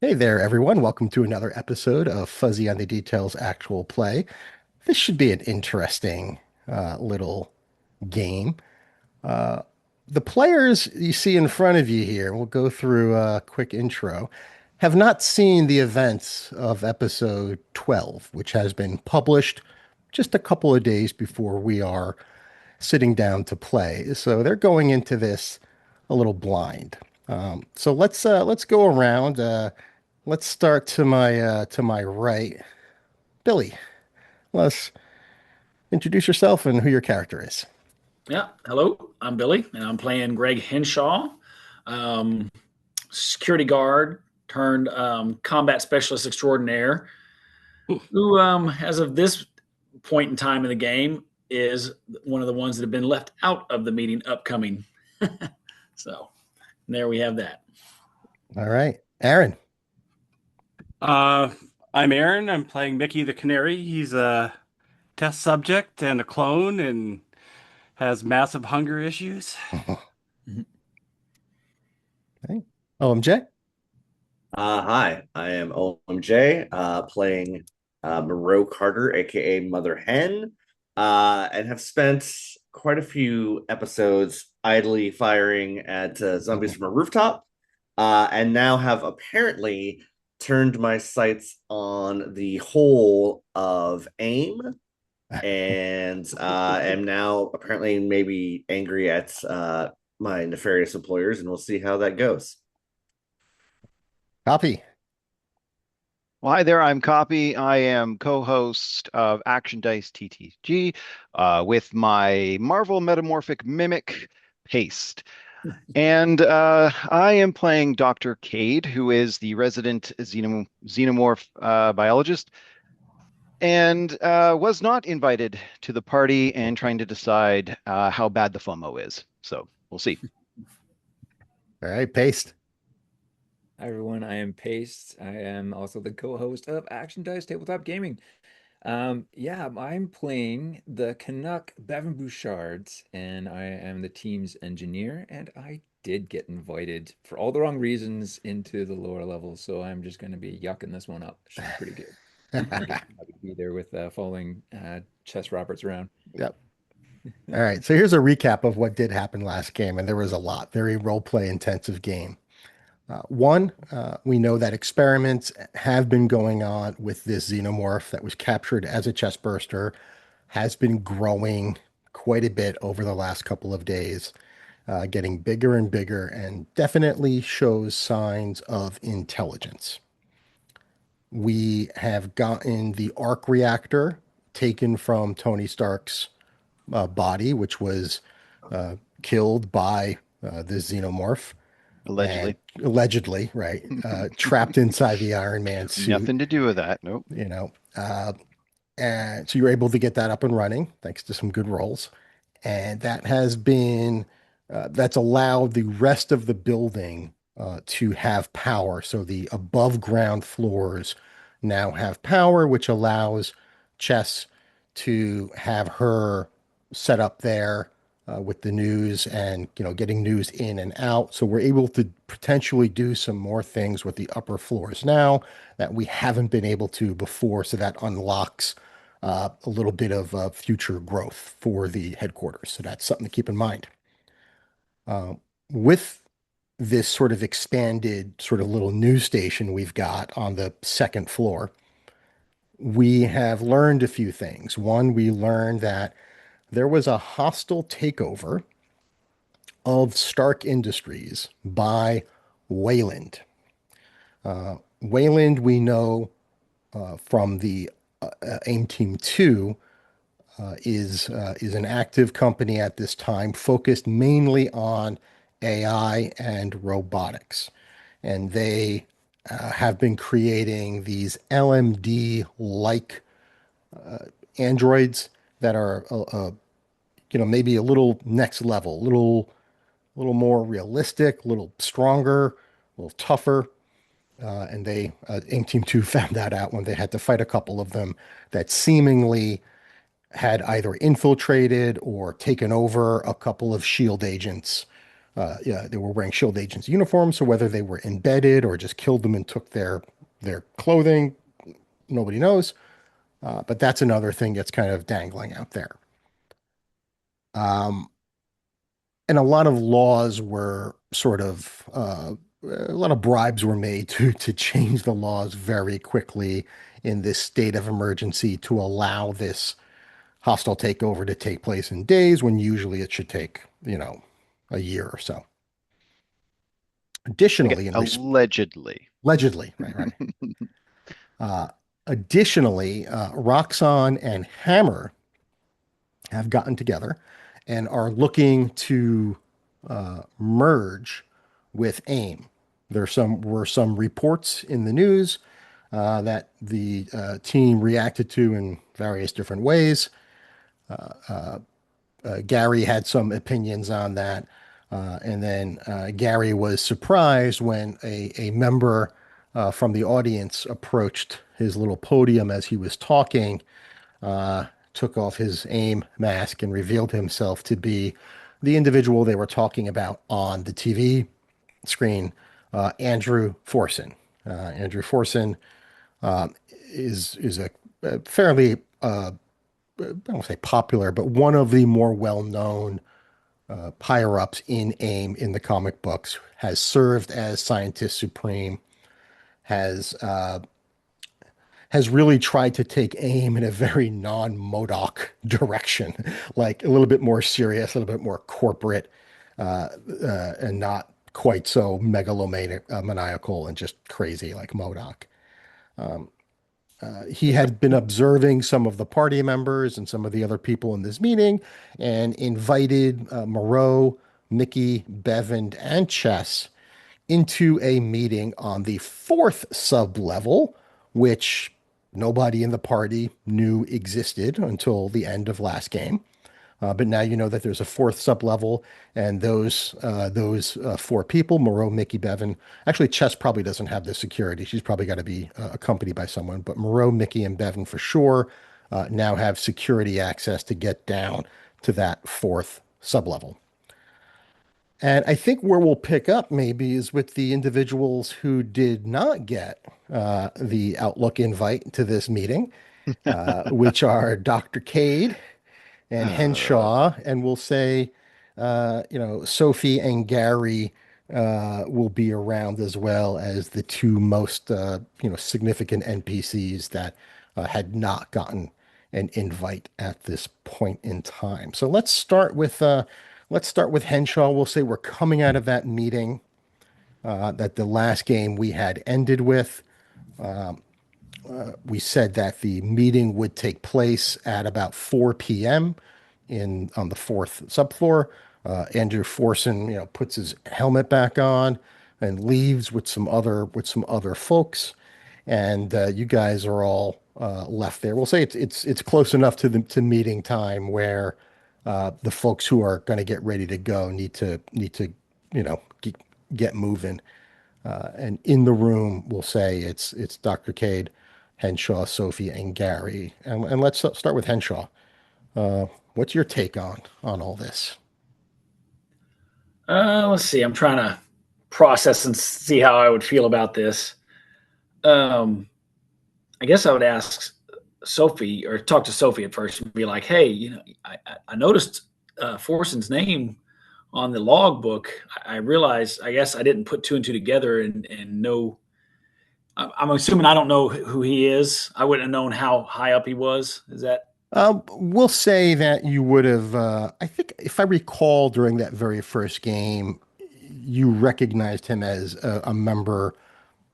Hey there, everyone. Welcome to another episode of Fuzzy on the Details Actual Play. This should be an interesting little game. Uh, the players you see in front of you here, we'll go through a quick intro, have not seen the events of episode 12, which has been published just a couple of days before we are sitting down to play. So they're going into this a little blind. So let's go around. Let's start to my right. Billy, let's introduce yourself and who your character is. Yeah, hello, I'm Billy, and I'm playing Greg Henshaw, um, security guard turned combat specialist extraordinaire, who, as of this point in time in the game, is one of the ones that have been left out of the meeting upcoming. So there we have that. All right, Aaron. Uh, I'm Aaron. I'm playing Mickey the Canary. He's a test subject and a clone and has massive hunger issues. Okay. OMJ. Hi, I am OMJ, playing Moreau Carter, aka Mother Hen, and have spent quite a few episodes idly firing at zombies from a rooftop, and now have apparently turned my sights on the whole of A.I.M, and am now apparently maybe angry at my nefarious employers, and we'll see how that goes. Copy. Well, hi there, I'm Copy. I am co-host of Action Dice TTG with my Marvel Metamorphic Mimic Paste. And I am playing Dr. Kade, who is the resident xenomorph biologist, and was not invited to the party and trying to decide how bad the FOMO is. So we'll see. All right, paste. Hi everyone, I am Paste. I am also the co-host of Action Dice Tabletop Gaming. Yeah, I'm playing the Canuck Bevin Bouchard, and I am the team's engineer, and I did get invited for all the wrong reasons into the lower levels, so I'm just going to be yucking this one up. Should be pretty good. I'm just happy to be there with following Chess Roberts around. Yep. All right. So here's a recap of what did happen last game, and there was a lot. Very role play intensive game. One, we know that experiments have been going on with this xenomorph that was captured as a chest burster, has been growing quite a bit over the last couple of days, getting bigger and bigger, and definitely shows signs of intelligence. We have gotten the arc reactor taken from Tony Stark's body, which was killed by the xenomorph. Allegedly. Allegedly, right? Trapped inside the Iron Man suit. Nothing to do with that. Nope. You know, and so you're able to get that up and running thanks to some good rolls. And that has been, that's allowed the rest of the building to have power. So the above ground floors now have power, which allows Chess to have her set up there with the news and getting news in and out. So we're able to potentially do some more things with the upper floors now that we haven't been able to before. So that unlocks a little bit of future growth for the headquarters. So that's something to keep in mind. With this sort of expanded sort of little news station we've got on the second floor, we have learned a few things. One, we learned that there was a hostile takeover of Stark Industries by Wayland. Wayland, we know from the AIM Team 2, is an active company at this time, focused mainly on AI and robotics. And they have been creating these LMD-like androids that are maybe a little next level, a little more realistic, a little stronger, a little tougher. And they, AIM Team 2 found that out when they had to fight a couple of them that seemingly had either infiltrated or taken over a couple of SHIELD agents Yeah, they were wearing Shield agents uniforms, so whether they were embedded or just killed them and took their clothing, nobody knows. But that's another thing that's kind of dangling out there. Um, and a lot of laws were sort of a lot of bribes were made to change the laws very quickly in this state of emergency to allow this hostile takeover to take place in days when usually it should take, a year or so. Again, Additionally, allegedly. allegedly, right. Uh, Additionally, Roxxon and Hammer have gotten together and are looking to merge with A.I.M. Were some reports in the news that the team reacted to in various different ways. Gary had some opinions on that. And then Gary was surprised when a member from the audience approached his little podium as he was talking, took off his A.I.M mask, and revealed himself to be the individual they were talking about on the TV screen, Andrew Forson. Andrew Forson is a fairly, I don't say popular, but one of the more well-known higher-ups in A.I.M in the comic books, has served as Scientist Supreme, has has really tried to take A.I.M in a very non-MODOK direction, like a little bit more serious, a little bit more corporate, and not quite so megalomaniac, maniacal and just crazy like MODOK. He had been observing some of the party members and some of the other people in this meeting and invited Moreau, Mickey, Bevin, and Chess into a meeting on the fourth sub level, which nobody in the party knew existed until the end of last game. But now you know that there's a fourth sub-level, and those four people, Moreau, Mickey, Bevin. Actually, Chess probably doesn't have the security. She's probably got to be accompanied by someone. But Moreau, Mickey, and Bevin for sure now have security access to get down to that fourth sub-level. And I think where we'll pick up maybe is with the individuals who did not get the Outlook invite to this meeting, which are Dr. Kade and Henshaw, and we'll say, Sophie and Gary will be around as well as the two most, significant NPCs that had not gotten an invite at this point in time. So let's start with Henshaw. We'll say we're coming out of that meeting that the last game we had ended with. We said that the meeting would take place at about 4 p.m. in on the fourth subfloor. Andrew Forson, puts his helmet back on and leaves with some other folks, and you guys are all left there. We'll say it's close enough to meeting time where the folks who are going to get ready to go need to get moving. And in the room, we'll say it's Dr. Cade, Henshaw, Sophie, and Gary. And let's start with Henshaw. What's your take on all this? Let's see. I'm trying to process and see how I would feel about this. Um, I guess I would ask Sophie or talk to Sophie at first and be like, "Hey, I noticed Forson's name on the logbook. I realized. I guess I didn't put two and two together and know. I'm assuming I don't know who he is. I wouldn't have known how high up he was. Is that We'll say that you would have, I think, if I recall, during that very first game, you recognized him as a member,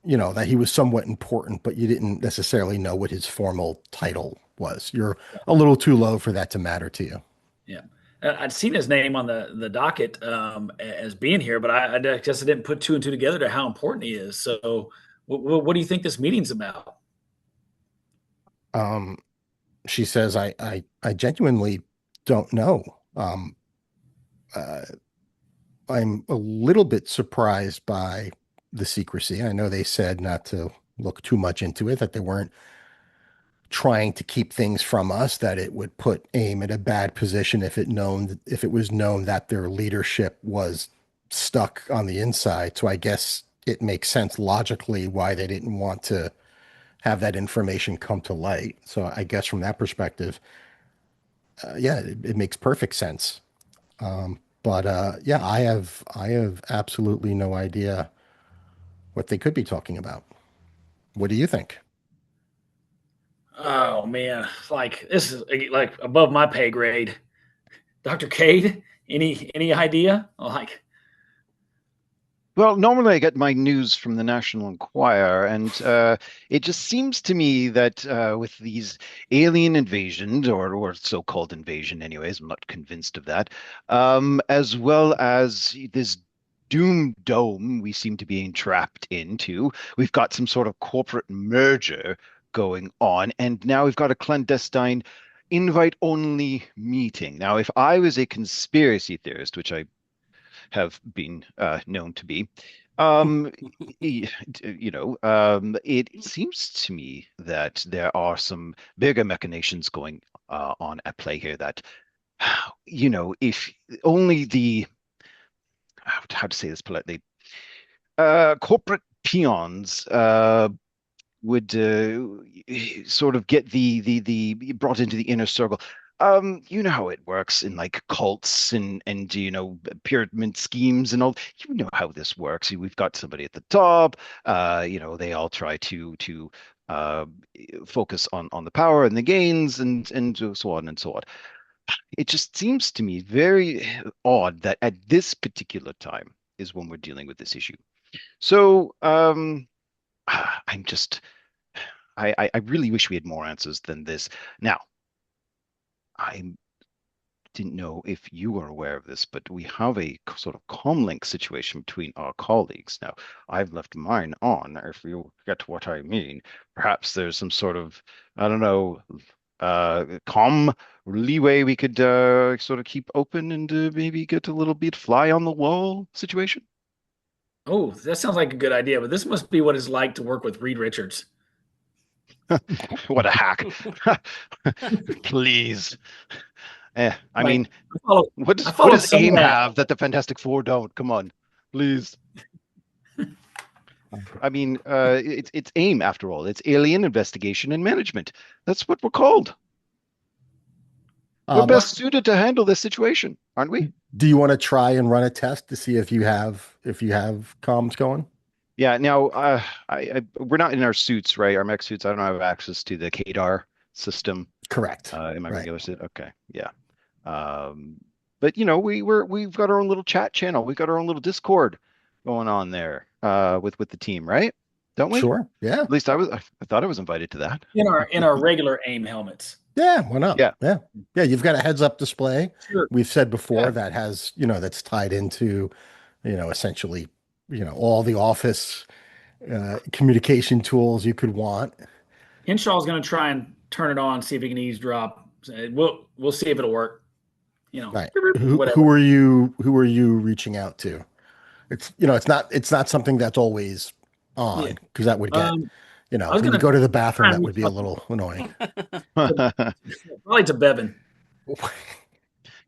that he was somewhat important, but you didn't necessarily know what his formal title was. You're a little too low for that to matter to you. yeah?" I'd seen his name on the docket as being here, but I guess I didn't put two and two together to how important he is. So, what do you think this meeting's about? Um, she says, I genuinely don't know. Uh, I'm a little bit surprised by the secrecy. I know they said not to look too much into it, that they weren't trying to keep things from us, that it would put AIM in a bad position if it was known that their leadership was stuck on the inside. So I guess it makes sense logically why they didn't want to have that information come to light. So I guess from that perspective, yeah, it makes perfect sense. But yeah, I have absolutely no idea what they could be talking about. What do you think? Oh man, like this is like above my pay grade. Dr. Cade, any idea? Like, Well, normally I get my news from the National Enquirer, and it just seems to me that with these alien invasions, or so-called invasion, anyways, I'm not convinced of that, as well as this doom dome we seem to be entrapped into. We've got some sort of corporate merger going on, and now we've got a clandestine invite-only meeting. Now, if I was a conspiracy theorist, which I have been known to be. Um, it seems to me that there are some bigger machinations going on at play here that, if only the, how to say this politely, corporate peons would sort of get the brought into the inner circle. You know how it works in like cults and pyramid schemes and all. You know how this works. We've got somebody at the top. They all try to uh, focus on the power and the gains and so on and so on. It just seems to me very odd that at this particular time is when we're dealing with this issue. So I'm just I really wish we had more answers than this. Now, I didn't know if you were aware of this, but we have a sort of comlink situation between our colleagues. Now, I've left mine on, if you get what I mean. Perhaps there's some sort of, I don't know, com leeway we could sort of keep open and maybe get a little bit fly on the wall situation. oh, that sounds like a good idea, but this must be what it's like to work with Reed Richards. What a hack. Please. I Like, mean, I follow, what I what followed does some of AIM that. have that the Fantastic Four don't? Come on, please. I mean, it's AIM after all. It's Alien Investigation and Management. That's what we're called. We're Um, best suited to handle this situation, aren't we? do you want to try and run a test to see if you have comms going? Yeah. Now, we're not in our suits, right? Our mech suits. I don't have access to the Kadar system Correct. in my Right. regular suit. Okay. Yeah. Um, but we've got our own little chat channel. We've got our own little Discord going on there with the team, right? Don't we? Sure. Yeah. At least I thought I was invited to that. In our regular AIM helmets. Yeah. Why not? Yeah. Yeah. Yeah. You've got a heads up display. Sure. We've said before Yeah. that has, that's tied into, essentially, all the office communication tools you could want. Henshaw's going to try and turn it on, see if he can eavesdrop. We'll see if it'll work. Right. Whatever. Who are you reaching out to? It's not something that's always Yeah. on because that would get, Um, I was when you going to go to the try bathroom, and that reach would be a out little annoying. probably to Bevin.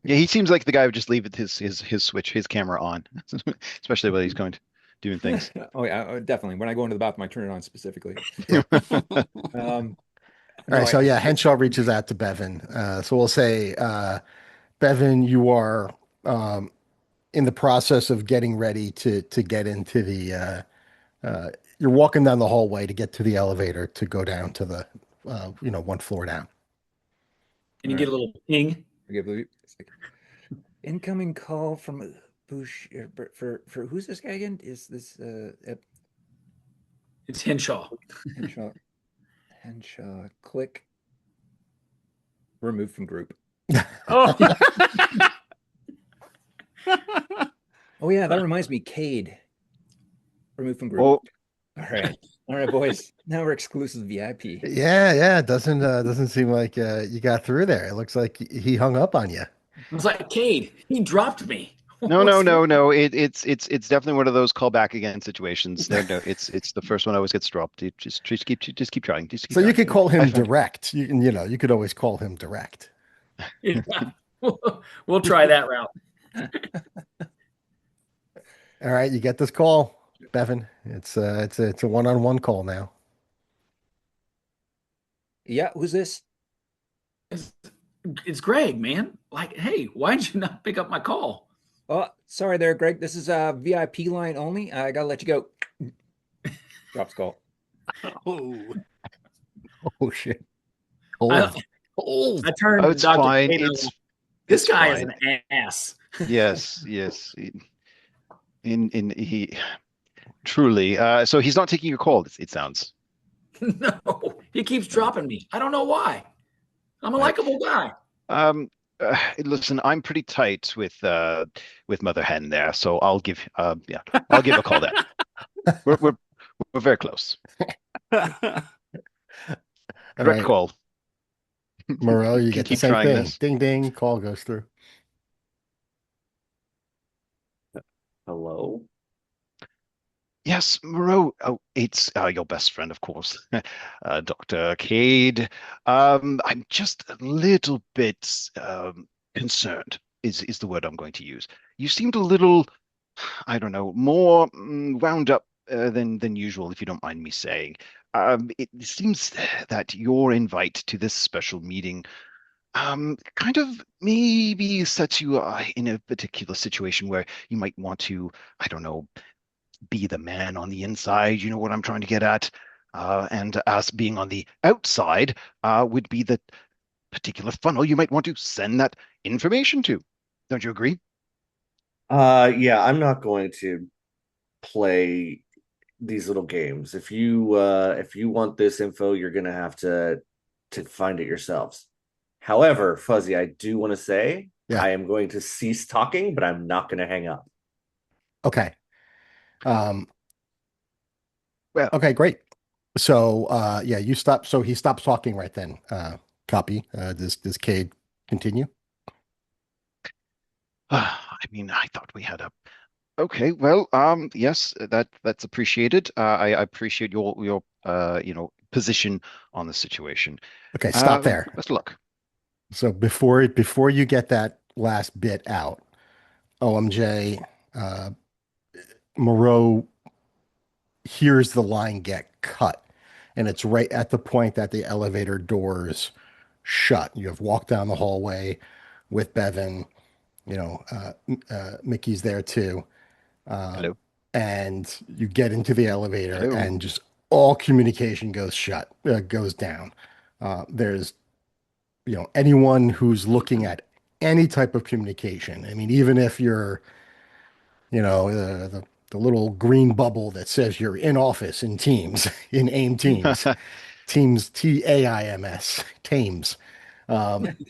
Yeah, he seems like the guy who would just leave his switch, his camera on, especially when he's going to doing things. Oh yeah, definitely. When I go into the bathroom, I turn it on specifically. Yeah. Um, All no, right. So yeah, Henshaw reaches out to Bevin. So we'll say, Bevin, you are in the process of getting ready to get into the. You're walking down the hallway to get to the elevator to go down to the, one floor down. And you all get right. a little ping. I can't believe it's like, incoming call from Bouchard for who's this guy again? Is this It's Henshaw. Henshaw? Henshaw. Click. Remove from group. Oh, Oh yeah, that reminds me. Kade. Remove from group. Oh, All right, boys. Now we're exclusive VIP. Yeah, yeah. It doesn't seem like you got through there. It looks like he hung up on you. I was like, Cade, he dropped me. no, no, What's no, going no. It's definitely one of those call back again situations. No, it's the first one always gets dropped. Just keep trying. Just keep So you trying. could call I him found direct. You could always call him direct. Yeah. We'll try that route. All right, you get this call, Bevin. It's a one-on-one call now. Yeah, who's this? It's, it's Greg, man. Like, hey, why did you not pick up my call? Oh, sorry there, Greg. This is a VIP line only. I gotta let you go. Drops call. Oh, Oh shit. I, Cold. Cold. I Oh, turned to it's Dr. fine. Kato. This It's guy is fine. an ass. Yes, yes. In he truly. So he's not taking your call. It sounds. No, he keeps Uh, dropping me. I don't know why. I'm a well, likable guy. um, listen, I'm pretty tight with Mother Hen there, so I'll give a call then. We're we're we're very close. All Direct right, call. Moreau, you Can get the keep same trying thing. this. Ding ding, call goes through. Hello? Yes, Moreau. Oh, it's your best friend, of course, Dr. Kade. I'm just a little bit concerned, is the word I'm going to use. You seemed a little, I don't know, more wound up than usual, if you don't mind me saying. It seems that your invite to this special meeting kind of maybe sets you in a particular situation where you might want to, I don't know, be the man on the inside. You know what I'm trying to get at? And us being on the outside would be the particular funnel you might want to send that information to. Don't you agree? Yeah, I'm not going to play these little games. If you want this info, you're gonna have to find it yourselves. However, Fuzzy, I do want to say Yeah. I am going to cease talking, but I'm not going to hang up. Okay. Um, Well, okay, great. So yeah, you stop. So he stops talking right then. Copy. Does Cade continue? I mean, I thought we had a. Okay, well, yes, that's appreciated. I appreciate your position on the situation. Okay, stop there. Best of luck. So before you get that last bit out, OMJ, uh, Moreau hears the line get cut, and it's right at the point that the elevator doors shut. You have walked down the hallway with Bevin. Mickey's there too, Hello, and you get into the elevator, and hello. just all communication goes down. There's anyone who's looking at any type of communication. I mean, even if you're the little green bubble that says you're in office in Teams, in AIM Teams, Teams TAIMS, Teams,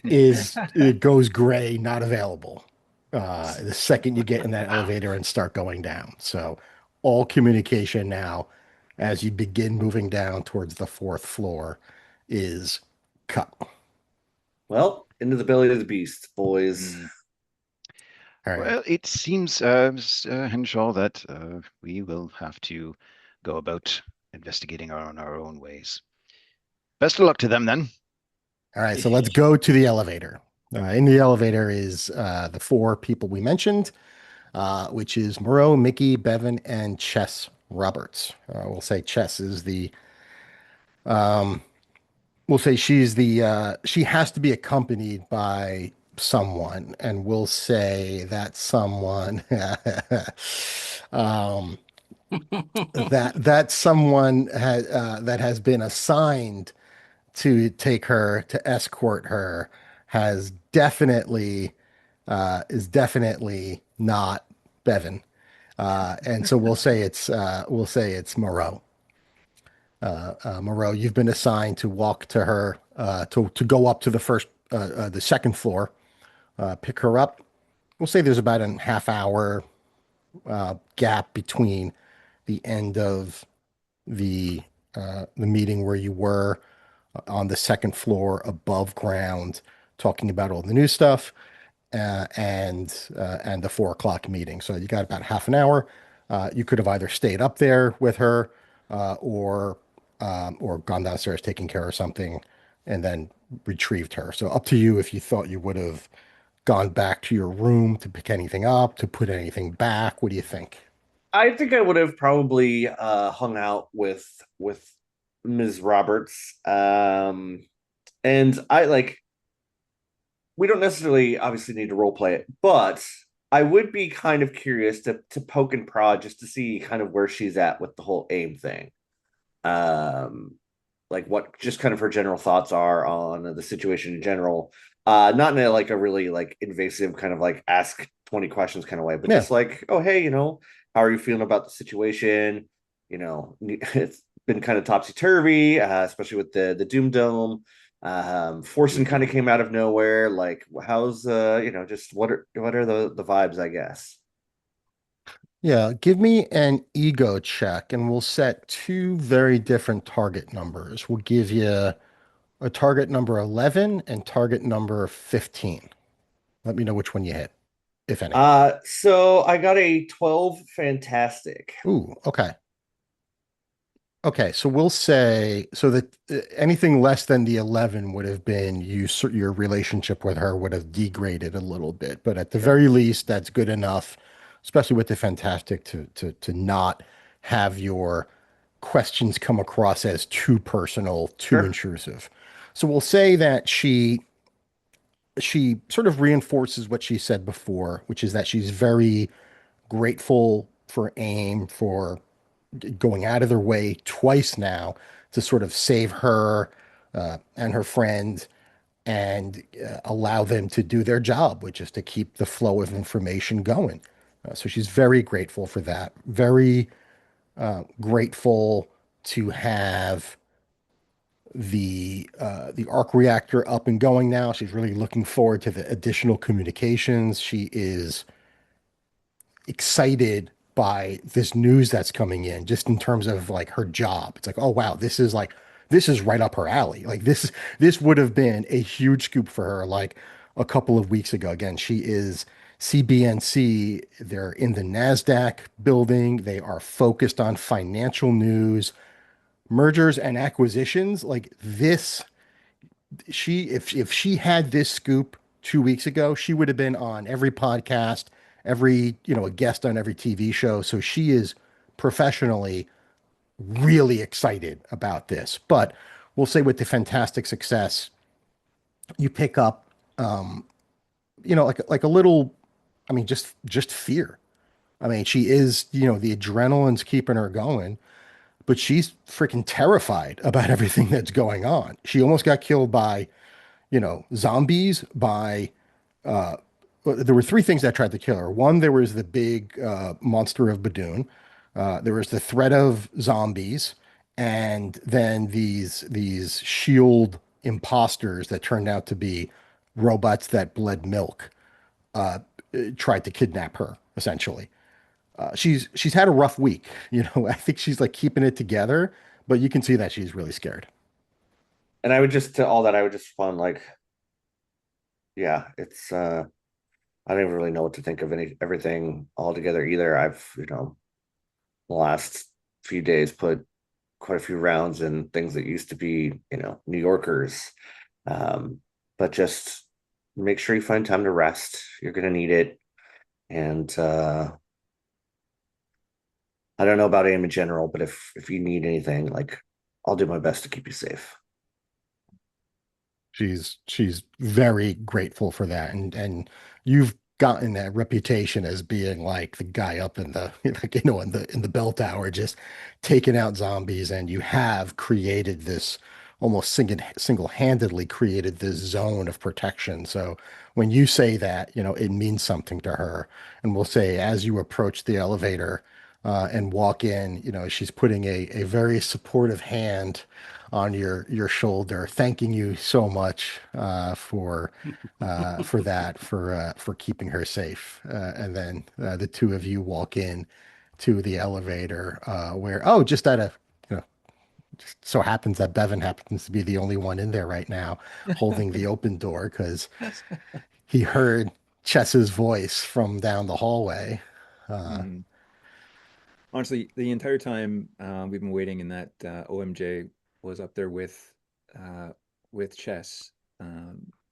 is it goes gray, not available. The second you get in that elevator and start going down. So all communication now, as you begin moving down towards the fourth floor, is cut. Well, into the belly of the beast, boys. Mm. All right. Well, it seems, Henshaw, that we will have to go about investigating our own ways. Best of luck to them then. All right. So let's go to the elevator. In the elevator is the four people we mentioned, which is Moreau, Mickey, Bevin, and Chess Roberts. We'll say Chess is the we'll say she has to be accompanied by someone, and we'll say that someone um, that someone that has been assigned to take her to escort her has definitely is definitely not Bevin. And so we'll say it's Moreau. Moreau, you've been assigned to walk to her to go up to the second floor, pick her up. We'll say there's about a half hour gap between the end of the meeting where you were on the second floor above ground, talking about all the new stuff, and the 4 o'clock meeting. So you got about half an hour. You could have either stayed up there with her, or gone downstairs taking care of something, and then retrieved her. So up to you if you thought you would have gone back to your room to pick anything up, to put anything back. What do you think? I think I would have probably hung out with Ms. Roberts. And I like we don't necessarily obviously need to role play it, but I would be kind of curious to poke and prod just to see kind of where she's at with the whole AIM thing. Um, like what just kind of her general thoughts are on the situation in general. Not in a like a really like invasive kind of like ask 20 questions kind of way, but Yeah. just like, oh hey, how are you feeling about the situation? It's been kind of topsy turvy, especially with the Doom Dome. Forsen kind of came out of nowhere. Like, how's just what are the vibes, I guess. Yeah, give me an ego check and we'll set two very different target numbers. We'll give you a target number 11 and target number 15. Let me know which one you hit, if any. So I got a 12 fantastic. Ooh, okay. Okay, so we'll say so that anything less than the 11 would have been your relationship with her would have degraded a little bit, but at the Sure. very least, that's good enough, especially with the fantastic to not have your questions come across as too personal, too Sure. intrusive. So we'll say that she sort of reinforces what she said before, which is that she's very grateful for AIM for going out of their way twice now to sort of save her and her friend and allow them to do their job, which is to keep the flow of information going. So she's very grateful for that. Very grateful to have the arc reactor up and going now. She's really looking forward to the additional communications. She is excited by this news that's coming in just in terms of like her job. It's like, oh wow, this is right up her alley. Like this would have been a huge scoop for her like a couple of weeks ago. Again, she is CBNC. They're in the NASDAQ building. They are focused on financial news, mergers and acquisitions. Like this she if she had this scoop 2 weeks ago, she would have been on every podcast, every, a guest on every TV show. So she is professionally really excited about this. But we'll say with the fantastic success, you pick up, like a little, I mean, just fear. I mean, she is, the adrenaline's keeping her going, but she's freaking terrified about everything that's going on. She almost got killed by, zombies, by there were three things that tried to kill her. One, there was the big monster of Badoon. There was the threat of zombies, and then these shield imposters that turned out to be robots that bled milk. Tried to kidnap her essentially. She's had a rough week. I think she's like keeping it together, but you can see that she's really scared. And I would just to all that I would just respond like, yeah, it's I don't even really know what to think of everything altogether either. I've, the last few days put quite a few rounds in things that used to be, New Yorkers. Um, but just make sure you find time to rest. You're gonna need it. And I don't know about AIM in general, but if you need anything, like I'll do my best to keep you safe. She's very grateful for that, and you've gotten that reputation as being like the guy up in the like in the bell tower just taking out zombies, and you have created this almost single-handedly created this zone of protection. So when you say that, it means something to her. And we'll say as you approach the elevator and walk in, she's putting a very supportive hand on your shoulder, thanking you so much for that, for keeping her safe. And then the two of you walk in to the elevator, where just out of just so happens that Bevin happens to be the only one in there right now, holding the open door because he heard Chess's voice from down the hallway. Uh, Mhm. Honestly, the entire time we've been waiting, and that OMJ was up there uh, with Chess.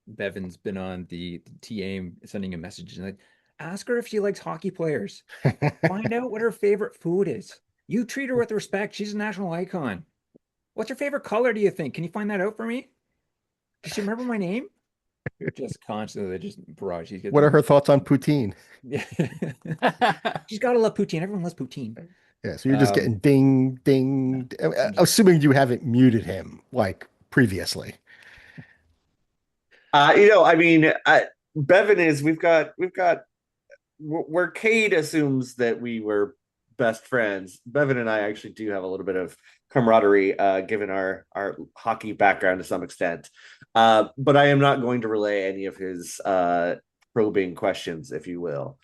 Bevin's been on the T-AIM sending a message, and Ask her if she likes hockey players. Find out what her favorite food is. You treat her with respect. She's a national icon. What's her favorite color, do you think? Can you find that out for me? Does she remember my name? Just constantly, just barrage. She's What are getting, her thoughts on poutine? yeah. She's got to love poutine. Everyone loves poutine. Yeah, so you're just Um, getting ding, ding, assuming you haven't muted him like previously. I mean, Bevin is we've got where Cade assumes that we were best friends. Bevin and I actually do have a little bit of camaraderie, given our hockey background to some extent. But I am not going to relay any of his probing questions, if you will.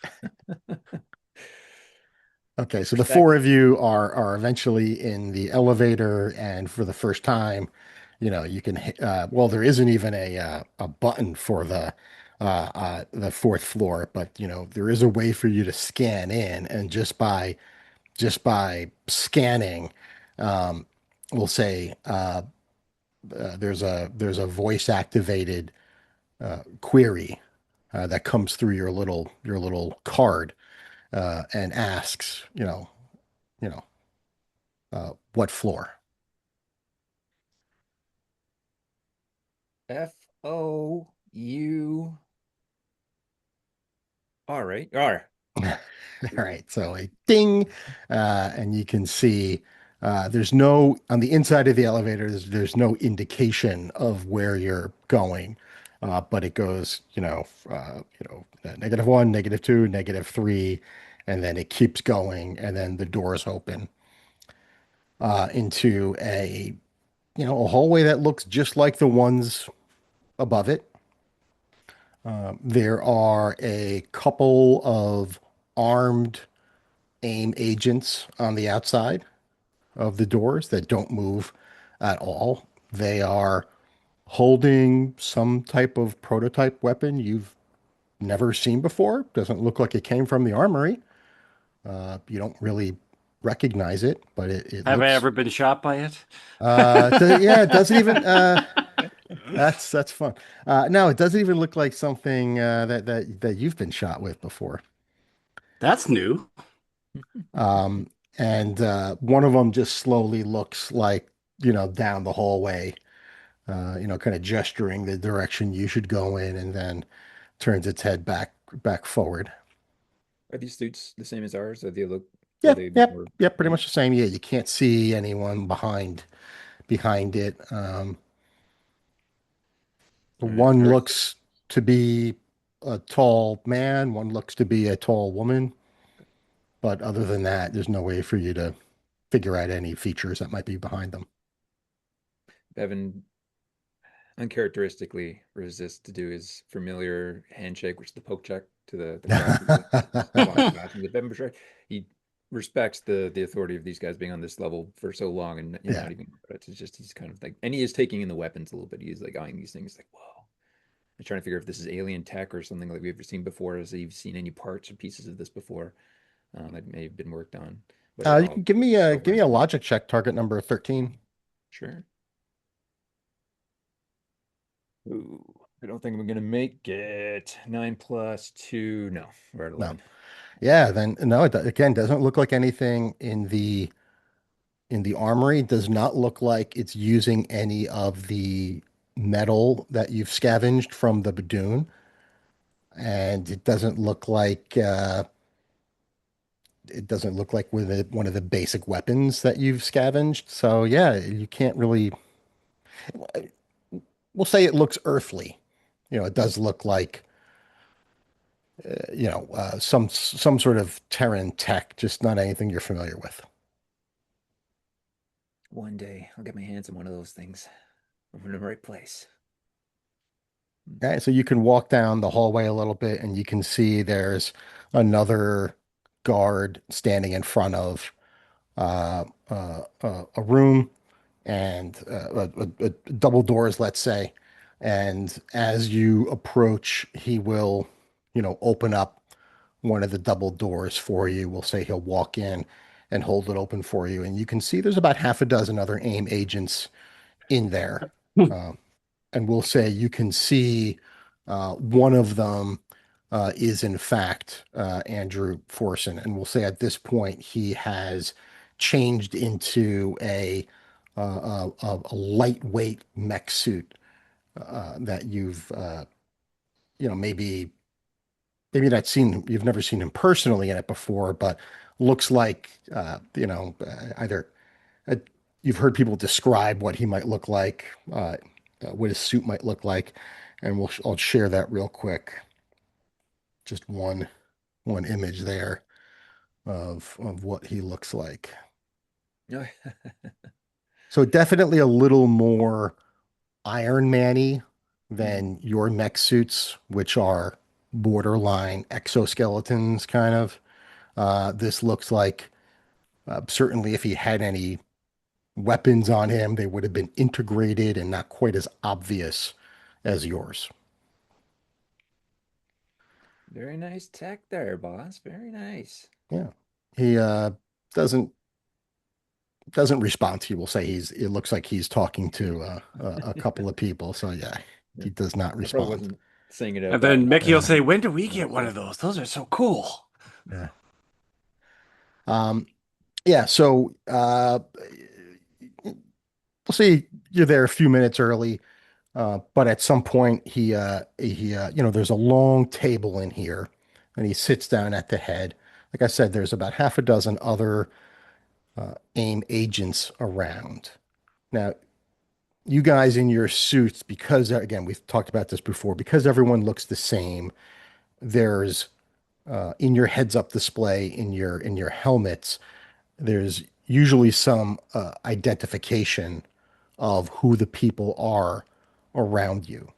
Okay, so the respect. four of you are eventually in the elevator, and for the first time, you can well, there isn't even a button for the fourth floor, but there is a way for you to scan in, and just by scanning, um, we'll say there's a voice activated query that comes through your little card and asks, you know, what floor? FOU. All right. All right. All right, so a ding, and you can see there's no on the inside of the elevator. There's no indication of where you're going, but it goes, -1, -2, -3, and then it keeps going, and then the doors open into a hallway that looks just like the ones above it. There are a couple of armed A.I.M agents on the outside of the doors that don't move at all. They are holding some type of prototype weapon you've never seen before. Doesn't look like it came from the armory. You don't really recognize it, but it Have I looks. ever been shot by it? Yeah, it doesn't even. That's fun. No, it doesn't even look like something that you've been shot with before. That's new. Um, and one of them just slowly looks like, down the hallway, kind of gesturing the direction you should go in, and then turns its head back forward. Are these suits the same as ours? Or they look, are Yeah, they yep, more? yep, pretty Yeah. much the same. Yeah, you can't see anyone behind it. All right. One looks to be a tall man, one looks to be a tall woman, but other than that, there's no way for you to figure out any features that might be behind them. Bevin uncharacteristically resists to do his familiar handshake, which is the poke check to the crowd. Just walks past him. The Bevin Bouchard, he respects the authority of these guys being on this level for so long and Yeah. not even. But it's just he's kind of like, and he is taking in the weapons a little bit. He's like eyeing these things like, whoa. I'm trying to figure if this is alien tech or something like we've ever seen before. Has he seen any parts or pieces of this before that may have been worked on? But You I'll can give me a over. logic check, target number 13. Sure. Ooh, I don't think I'm gonna make it. 9 + 2. No, we're at No. 11. Yeah, then no, again doesn't look like anything in the armory. It does not look like it's using any of the metal that you've scavenged from the Badoon. And it doesn't look like one of the basic weapons that you've scavenged. So yeah, you can't really. We'll say it looks earthly. It does look like some sort of Terran tech, just not anything you're familiar with. One day I'll get my hands on one of those things. I'm in the right place. Okay, so you can walk down the hallway a little bit, and you can see there's another guard standing in front of a room and double doors, let's say. And as you approach, he will, open up one of the double doors for you. We'll say he'll walk in and hold it open for you, and you can see there's about half a dozen other AIM agents in there. Uh, and we'll say you can see one of them is in fact Andrew Forson, and we'll say at this point he has changed into a lightweight mech suit that maybe not seen, you've never seen him personally in it before, but looks like either uh, you've heard people describe what he might look like, what his suit might look like, and I'll share that real quick. Just one image there of what he looks like. So definitely a little more Iron Man-y than your mech suits, which are borderline exoskeletons, kind of. This looks like certainly if he had any weapons on him, they would have been integrated and not quite as obvious as yours. Very nice tech there, boss. Very nice. Yeah. He doesn't doesn't respond to you. We'll say it looks like he's talking to a couple of people. So yeah, Yeah. he does not I probably respond. wasn't saying it out And then loud. Mickey will say, Yeah. "When do we get one of those? Those are so cool." Yeah. Um, yeah, so we'll see you're there a few minutes early, but at some point there's a long table in here, and he sits down at the head. Like I said, there's about half a dozen other AIM agents around. Now, you guys in your suits, because again, we've talked about this before, because everyone looks the same, there's in your heads-up display in your helmets, there's usually some identification of who the people are around you.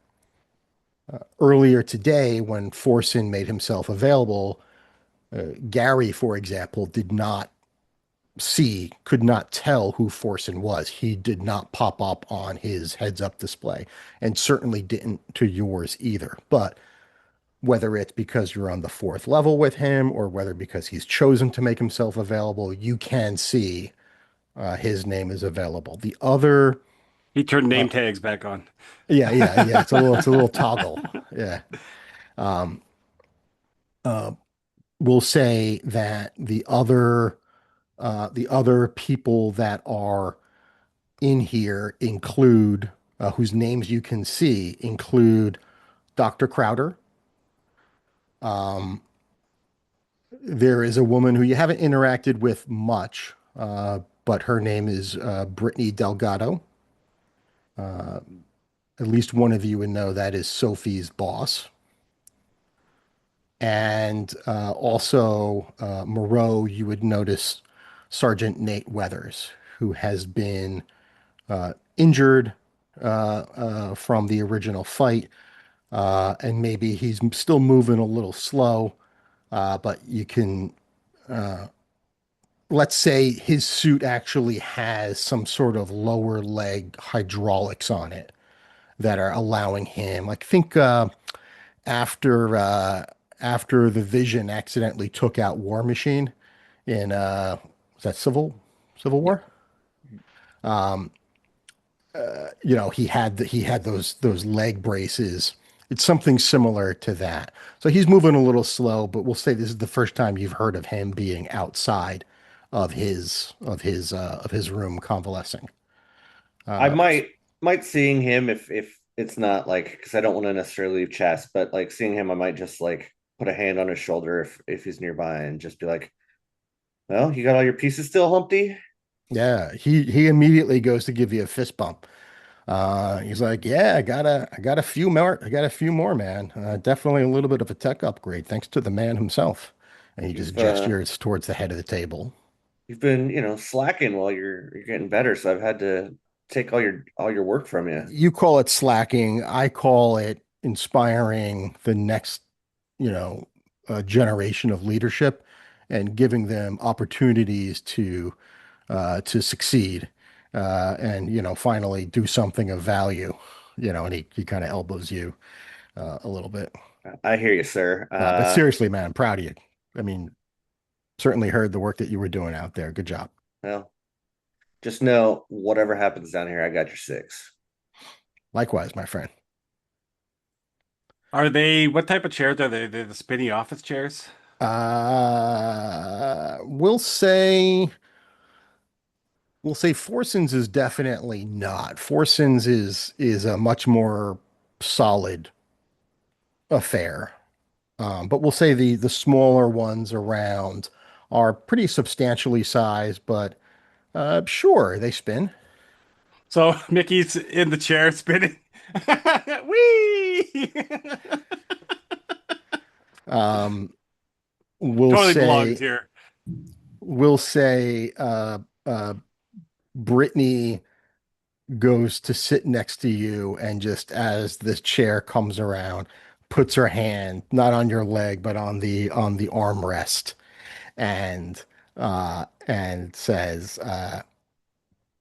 Earlier today, when Forson made himself available, Gary, for example, could not tell who Forson was. He did not pop up on his heads-up display, and certainly didn't to yours either. But whether it's because you're on the fourth level with him or whether because he's chosen to make himself available, you can see his name is available. The other, He turned uh, name tags back on. yeah, it's a little toggle. Yeah. Um, uh, we'll say that the other people that are in here include whose names you can see include Dr. Crowder. Um, there is a woman who you haven't interacted with much, but her name is Brittany Delgado. Uh, at least one of you would know that is Sophie's boss. And also, Moreau, you would notice Sergeant Nate Weathers, who has been injured from the original fight. And maybe he's still moving a little slow, but you can, let's say his suit actually has some sort of lower leg hydraulics on it that are allowing him, like, think after after the Vision accidentally took out War Machine in was that Civil Yep. War? He had those leg braces. It's something similar to that. So he's moving a little slow, but we'll say this is the first time you've heard of him being outside of his room convalescing. I Uh, might seeing him if it's not like because I don't want to necessarily leave chest, but like seeing him, I might just like put a hand on his shoulder if he's nearby and just be like, "Well, you got all your pieces still, Humpty?" yeah, he immediately goes to give you a fist bump. He's like, yeah, I got a few more. I got a few more, man. Definitely a little bit of a tech upgrade, thanks to the man himself. And he just You've gestures towards the head of the table. you've been slacking while you're getting better, so I've had to take all your work from you. You call it slacking. I call it inspiring the next, you know, generation of leadership and giving them opportunities to succeed and finally do something of value. And he kind of elbows you a little bit. I hear you, sir. But seriously, man, I'm proud of you. I mean, certainly heard the work that you were doing out there. Good job. Well, just know whatever happens down here, I got your six. Likewise, my friend. Are they, what type of chairs are they? They're the spinny office chairs? We'll say Forson's is definitely not. Forson's is a much more solid affair. But we'll say the smaller ones around are pretty substantially sized, but sure, they spin. So Mickey's in the chair spinning. Whee! Um, we'll Totally belongs say here. we'll say uh, Brittany goes to sit next to you and just as this chair comes around, puts her hand not on your leg but on the armrest and says,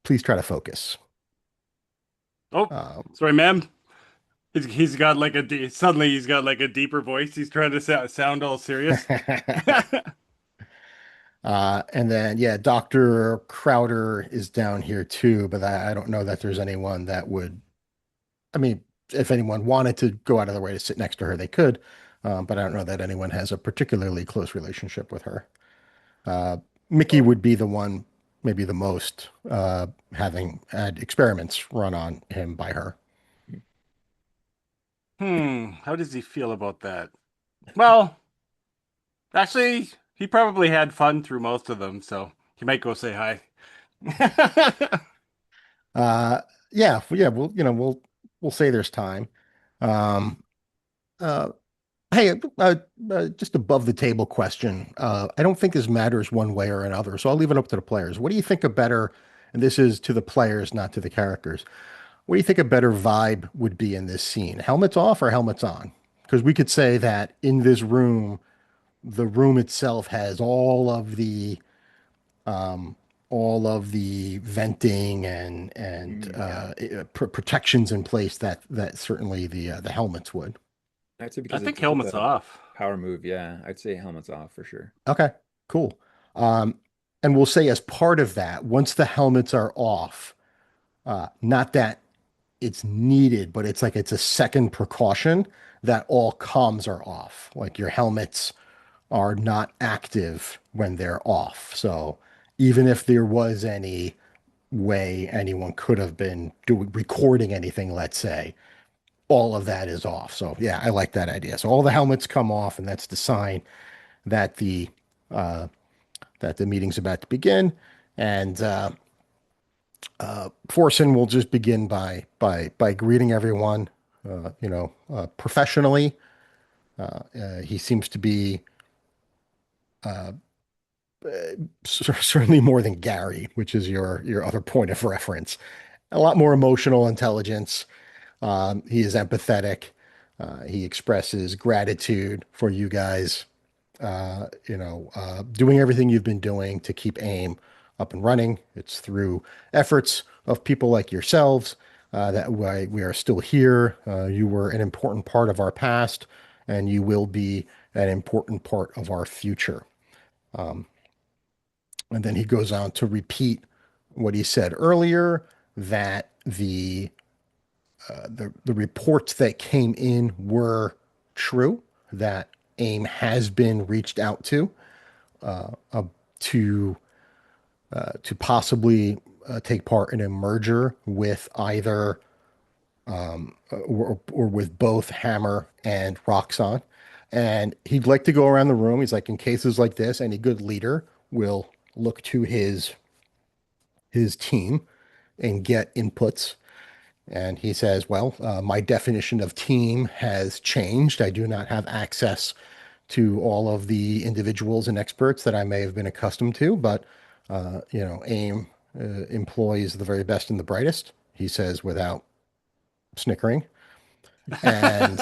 "Please try to focus." Oh, Um, sorry, ma'am. He's got like suddenly he's got like a deeper voice. He's trying to sound all serious. and then yeah, Dr. Crowder is down here too, but I don't know that there's anyone that would. I mean, if anyone wanted to go out of their way to sit next to her, they could. But I don't know that anyone has a particularly close relationship with her. Uh, Mickey would be the one, maybe the most, having had experiments run on him by her. How does he feel about that? Well, actually, he probably had fun through most of them, so he might go say hi. Uh, yeah, we'll say there's time. Um, uh, hey, just above the table question. I don't think this matters one way or another, so I'll leave it up to the players. What do you think a better, and this is to the players, not to the characters. What do you think a better vibe would be in this scene? Helmets off or helmets on? Because we could say that in this room, the room itself has um, all of the venting and Yeah. protections in place that certainly the helmets would. I'd say I because think it's helmet's a off. power move. Yeah, I'd say helmets off for sure. Okay, cool. Um, and we'll say as part of that, once the helmets are off, not that it's needed, but it's like it's a second precaution that all comms are off. Like your helmets are not active when they're off. So even if there was any way anyone could have been doing recording anything, let's say, all of that is off. So yeah, I like that idea. So all the helmets come off, and that's the sign that uh, the meeting's about to begin. And Forsen will just begin by greeting everyone, professionally. He seems to be certainly more than Gary, which is your other point of reference. A lot more emotional intelligence. He is empathetic. He expresses gratitude for you guys, doing everything you've been doing to keep AIM up and running. It's through efforts of people like yourselves that we are still here. You were an important part of our past, and you will be an important part of our future. And then he goes on to repeat what he said earlier that the reports that came in were true, that AIM has been reached out to to possibly take part in a merger with either or with both Hammer and Roxxon. And he'd like to go around the room. He's like, in cases like this, any good leader will look to his team and get inputs. And he says, well, my definition of team has changed. I do not have access to all of the individuals and experts that I may have been accustomed to, but AIM employs the very best and the brightest, he says without snickering. And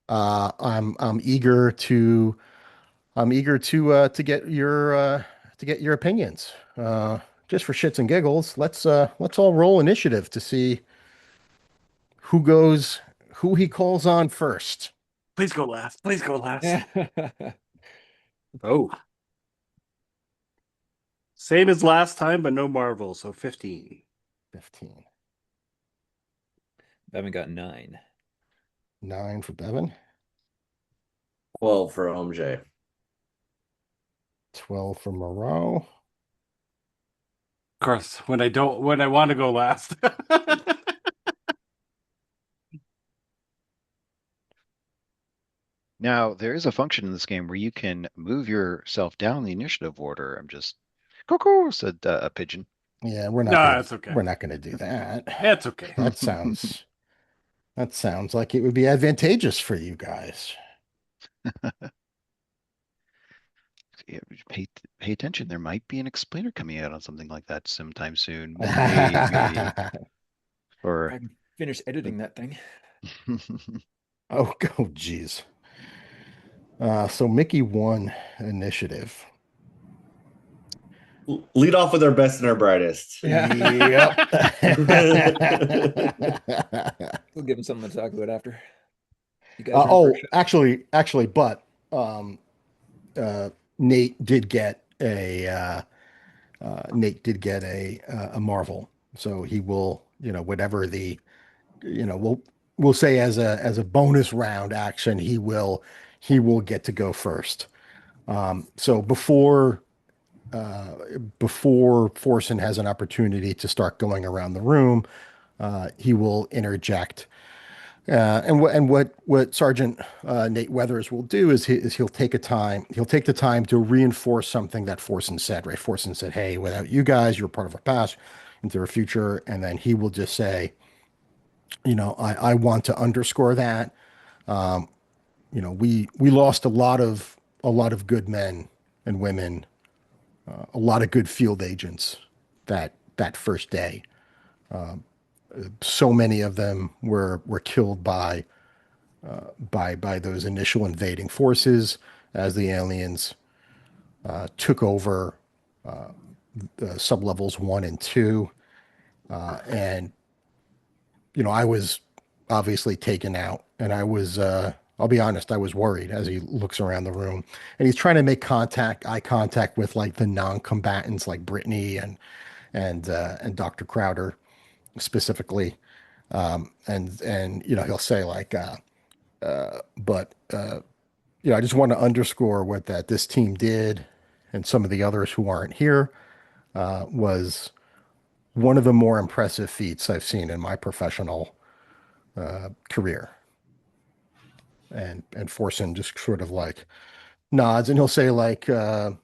I'm eager to get your opinions. Just for shits and giggles, let's all roll initiative to see who goes who he calls on first. Please go last. Please go last. Oh, same as last time, but no Marvel, so 15. 15. Bevin got 9. 9 for Bevin, 12 for OMJ. 12 for Moreau. Of course, when I want to go last. Now, there is a function in this game where you can move yourself down the initiative order. I'm just, cuckoo, said a pigeon. Yeah, No, it's okay. we're not gonna do that. It's okay. That sounds like it would be advantageous for you guys. Yeah, pay attention. There might be an explainer coming out on something like that sometime soon. Maybe. Oh, If Or I can finish editing that thing. oh, geez. So Mickey won initiative. Lead off with our best and our brightest. Yep. We'll give him something to talk about after. You guys ready for a Oh, shot? actually, but um, uh, Nate did get a Marvel, so he will, whatever we'll say as a bonus round action, he will get to go first. So before Forsen has an opportunity to start going around the room, he will interject. And what Sergeant Nate Weathers will do is he'll take the time to reinforce something that Forsen said. Right, Forsen said, "Hey, without you guys, you're part of our past into our future," and then he will just say, I want to underscore that. We lost a lot of good men and women, a lot of good field agents that first day. So many of them were killed by those initial invading forces as the aliens took over sublevels 1 and 2. And I was obviously taken out, and I'll be honest, I was worried as he looks around the room, and he's trying to make eye contact with like the non-combatants, like Brittany and Dr. Crowder specifically. And he'll say like, but I just want to underscore what that this team did, and some of the others who aren't here, was one of the more impressive feats I've seen in my professional career. And Forsen just sort of like nods, and he'll say like, "I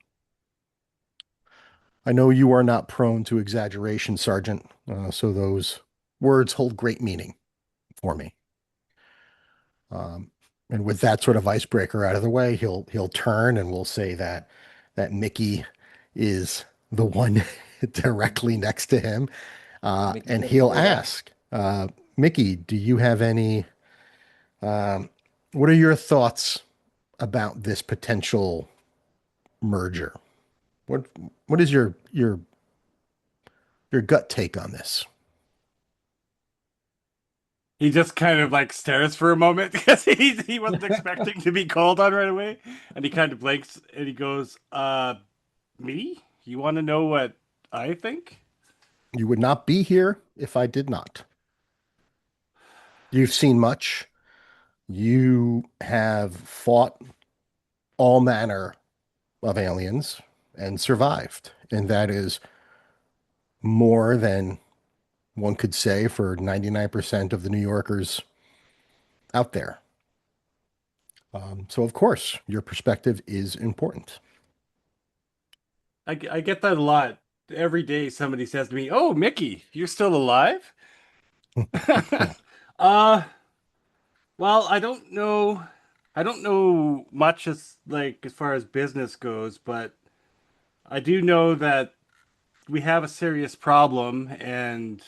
know you are not prone to exaggeration, Sergeant. So those words hold great meaning for me." Um, and with that sort of icebreaker out of the way, he'll turn and we'll say that Mickey is the one directly next to him, Mickey's and got the he'll floor back. ask, "Mickey, do you have any? Um, what are your thoughts about this potential merger? What what is your gut take on this?" He just kind of like stares for a moment because he wasn't expecting to be called on right away, and he kind of blinks and he goes, me? You want to know what I think?" You would not be here if I did not. You've seen much. You have fought all manner of aliens and survived. And that is more than one could say for 99% of the New Yorkers out there. So, of course, your perspective is important. I get that a lot. Every day somebody says to me, "Oh, Mickey, you're still alive?" uh, well, I don't know. I don't know much as far as business goes, but I do know that we have a serious problem, and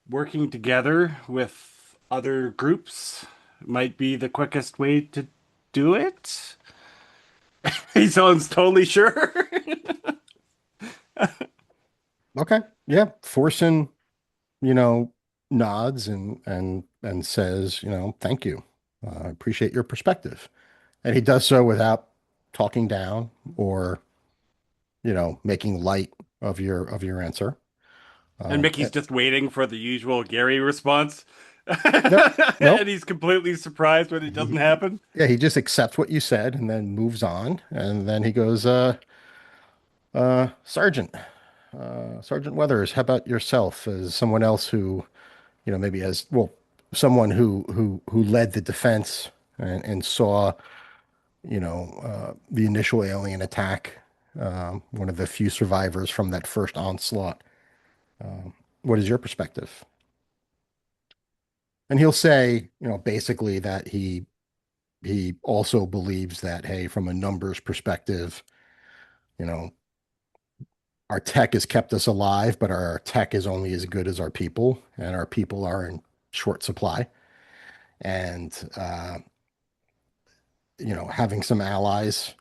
working together with other groups might be the quickest way to do it. He sounds totally sure. Okay. Yeah. Forsen, you know, nods and says, "Thank you. I appreciate your perspective." And he does so without talking down or, making light of your answer. And Uh, Mickey's just waiting for the usual Gary response. Nope. And he's completely surprised when it doesn't happen. Yeah, he just accepts what you said and then moves on. And then he goes, Sergeant, Sergeant Weathers, how about yourself as someone else who, maybe as well, someone who led the defense and saw, the initial alien attack, one of the few survivors from that first onslaught. What is your perspective? And he'll say, basically that he also believes that, hey, from a numbers perspective, you know, our tech has kept us alive, but our tech is only as good as our people, and our people are in short supply. And having some allies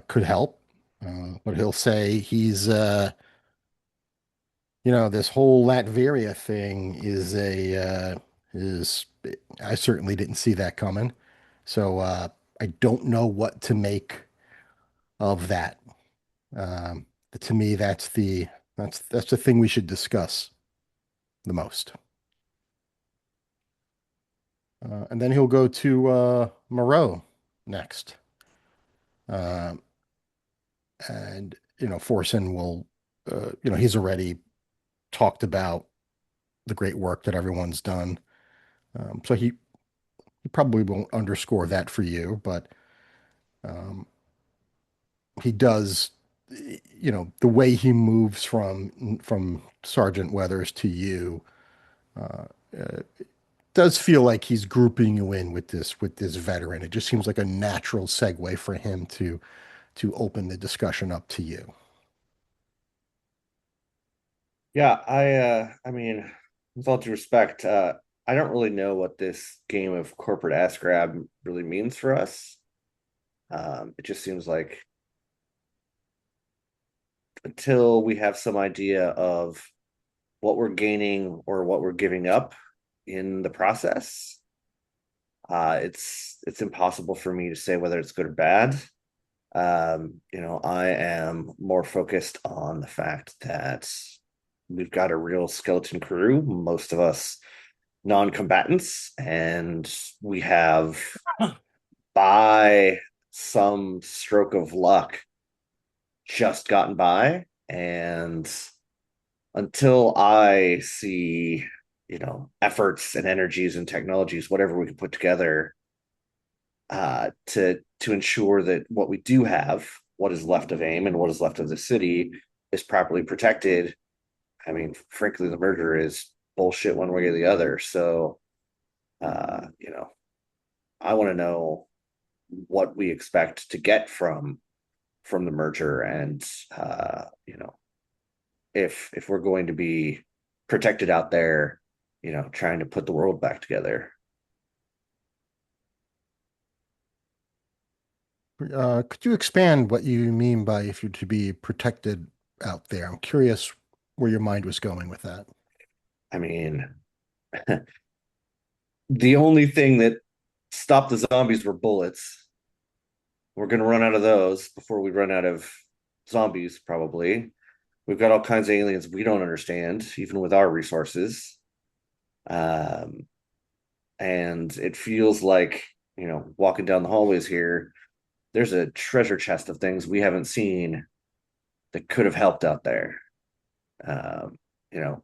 could help. But he'll say this whole Latveria thing is I certainly didn't see that coming. So I don't know what to make of that. Um, to me, that's the thing we should discuss the most. And then he'll go to Moreau next. Um, and Forsen will, he's already talked about the great work that everyone's done. So he probably won't underscore that for you, but um, he does, the way he moves from Sergeant Weathers to you uh, uh, does feel like he's grouping you in with this veteran. It just seems like a natural segue for him to open the discussion up to you. Yeah, I mean, with all due respect, I don't really know what this game of corporate ass grab really means for us. It just seems like until we have some idea of what we're gaining or what we're giving up in the process, it's impossible for me to say whether it's good or bad. I am more focused on the fact that we've got a real skeleton crew, most of us non-combatants, and we have, by some stroke of luck, just gotten by. And until I see, efforts and energies and technologies, whatever we can put together, to ensure that what we do have, what is left of AIM and what is left of the city, is properly protected. I mean, frankly, the merger is bullshit one way or the other. So, uh, you know, I want to know what we expect to get from the merger, and if we're going to be protected out there, trying to put the world back together. Could you expand what you mean by if you're to be protected out there? I'm curious where your mind was going with that. I mean, the only thing that stopped the zombies were bullets. We're going to run out of those before we run out of zombies, probably. We've got all kinds of aliens we don't understand, even with our resources. Um, and it feels like, walking down the hallways here, there's a treasure chest of things we haven't seen that could have helped out there. Um, you know,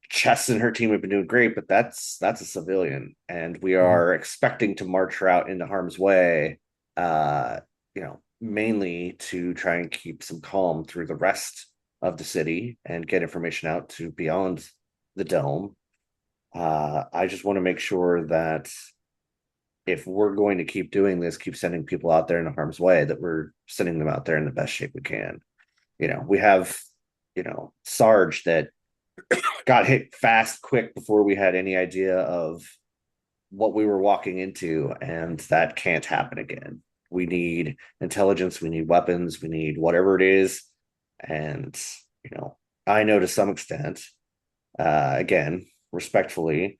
Chess and her team have been doing great, but that's a civilian, and we are expecting to march her out into harm's way. Mainly to try and keep some calm through the rest of the city and get information out to beyond the dome. I just want to make sure that if we're going to keep doing this, keep sending people out there in harm's way, that we're sending them out there in the best shape we can. We have, Sarge that got hit fast, quick before we had any idea of what we were walking into, and that can't happen again. We need intelligence, we need weapons, we need whatever it is. And, I know to some extent, again, respectfully,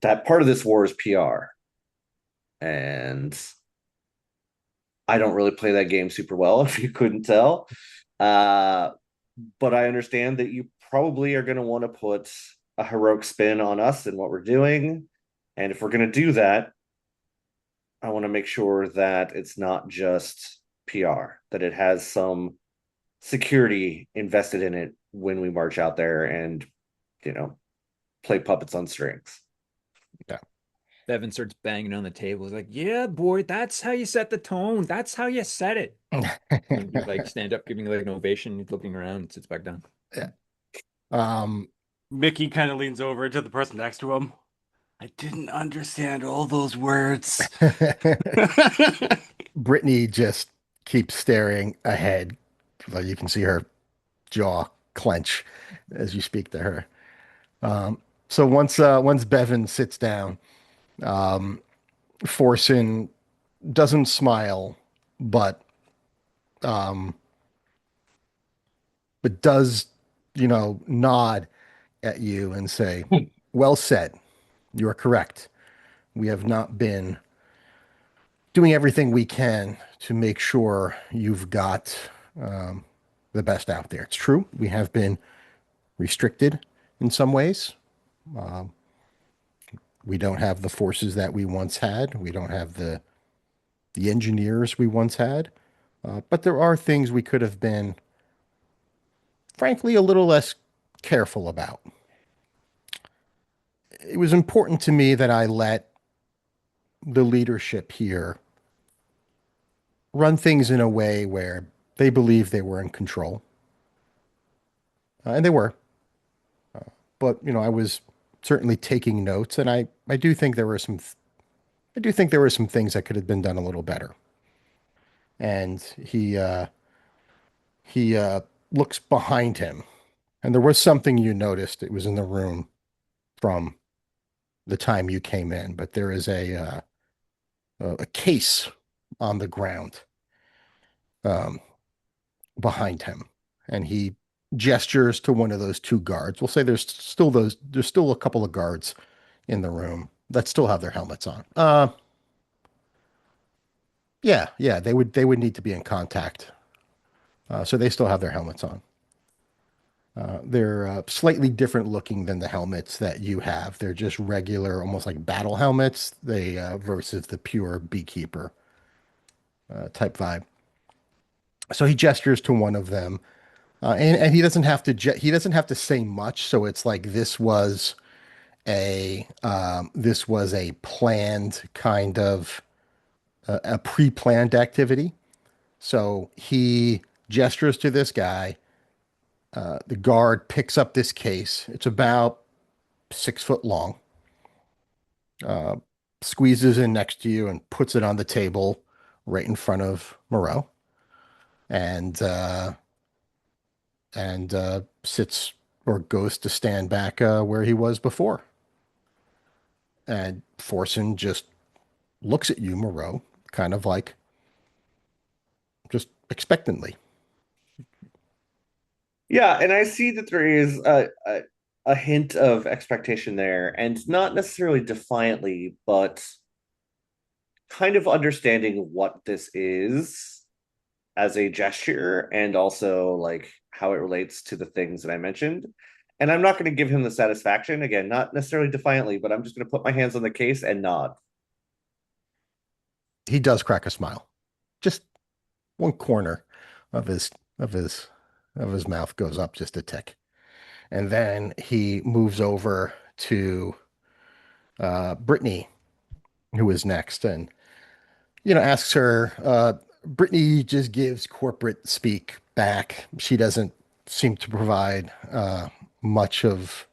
that part of this war is PR. And I don't really play that game super well, if you couldn't tell. But I understand that you probably are going to want to put a heroic spin on us and what we're doing. And if we're going to do that, I want to make sure that it's not just PR, that it has some security invested in it when we march out there and, you know, play puppets on strings. Yeah. Bevin starts banging on the table. He's like, "Yeah, boy, that's how you set the tone. That's how you set it." And he like stand up, giving like an ovation. He's looking around and sits back down. Yeah. Um, Mickey kind of leans over to the person next to him. I didn't understand all those words. Brittany just keeps staring ahead. Like you can see her jaw clench as you speak to her. So once Bevin sits down, Forsen doesn't smile, but um, but does nod at you and say, "Well said. You are correct. We have not been doing everything we can to make sure you've got um, the best out there. It's true. We have been restricted in some ways. We don't have the forces that we once had. We don't have the engineers we once had. But there are things we could have been, frankly, a little less careful about. It was important to me that I let the leadership here run things in a way where they believed they were in control. And they were. But, I was certainly taking notes, and I do think there were some things that could have been done a little better. And he looks behind him, and there was something you noticed. It was in the room from the time you came in, but there is a case on the ground um, behind him, and he gestures to one of those two guards. We'll say there's still a couple of guards in the room that still have their helmets on. Yeah, they would need to be in contact. So they still have their helmets on. They're slightly different looking than the helmets that you have. They're just regular, almost like battle helmets. They versus the pure beekeeper type vibe. So he gestures to one of them, and he doesn't have to he doesn't have to say much. So it's like this was a planned kind of a pre-planned activity. So he gestures to this guy. The guard picks up this case. It's about 6 foot long. Uh, Squeezes in next to you and puts it on the table right in front of Moreau, and sits or goes to stand back where he was before. And Forsen just looks at you, Moreau, kind of like just expectantly. Yeah, and I see that there is a hint of expectation there, and not necessarily defiantly, but kind of understanding what this is as a gesture and also like how it relates to the things that I mentioned. And I'm not going to give him the satisfaction, again, not necessarily defiantly, but I'm just going to put my hands on the case and nod. He does crack a smile. Just one corner of his of his of his mouth goes up just a tick. And then he moves over to Brittany, who is next, and asks her. Brittany just gives corporate speak back. She doesn't seem to provide much of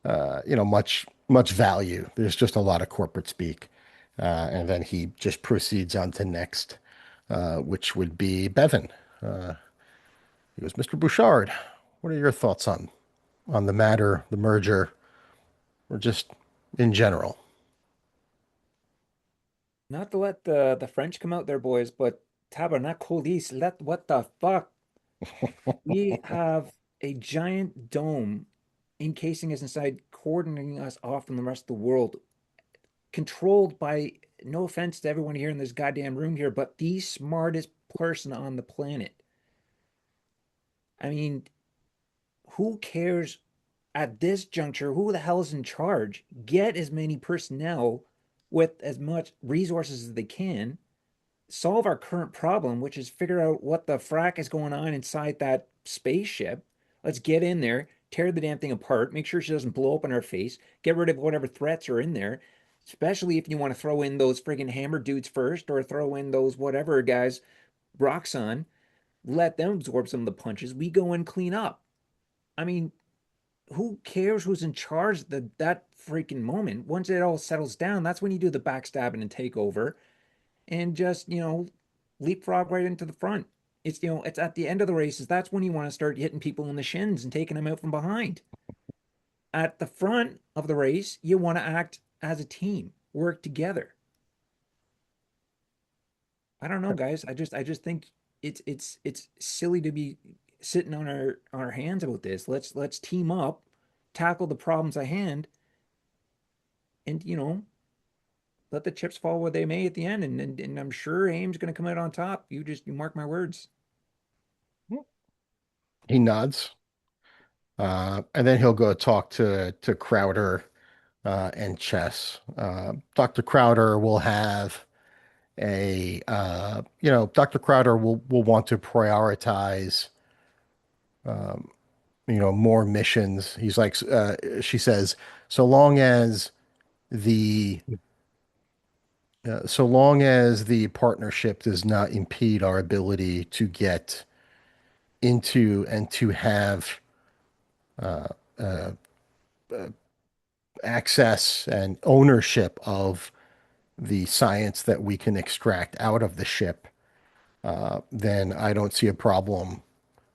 much value. There's just a lot of corporate speak, and then he just proceeds on to next, which would be Bevin. He goes, Mr. Bouchard, what are your thoughts on the matter, the merger, or just in general? Not to let the French come out there, boys, but Tabernacle let what the fuck? We have a giant dome encasing us inside, cordoning us off from the rest of the world, controlled by, no offense to everyone here in this goddamn room here, but the smartest person on the planet. I mean, who cares at this juncture, who the hell is in charge? Get as many personnel with as much resources as they can, solve our current problem, which is figure out what the frack is going on inside that spaceship. Let's get in there, tear the damn thing apart, make sure she doesn't blow up in our face, get rid of whatever threats are in there. Especially if you want to throw in those friggin' hammer dudes first, or throw in those whatever guys, Roxxon, let them absorb some of the punches. We go and clean up. I mean, who cares who's in charge that freaking moment? Once it all settles down, that's when you do the backstabbing and takeover and just, leapfrog right into the front. It's at the end of the races. That's when you want to start hitting people in the shins and taking them out from behind. At the front of the race, you want to act as a team, work together. I don't know, guys. I just think it's silly to be sitting on our hands about this. Let's team up, tackle the problems at hand, and let the chips fall where they may at the end. And I'm sure AIM's going to come out on top. You mark my words. He nods. And then he'll go talk to Crowder and Chess. Dr. Crowder will have Dr. Crowder will want to prioritize, more missions. He's like, she says, so long as the so long as the partnership does not impede our ability to get into and to have access and ownership of the science that we can extract out of the ship, then I don't see a problem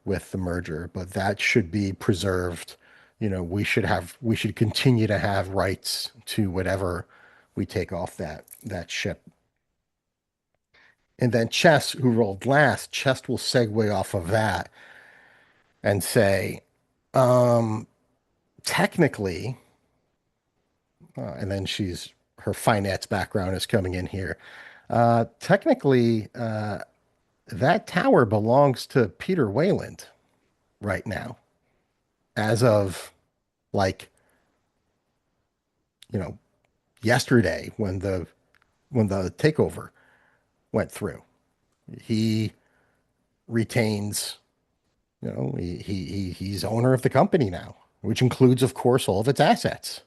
with the merger. But that should be preserved. We should continue to have rights to whatever we take off that ship. And then Chess, who rolled last, Chess will segue off of that and say, um, technically, and then her finance background is coming in here. Technically, that tower belongs to Peter Wayland right now, as of like, you know, yesterday when the takeover went through. He retains, he's owner of the company now, which includes, of course, all of its assets.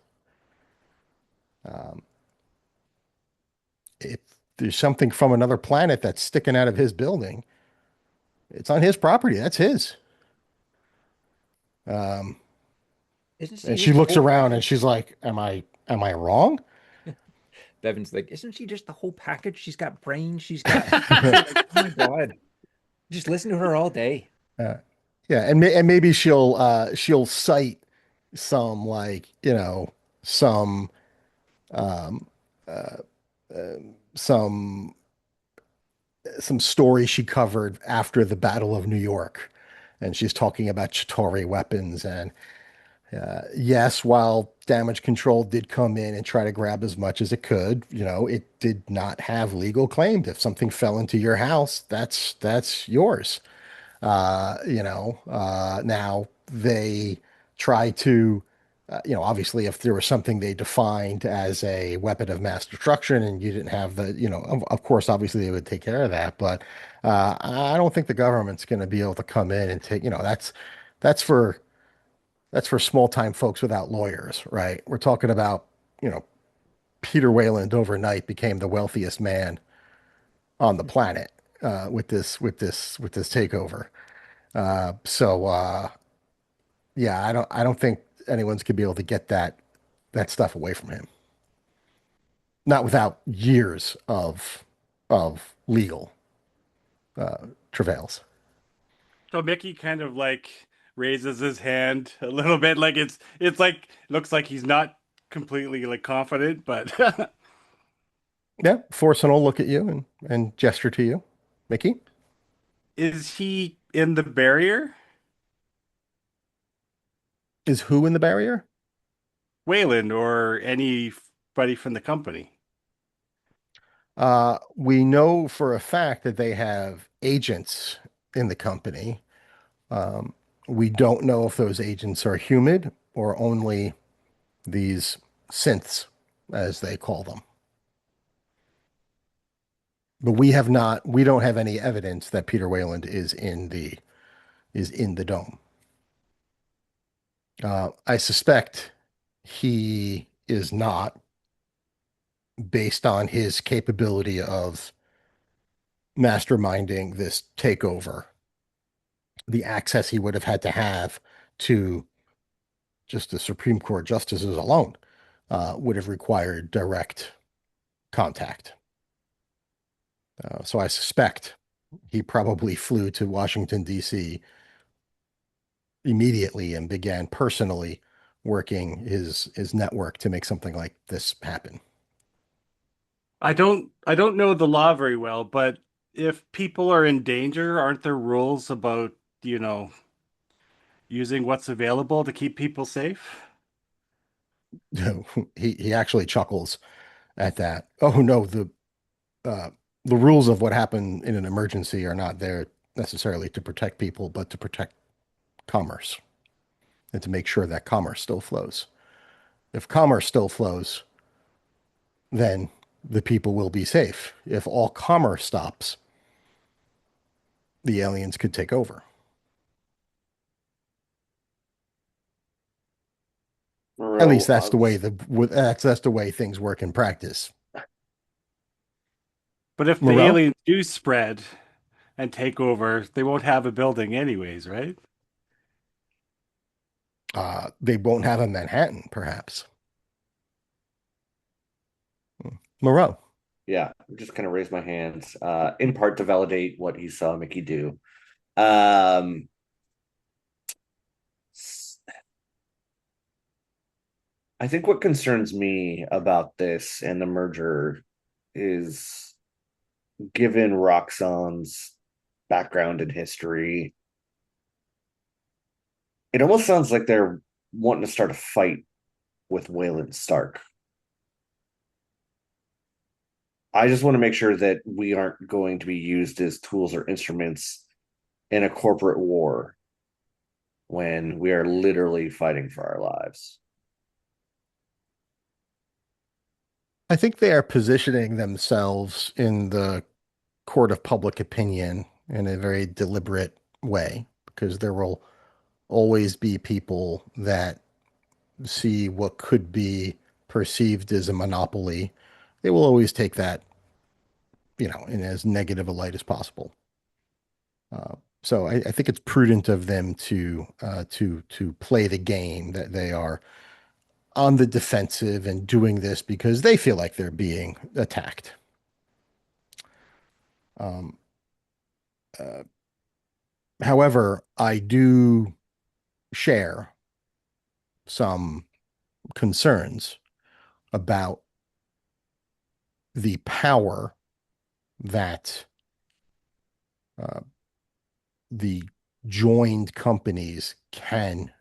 Um, if there's something from another planet that's sticking out of his building, it's on his property. That's his. Um, Isn't she and she just the looks whole around and package? she's like, am I wrong? Bevin's like, isn't she just the whole package? She's got brains. She's got. I'm like, oh my God. Just listen to her all day. Uh, yeah, and maybe she'll cite some, like, some um uh, some some story she covered after the Battle of New York, and she's talking about Chitauri weapons. And yes, while damage control did come in and try to grab as much as it could, it did not have legal claims. If something fell into your house, that's yours. Now they try to, obviously, if there was something they defined as a weapon of mass destruction and you didn't have of course, obviously they would take care of that. But I don't think the government's going to be able to come in and take, that's for small time folks without lawyers, right? We're talking about, you know, Peter Wayland overnight became the wealthiest man on the planet with this takeover. So yeah, I don't think anyone's gonna be able to get that stuff away from him. Not without years of legal travails. So Mickey kind of like raises his hand a little bit, like it's like looks like he's not completely like confident, but Yeah, Forsen will look at you and gesture to you. Mickey, is he in the barrier? is who in the barrier? Wayland or anybody from the company? We know for a fact that they have agents in the company. Um, we don't know if those agents are human or only these synths, as they call them. But we don't have any evidence that Peter Wayland is in the dome. I suspect he is not, based on his capability of masterminding this takeover. The access he would have had to have to just the Supreme Court justices alone would have required direct contact. So I suspect he probably flew to Washington, D.C. immediately and began personally working his network to make something like this happen. I don't know the law very well, but if people are in danger, aren't there rules about, you know, using what's available to keep people safe? He actually chuckles at that. Oh no, uh, the rules of what happened in an emergency are not there necessarily to protect people, but to protect commerce and to make sure that commerce still flows. If commerce still flows, then the people will be safe. If all commerce stops, the aliens could take over. At least Moreau, that's that's the way things work in practice. But if the Moreau, aliens do spread and take over, they won't have a building anyways, right? they won't have a Manhattan, perhaps. Moreau. yeah, I'm just kind of raise my hands, in part to validate what he saw Mickey do. Um, I think what concerns me about this and the merger is, given Roxxon's background and history, it almost sounds like they're wanting to start a fight with Wayland Stark. I just want to make sure that we aren't going to be used as tools or instruments in a corporate war when we are literally fighting for our lives. I think they are positioning themselves in the court of public opinion in a very deliberate way because there will always be people that see what could be perceived as a monopoly. They will always take that, in as negative a light as possible. So I think it's prudent of them to play the game that they are on the defensive and doing this because they feel like they're being attacked. Um, uh, However, I do share some concerns about the power that uh, the joined companies can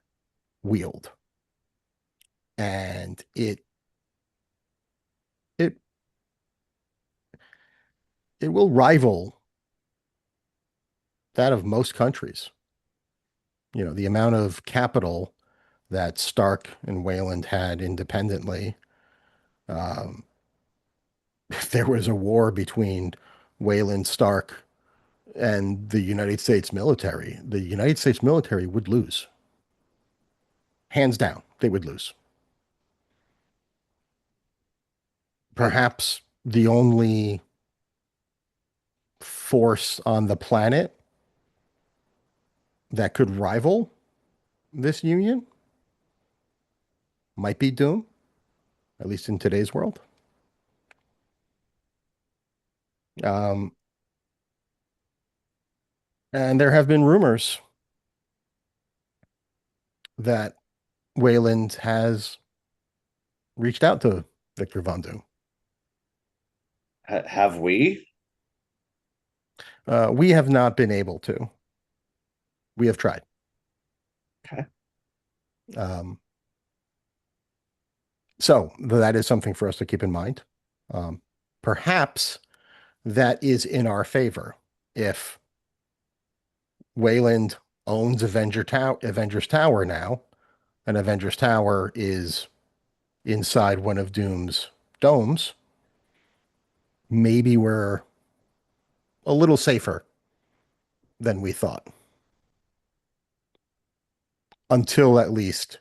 wield, and it it will rival that of most countries. The amount of capital that Stark and Wayland had independently. Um, if there was a war between Wayland, Stark, and the United States military would lose. Hands down, they would lose. Perhaps the only force on the planet that could rival this union might be Doom, at least in today's world. Um, and there have been rumors that Wayland has reached out to Victor Von Doom. Have we? We have not been able to. We have tried. Okay. Um, so that is something for us to keep in mind. Perhaps that is in our favor if Wayland owns Avengers Tower now. an Avengers Tower is inside one of Doom's domes, maybe we're a little safer than we thought. Until at least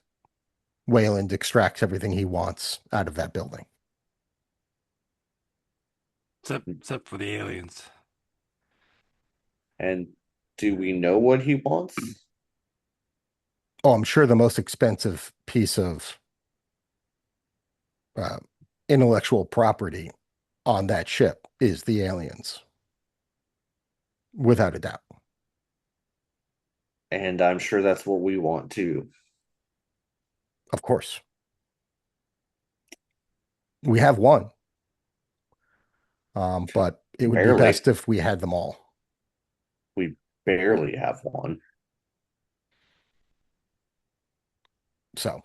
Wayland extracts everything he wants out of that building. Except for the aliens. And do we know what he wants? Oh, I'm sure the most expensive piece of uh, intellectual property on that ship is the aliens, without a doubt. And I'm sure that's what we want too. Of course. We have one, but it would be Barely. best if we had them all. We barely have one. So,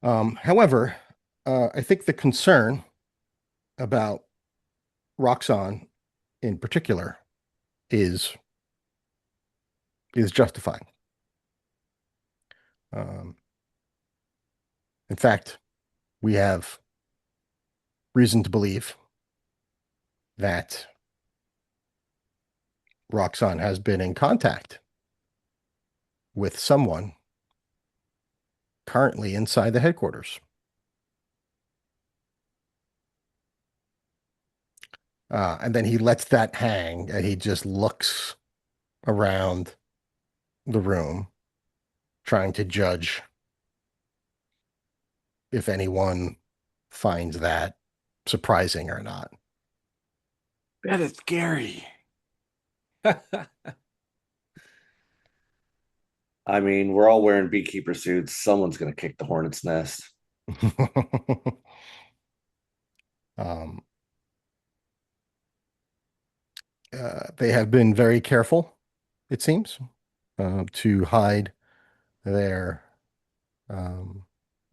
however, I think the concern about Roxxon in particular is justified. Um, in fact, we have reason to believe that Roxxon has been in contact with someone currently inside the headquarters. And then he lets that hang and he just looks around the room, trying to judge if anyone finds that surprising or not. That is scary. I mean, we're all wearing beekeeper suits. Someone's going to kick the hornet's nest. um, they have been very careful, it seems, to hide their um,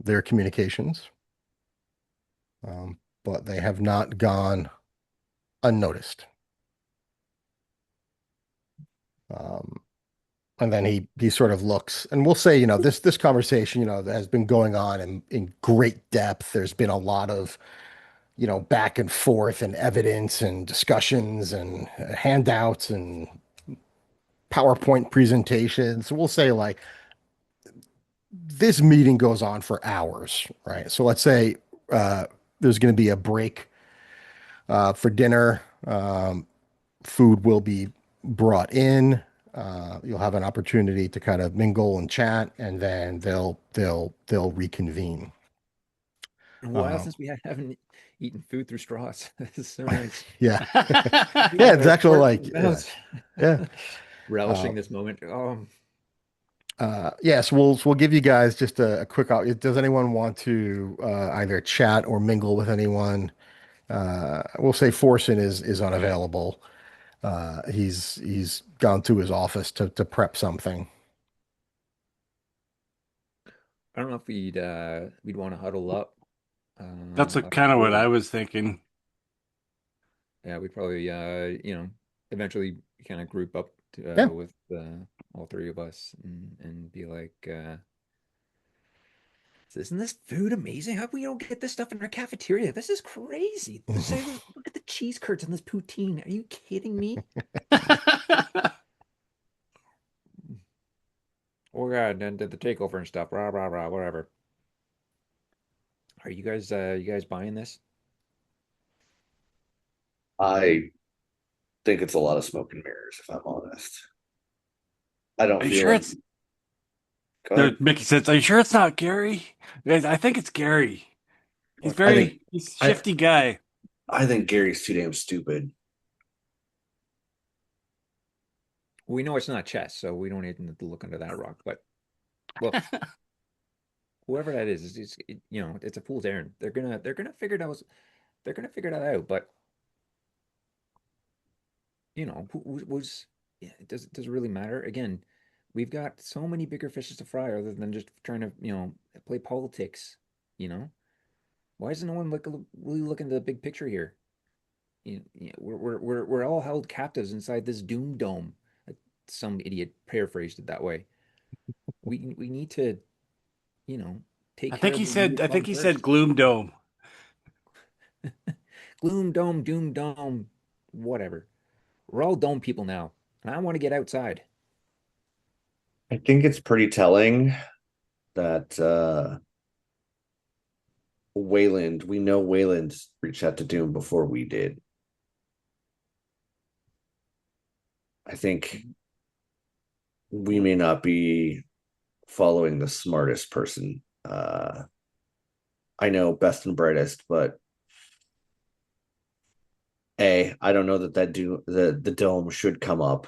their communications, but they have not gone unnoticed. And then he sort of looks, and we'll say, this conversation, has been going on in great depth. There's been a lot of, back and forth and evidence and discussions and handouts and PowerPoint presentations. We'll say like this meeting goes on for hours, right? So let's say there's going to be a break for dinner. Food will be brought in. You'll have an opportunity to kind of mingle and chat, and then they'll reconvene. A while since we haven't eaten food through straws. This is so nice. Yeah, yeah, it's actually like yeah. Relishing this moment. Yes, we'll give you guys just a quick out. Does anyone want to either chat or mingle with anyone? We'll say Forsen is unavailable. He's gone to his office to prep something. I don't know if we'd want to huddle up. That's up kind of what I here. was thinking. Yeah, we'd probably eventually kind of group up Yeah. with all three of us and be like, isn't this food amazing? How come we don't get this stuff in our cafeteria? This is crazy. Look at the cheese curds on this poutine. Are you kidding me? Oh god, and did the takeover and stuff. Rah rah rah, whatever. Are you guys buying this? I think it's a lot of smoke and mirrors, if I'm honest. I don't Are you feel sure like. it's Go ahead. Mickey says, "Are you sure it's not Gary?" Guys, I think it's Gary. He's I think he's a I shifty guy. I think Gary's too damn stupid. We know it's not chess, so we don't need to look under that rock. But look, whoever that is, it's a fool's errand. They're gonna figure it out. They're gonna figure that out. But who's yeah, does it really matter? Again, we've got so many bigger fishes to fry other than just trying to play politics. You know, why doesn't no one really look into the big picture here? We're all held captives inside this doom dome. Some idiot paraphrased it that way. We need to you know, take I care think of he the said immediate I think problem he said first. Gloom Dome. Gloom dome, doom dome, whatever. We're all dome people now, and I want to get outside. I think it's pretty telling that we know Wayland reached out to Doom before we did. I think we may not be following the smartest person. I know best and brightest, but I don't know that the dome should come up,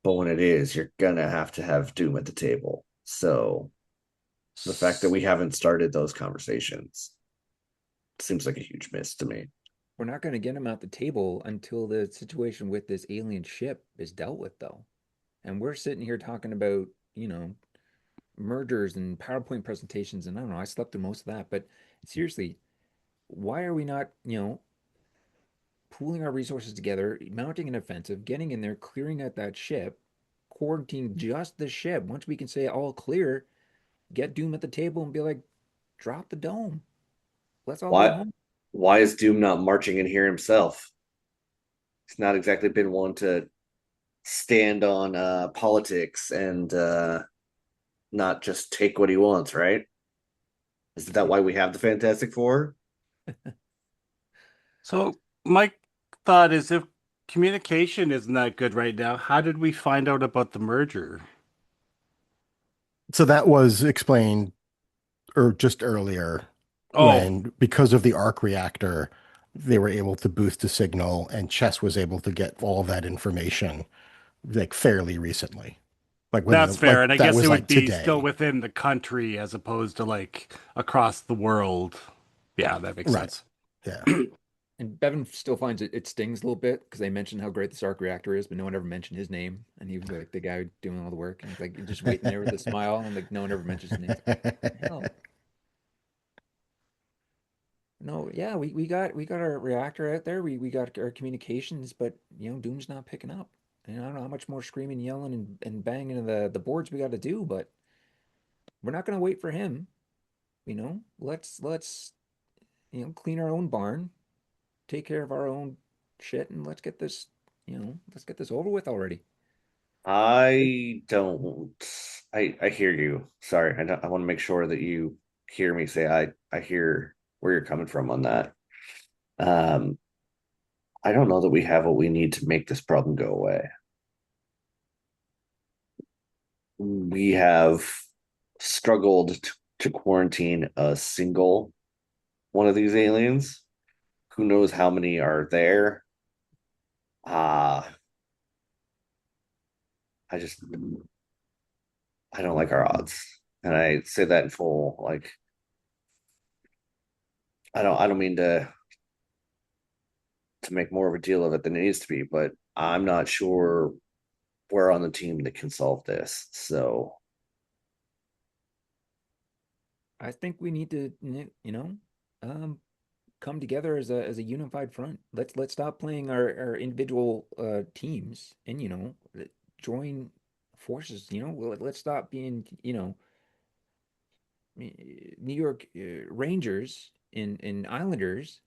but when it is, you're gonna have to have Doom at the table. So the fact that we haven't started those conversations seems like a huge miss to me. We're not going to get him out the table until the situation with this alien ship is dealt with, though. And we're sitting here talking about, you know, mergers and PowerPoint presentations, and I don't know, I slept through most of that. But seriously, why are we not, pooling our resources together, mounting an offensive, getting in there, clearing out that ship, quarantining just the ship? Once we can say all clear, get Doom at the table and be like, drop the dome. Let's all go Why home. why is Doom not marching in here himself? He's not exactly been one to stand on politics and not just take what he wants, right? Isn't that why we have the Fantastic Four? So my thought is, if communication isn't that good right now, how did we find out about the merger? So that was explained or just earlier Oh, when, because of the arc reactor, they were able to boost the signal, and Chess was able to get all that information like fairly recently. Like that's within fair. like And I that guess it was would like be still today. within the country as opposed to like across the world. Yeah, that makes Right. sense. Yeah. And Bevin still finds it stings a little bit because they mentioned how great this arc reactor is, but no one ever mentioned his name. And he was like the guy doing all the work. And he's like just waiting there with a smile. And like no one ever mentions his name. It's like, what the hell? No, yeah, we got our reactor out there. We got our communications, but Doom's not picking up. And I don't know how much more screaming, yelling, and banging the boards we got to do, but we're not gonna wait for him. Let's clean our own barn, take care of our own shit, and let's get this over with already. I don't. I hear you. Sorry, I want to make sure that you hear me say I hear where you're coming from on that. Um, I don't know that we have what we need to make this problem go away. We have struggled to quarantine a single one of these aliens. Who knows how many are there? Uh I just I don't like our odds. And I say that in full like I don't mean to make more of a deal of it than it needs to be, but I'm not sure we're on the team that can solve this. So I think we need to, um, come together as a unified front. Let's stop playing our individual teams and join forces. Let's stop being New York Rangers and Islanders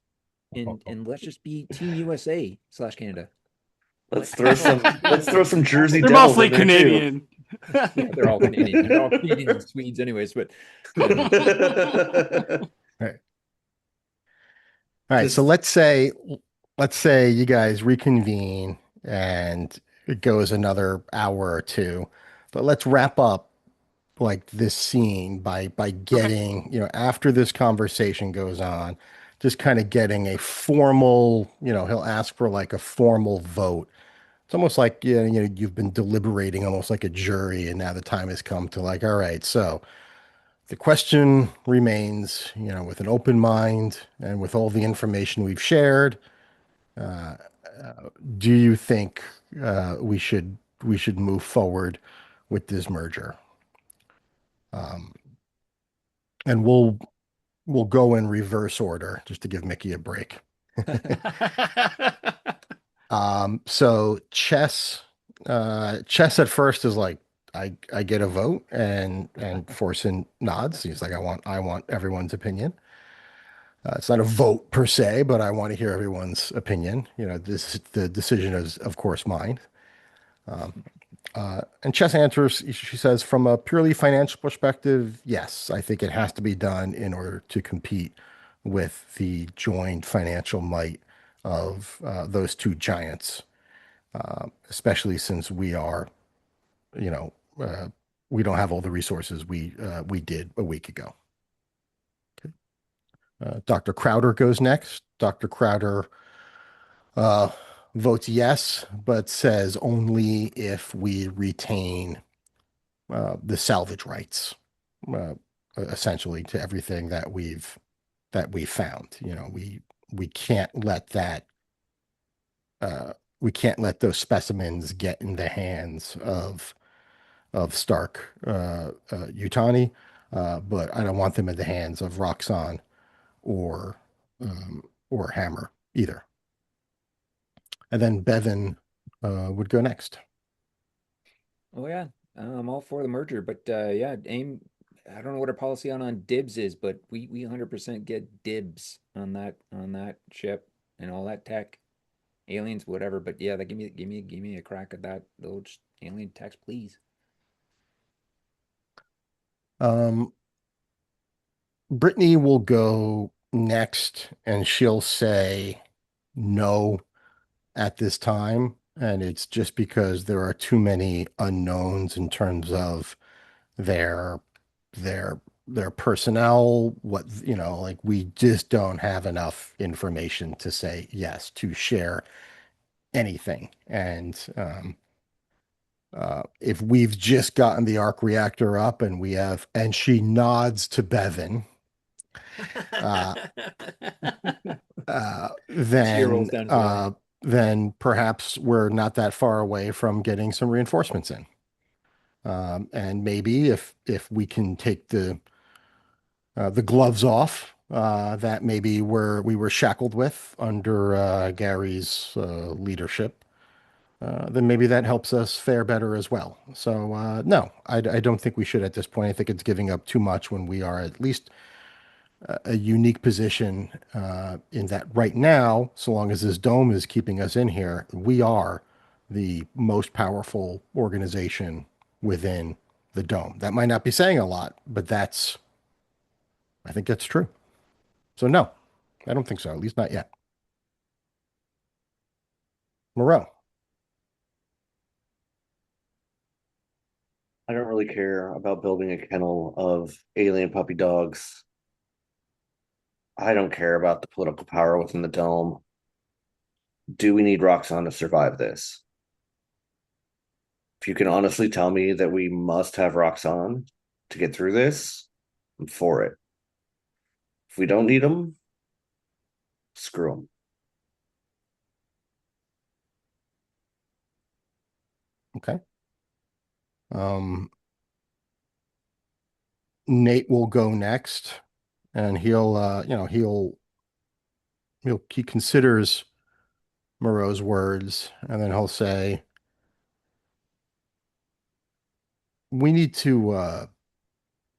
and let's just be Team USA slash Canada. What let's throw some Jersey They're Devils mostly in there too. Canadian. Yeah, they're all Canadian. They're all Canadians and Swedes anyways, but Right. All right. So Just let's say you guys reconvene and it goes another hour or two. But let's wrap up like this scene by Okay. getting, after this conversation goes on, just kind of getting a formal, he'll ask for like a formal vote. It's almost like, you've been deliberating almost like a jury, and now the time has come to like, all right, so the question remains, with an open mind and with all the information we've shared, uh, do you think we should move forward with this merger? Um, and we'll go in reverse order just to give Mickey a break. So chess at first is like, I get a vote, and Forsen nods. He's like, I want everyone's opinion. It's not a vote per se, but I want to hear everyone's opinion. This the decision is, of course, mine. And Chess answers, she says, from a purely financial perspective, yes, I think it has to be done in order to compete with the joined financial might of those two giants, especially since we are, you know, uh, we don't have all the resources we did a week ago. Dr. Crowder goes next. Dr. Crowder uh, votes yes, but says only if we retain the salvage rights, uh, essentially to everything that we found. We can't let that we can't let those specimens get in the hands of Stark Yutani, but I don't want them in the hands of Roxxon or or Hammer either. And then Bevin would go next. Oh yeah, I'm all for the merger, but yeah, AIM. I don't know what our policy on dibs is, but we 100% get dibs on that ship and all that tech, aliens, whatever. But yeah, that give me a crack at that those alien techs, please. Um, Brittany will go next, and she'll say no at this time. And it's just because there are too many unknowns in terms of their their their personnel, like we just don't have enough information to say yes, to share anything. And if we've just gotten the arc reactor up and she nods to Bevin, uh, Tear rolls then down his eye. perhaps we're not that far away from getting some reinforcements in. And maybe if we can take the gloves off that maybe we were shackled with under Gary's leadership, then maybe that helps us fare better as well. So no, I don't think we should at this point. I think it's giving up too much when we are at least a unique position in that right now, so long as this dome is keeping us in here, we are the most powerful organization within the dome. That might not be saying a lot, but I think that's true. So no, I don't think so, at least not yet. Moreau. I don't really care about building a kennel of alien puppy dogs. I don't care about the political power within the dome. Do we need Roxxon to survive this? If you can honestly tell me that we must have Roxxon to get through this, I'm for it. If we don't need them, screw them. Okay. Um, Nate will go next, and he considers Moreau's words, and then he'll say, "We need to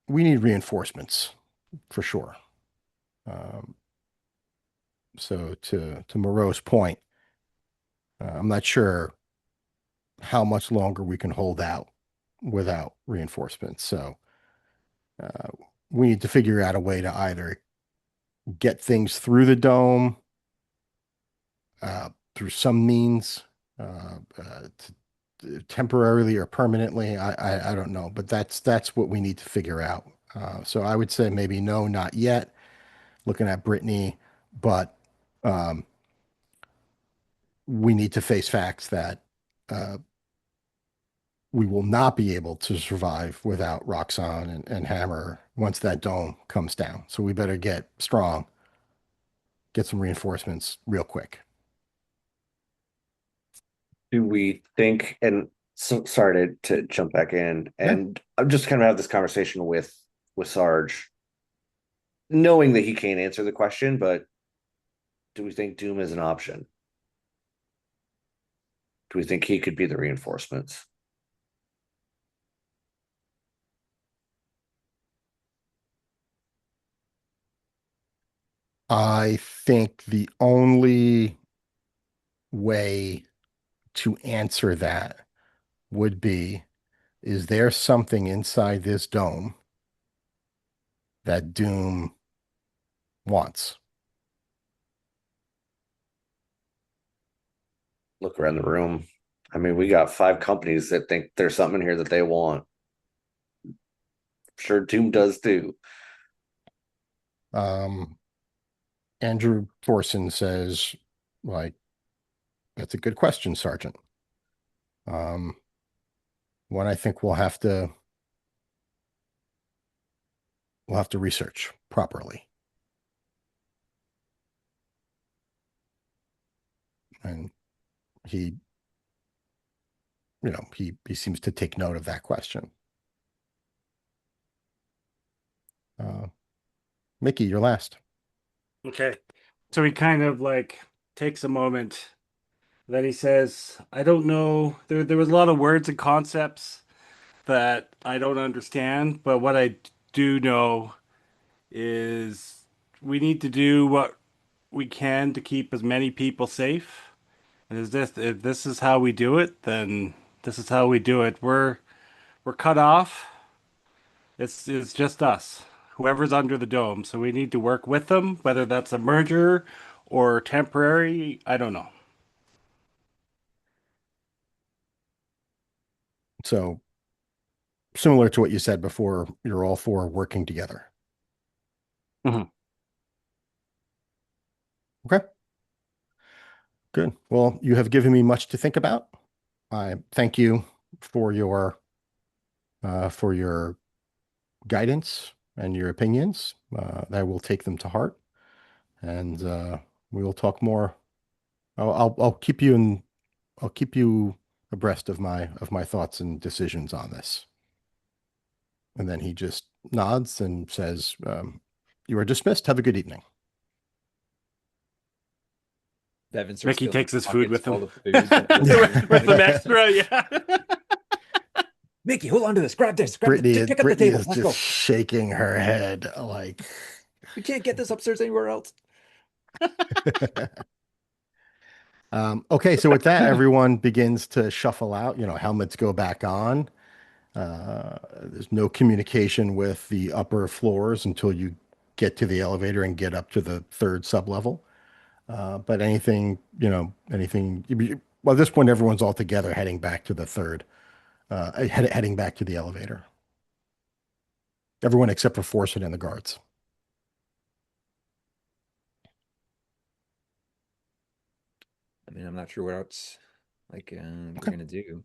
we need reinforcements for sure." Um, so to Moreau's point, I'm not sure how much longer we can hold out without reinforcements. So uh, we need to figure out a way to either get things through the dome through some means, temporarily or permanently. I don't know, but that's what we need to figure out. So I would say maybe no, not yet. Looking at Brittany, but um, we need to face facts that uh, we will not be able to survive without Roxxon and Hammer once that dome comes down. So we better get strong, get some reinforcements real quick. Do we think, and so sorry to jump back in, Yeah. and I'm just kind of have this conversation with Sarge, knowing that he can't answer the question, but do we think Doom is an option? Do we think he could be the reinforcements? I think the only way to answer that would be, is there something inside this dome that Doom wants? Look around the room. I mean, we got 5 companies that think there's something in here that they want. Sure, Doom does too. Um, Andrew Thorson says, like, that's a good question, Sergeant. Um, One I think we'll have to research properly. And he, he seems to take note of that question. Uh, Mickey, you're last. Okay. So he kind of like takes a moment. Then he says, I don't know. There was a lot of words and concepts that I don't understand, but what I do know is we need to do what we can to keep as many people safe. And if this is how we do it, then this is how we do it. We're cut off. It's just us. Whoever's under the dome. So we need to work with them, whether that's a merger or temporary, I don't know. So similar to what you said before, you're all for working together. Mhm. Okay, good. Well, you have given me much to think about. I thank you for your guidance and your opinions. I will take them to heart, and we will talk more. I'll keep you abreast of my thoughts and decisions on this. And then he just nods and says, "You are dismissed. Have a good evening." Bevin starts Mickey filling takes his his food pockets with him. full of food. With, With some extra, yeah. Mickey, hold on to this. Grab this. Pick up the Brittany table. is Let's just go. shaking her head like. We can't get this upstairs anywhere else. Okay, so with that, everyone begins to shuffle out. Helmets go back on. There's no communication with the upper floors until you get to the elevator and get up to the third sublevel. But well, at this point, everyone's all together heading back to the third, heading back to the elevator. Everyone except for Forsyth and the guards. I mean, I'm not sure what else we're Okay. gonna do.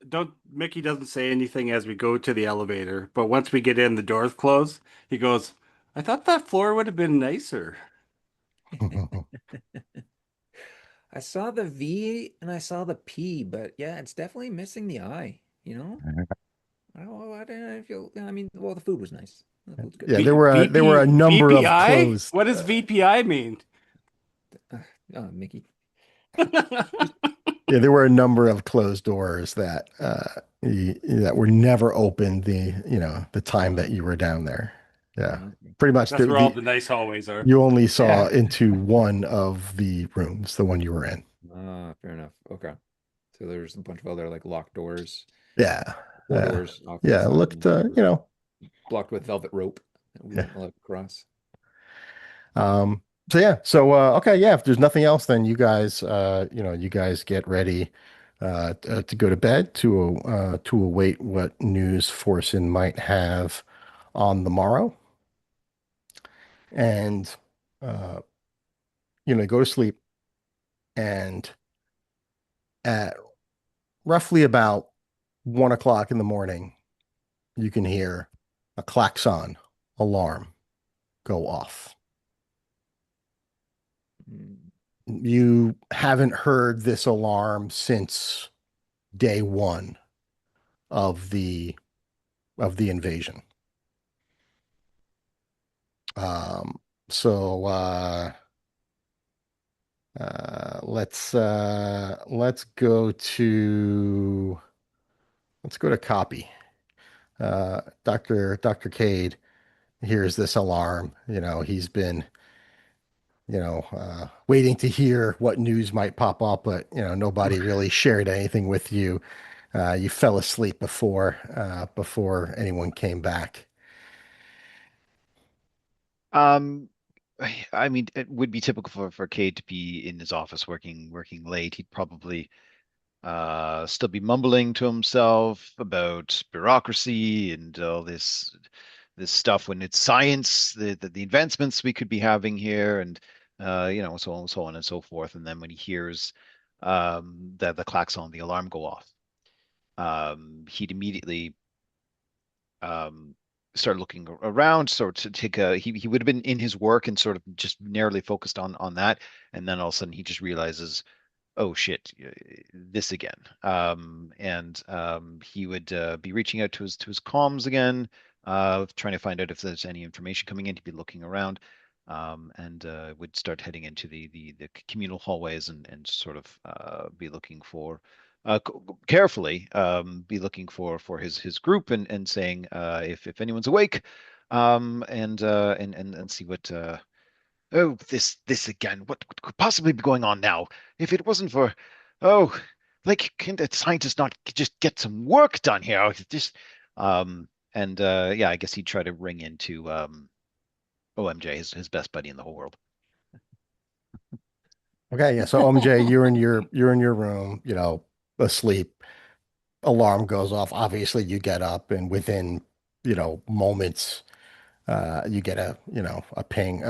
Don't Mickey doesn't say anything as we go to the elevator, but once we get in, the doors close. He goes, I thought that floor would have been nicer. I saw the V and I saw the P, but yeah, it's definitely missing the I, you know? I didn't feel, I mean, well, the food was nice. The food's good. Yeah, there were a number of VPI? closed. What does VPI mean? Uh, Mickey. Yeah, there were a number of closed doors that were never opened the time that you were down there. Yeah, Okay. pretty much That's where all the nice hallways are. you only saw Yeah. into one of the rooms, the one you were in. Fair enough. Okay. So there's a bunch of other like locked doors, Yeah, yeah, corridors off to the yeah. It side, looked, and whatever, blocked with velvet rope that we yeah. weren't allowed to cross. So yeah, so okay, yeah. If there's nothing else, then you guys get ready to go to bed to await what news Forsen might have on the morrow, and uh, go to sleep. And at roughly about 1 o'clock in the morning, you can hear a klaxon alarm go off. Mm. You haven't heard this alarm since day one of the invasion. Um, so let's go to copy. Dr. Kade, hears this alarm. He's been, waiting to hear what news might pop up, but nobody really shared anything with you. You fell asleep before anyone came back. Um, I mean, it would be typical for Cade to be in his office working late. He'd probably still be mumbling to himself about bureaucracy and all this stuff when it's science, the advancements we could be having here, and so on and so forth. And then when he hears the klaxon, the alarm go off, he'd immediately um, start looking around, sort of take a he would have been in his work and sort of just narrowly focused on that, and then all of a sudden he just realizes, oh shit, this again. And he would be reaching out to his comms again, trying to find out if there's any information coming in. He'd be looking around, and would start heading into the communal hallways and sort of be looking for. Carefully be looking for his group and saying if anyone's awake, and see what oh, this again. What could possibly be going on now? If it wasn't for, oh, like, can the scientists not just get some work done here? Just, and yeah, I guess he'd try to ring into OMJ, his best buddy in the whole world. Okay, yeah. So OMJ, you're in your room, asleep. Alarm goes off. Obviously, you get up, and within, moments, you get a ping.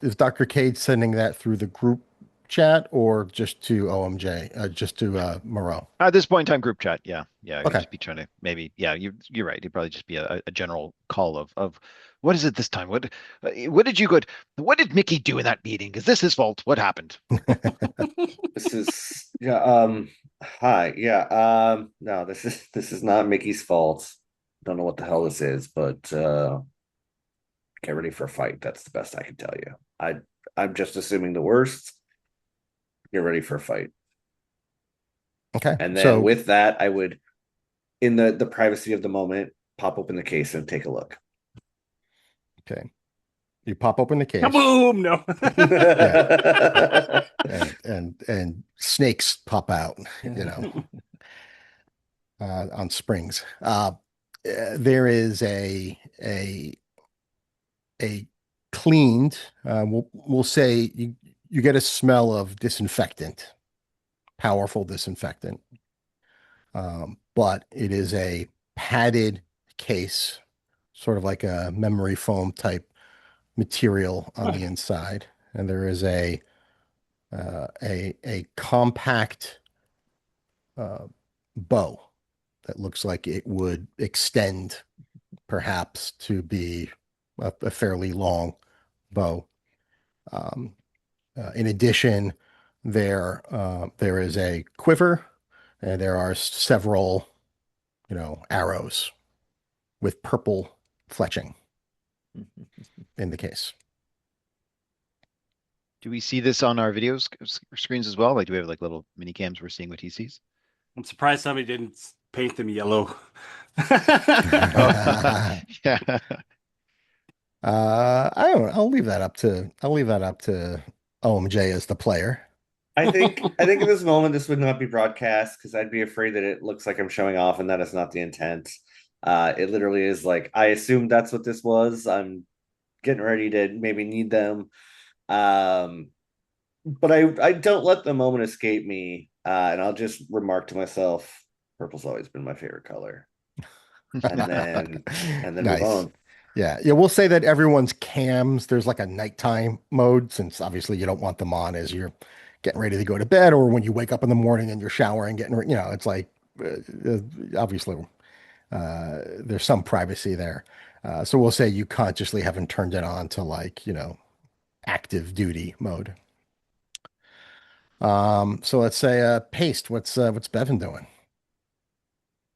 Is Dr. Cade sending that through the group chat or just to OMJ, just to Moreau? At this point in time, group chat, yeah, he'd Okay. just be trying to maybe, yeah, you're right. It'd probably just be a general call of what is it this time? What did you good? What did Mickey do in that meeting? Is this his fault? What happened? This is yeah. Hi. Yeah. No, this is not Mickey's fault. Don't know what the hell this is, but get ready for a fight. That's the best I can tell you. I'm just assuming the worst. Get ready for a fight. Okay. And then So, with that, I would, in the privacy of the moment, pop open the case and take a look. okay. You pop open the case. Kaboom! No. Yeah. And snakes pop out, on springs. There is a cleaned, we'll say you get a smell of disinfectant, powerful disinfectant. But it is a padded case, sort of like a memory foam type material on the inside. And there is a compact uh, bow that looks like it would extend perhaps to be a fairly long bow. Um, in addition, there is a quiver, and there are several, arrows with purple fletching in the case. Do we see this on our screens as well? Like, do we have like little mini cams we're seeing what he sees? I'm surprised somebody didn't paint them yellow. Oh, yeah. I don't know. I'll leave that up to OMJ as the player. I think in this moment this would not be broadcast because I'd be afraid that it looks like I'm showing off, and that is not the intent. It literally is like I assumed that's what this was. I'm getting ready to maybe need them. Um, but I don't let the moment escape me, and I'll just remark to myself, purple's always been my favorite color, and then move Nice. on. Yeah. Yeah. We'll say that everyone's cams, there's like a nighttime mode, since obviously you don't want them on as you're getting ready to go to bed or when you wake up in the morning and you're showering, it's like, obviously, there's some privacy there. So we'll say you consciously haven't turned it on to, like, active duty mode. So let's say, Paste, what's Bevin doing?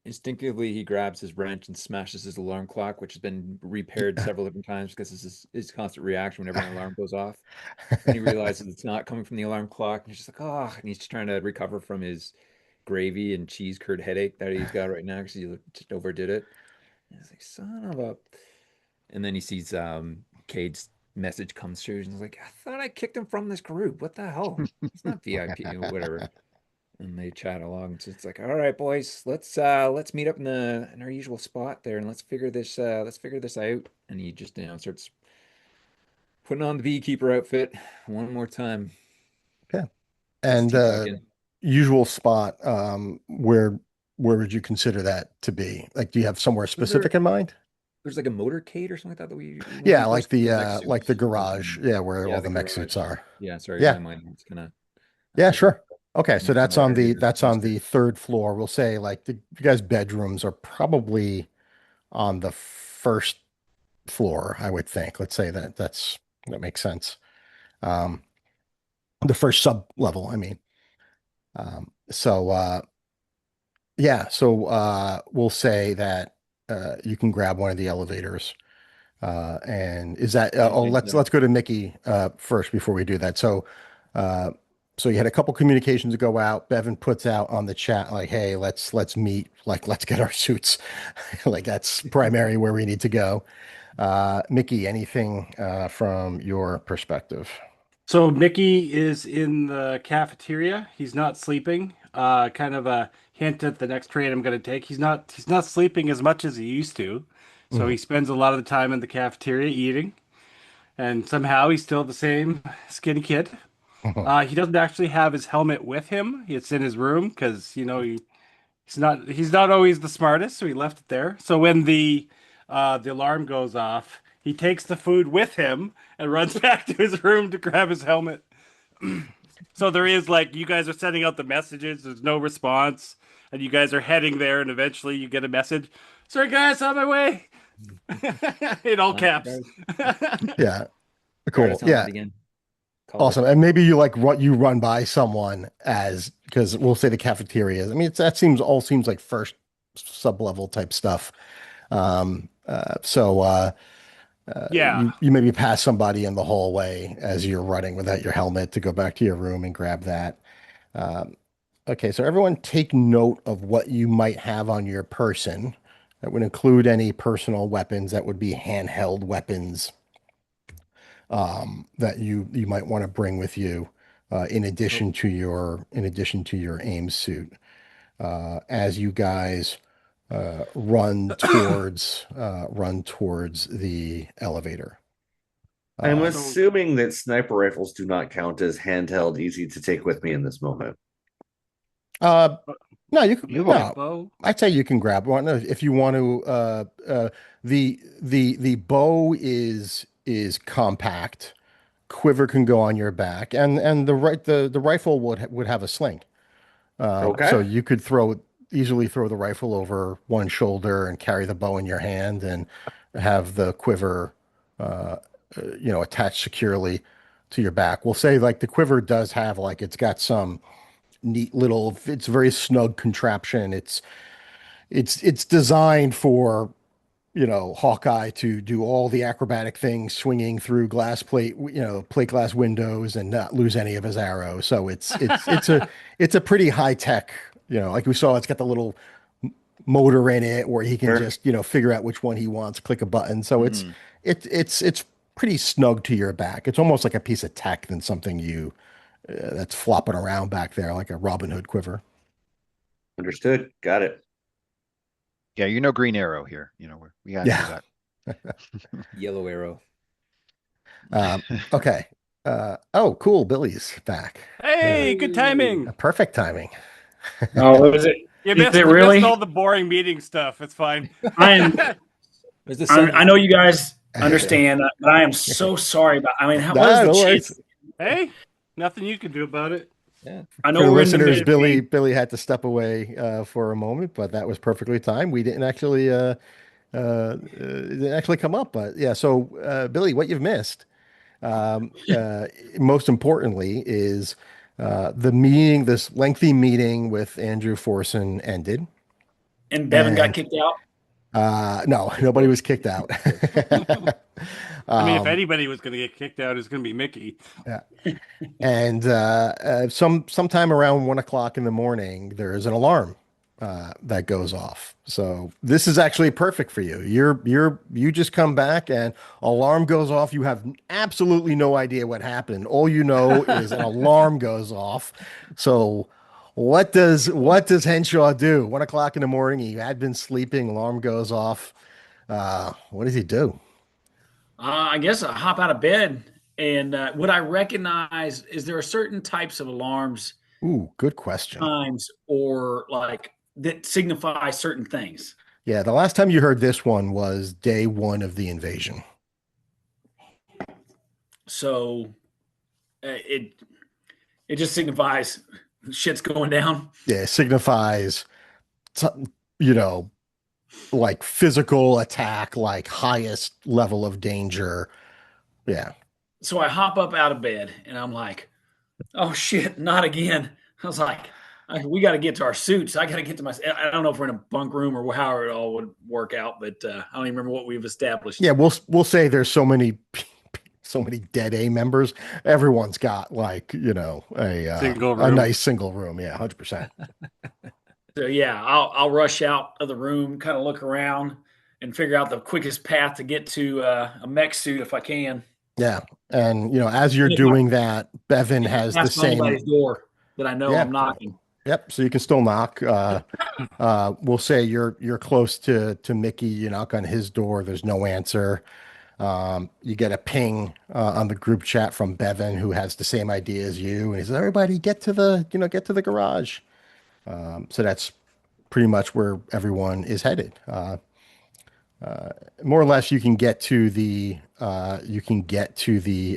Instinctively, he grabs his wrench and smashes his alarm clock, which has been repaired several different times because this is his constant reaction whenever an alarm goes off. Then he realizes it's not coming from the alarm clock, and he's just like, oh, and he's just trying to recover from his gravy and cheese curd headache that he's got right now because he just overdid it. And he's like, son of a. And then he sees Cade's message comes through, and he's like, I thought I kicked him from this group. What the hell? He's not VIP or whatever. And they chat along. So it's like, all right, boys, let's meet up in our usual spot there and let's figure this out. And he just starts putting on the beekeeper outfit one more time. Okay. Puts And teeth back in. usual spot, where would you consider that to be? Like, do you have somewhere Was specific in mind? there's like a motorcade or something like that that we went Yeah, to first? The mech like the suits. garage. Yeah, where Yeah, all the the mech suits garage. are. Yeah, sorry, Yeah. my mind was kind of Yeah, like sure. Okay, so mixing up there. that's on the third floor. We'll say like you guys' bedrooms are probably on the first floor, I would think. Let's say that makes sense. Um, the first sub level, I mean. So yeah, so we'll say that you can grab one of the elevators. And is that oh Okay, yeah. let's go to Mickey first before we do that. Uh so you had a couple communications go out. Bevin puts out on the chat like, hey, let's meet, like let's get our suits. Like that's primary where we need to go. Mickey, anything from your perspective? So Mickey is in the cafeteria. He's not sleeping. Kind of a hint at the next trade I'm going to take. He's not sleeping as much as he used to. So Mhm. he spends a lot of the time in the cafeteria eating, and somehow he's still the same skinny kid. He doesn't actually have his helmet with him. It's in his room because he's not always the smartest, so he left it there. So when the alarm goes off, he takes the food with him and runs back to his room to grab his helmet. So there is like you guys are sending out the messages, there's no response, and you guys are heading there, and eventually you get a message. Sorry guys, on my way. In all caps. Guard, Yeah, guard his cool. helmet Yeah, again. Called it. awesome. And maybe you like you run by someone as because we'll say the cafeteria is. I mean, that seems like first sub level type stuff. So Yeah. you maybe pass somebody in the hallway as you're running without your helmet to go back to your room and grab that. Um, okay, so everyone take note of what you might have on your person. That would include any personal weapons. That would be handheld weapons that you might want to bring with you Oh, in addition to your aim suit as you guys run towards the elevator. I'm Um, so assuming that sniper rifles do not count as handheld, easy to take with me in this moment. uh, no, you can, maybe a no. bow. I'd say you can grab one if you want to. The bow is compact. Quiver can go on your back, and the rifle would have a sling. So Okay. you could easily throw the rifle over one shoulder and carry the bow in your hand and have the quiver, uh, attached securely to your back. We'll say like the quiver does have like it's got some neat little. It's a very snug contraption. It's designed for Hawkeye to do all the acrobatic things, swinging through plate glass windows and not lose any of his arrows. So it's a pretty high tech, like we saw, it's got the little motor in it where he can Sure. just, figure out which one he wants, click a button. So Mhm. it's pretty snug to your back. It's almost like a piece of tech than something that's flopping around back there like a Robin Hood quiver. Understood. Got it. Yeah, Green Arrow here. We got to do Yeah. that. Yellow arrow. Um, okay. Oh, cool. Billy's back. Yeah. Hey, good timing. Perfect timing. Oh, is it? You Is missed it you missed really? all the boring meeting stuff. It's fine. I am. There's the sun. I know you guys understand, but I am so sorry about. I mean, what is Nah, the no chance? worries. Hey, nothing you can do about it. Yeah. I For know the we're in the listeners, mid game. Billy had to step away for a moment, but that was perfectly timed. We didn't actually it didn't actually come up, but yeah. So Billy, what you've missed, most importantly, is the meeting. This lengthy meeting with Andrew Forson ended, And Bevin got and kicked out. no, nobody was kicked out. I mean, if Um, anybody was going to get kicked out, it's going to be Mickey. yeah. And sometime around 1 o'clock in the morning, there is an alarm that goes off. So this is actually perfect for you. You just come back and alarm goes off. You have absolutely no idea what happened. All you know is an alarm goes off. So what does Henshaw do? 1 o'clock in the morning, he had been sleeping, alarm goes off. What does he do? I guess I hop out of bed, and would I recognize? Is there a certain types of alarms, Ooh, good question. times, or like that signify certain things? Yeah, the last time you heard this one was day one of the invasion. So it just signifies shit's going down. Yeah, it signifies, t- you know, like physical attack, like highest level of danger. Yeah. So I hop up out of bed, and I'm like, "Oh shit, not again!" I was like, "We got to get to our suits. I got to get to my. I don't know if we're in a bunk room or how it all would work out, but I don't even remember what we've established." Yeah, we'll say there's so many dead A members. Everyone's got like, Single a room. nice single room. Yeah, 100%. So yeah, I'll rush out of the room, kind of look around, and figure out the quickest path to get to a mech suit if I can. Yeah. And as you're And if I doing that, Bevin has the pass by same. anybody's door that I know Yeah. I'm knocking. Yep. So you can still knock. We'll say you're close to Mickey. You knock on his door. There's no answer. You get a ping on the group chat from Bevin, who has the same idea as you, and he says, "Everybody, get to the garage." So that's pretty much where everyone is headed. More or less, you can get to the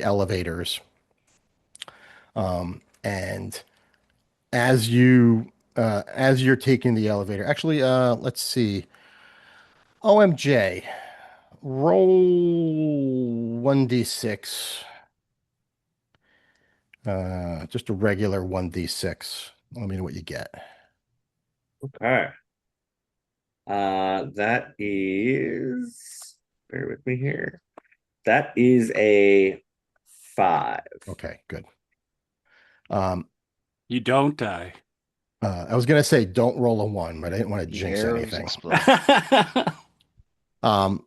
elevators, and as you're taking the elevator, actually, let's see, OMJ, roll 1d6. Just a regular 1d6. Let me know what you get. Okay. That is, bear with me here. That is a 5. Okay, good. Um, You don't die. I was gonna say don't roll a 1, but I didn't want to The jinx arrows anything. explode. Um,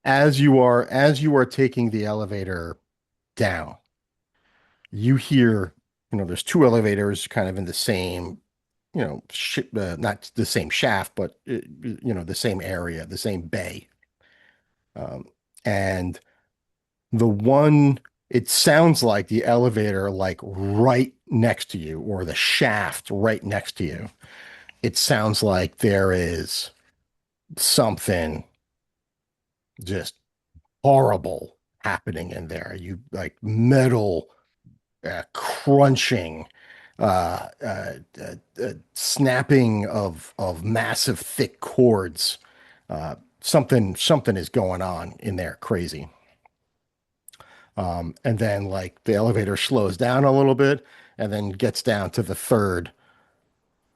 as you are taking the elevator down, you hear, there's two elevators kind of in the same, not the same shaft, but the same area, the same bay. And the one, it sounds like the elevator, like right next to you, or the shaft right next to you. It sounds like there is something just horrible happening in there. You like metal crunching, snapping of massive thick cords. Something is going on in there, crazy. And then like the elevator slows down a little bit and then gets down to the third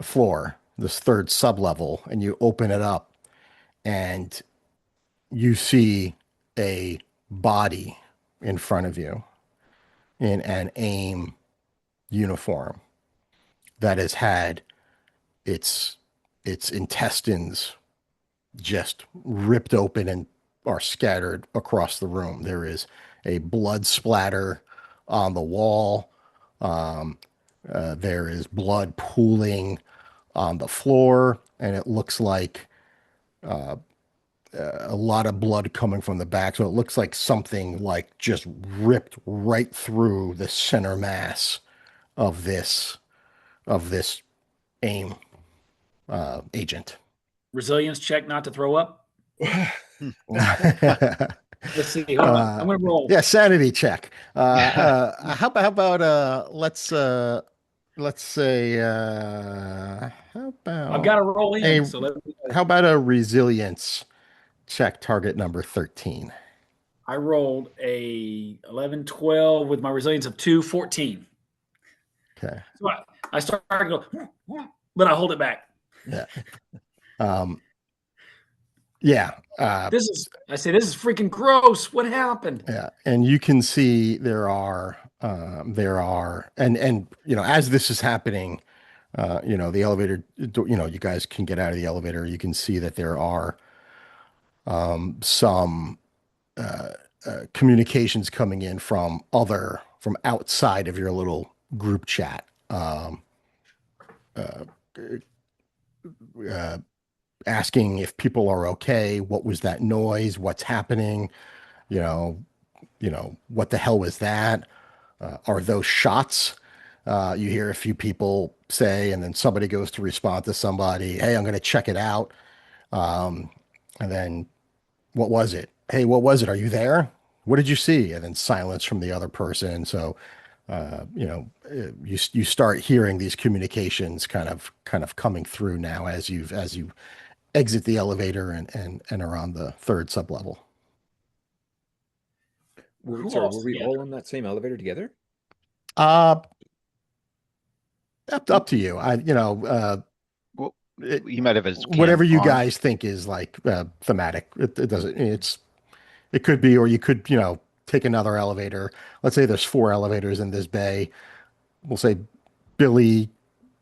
floor, this third sublevel, and you open it up and you see a body in front of you in an AIM uniform that has had its intestines just ripped open and are scattered across the room. There is a blood splatter on the wall. Um, there is blood pooling on the floor, and it looks like a lot of blood coming from the back. So it looks like something like just ripped right through the center mass of this AIM agent. Resilience check not to throw up. Let's see. Hold on. I'm gonna roll. Yeah, sanity check. How about let's say how I've got about to roll in. a So how about a resilience check, target number 13? I rolled a 11, 12 with my resilience of 2, 14. Okay. So I started to go, but I hold it back. Yeah. Yeah. This is freaking gross. What happened? Yeah, and you can see and as this is happening, The elevator, you guys can get out of the elevator. You can see that there are some communications coming in from outside of your little group chat. Uh, Asking if people are okay, what was that noise, what's happening, you know, what the hell was that? Are those shots? You hear a few people say, and then somebody goes to respond to somebody, hey, I'm going to check it out. And then what was it? Hey, what was it? Are you there? What did you see? And then silence from the other person. So, you start hearing these communications kind of coming through now as you exit the elevator and are on the third sublevel. Sorry, were we all on that same elevator together? Uh, up to you. Well, you might have his Whatever you on. guys think is like thematic. It doesn't. It could be, or you could take another elevator. Let's say there's 4 elevators in this bay. We'll say Billy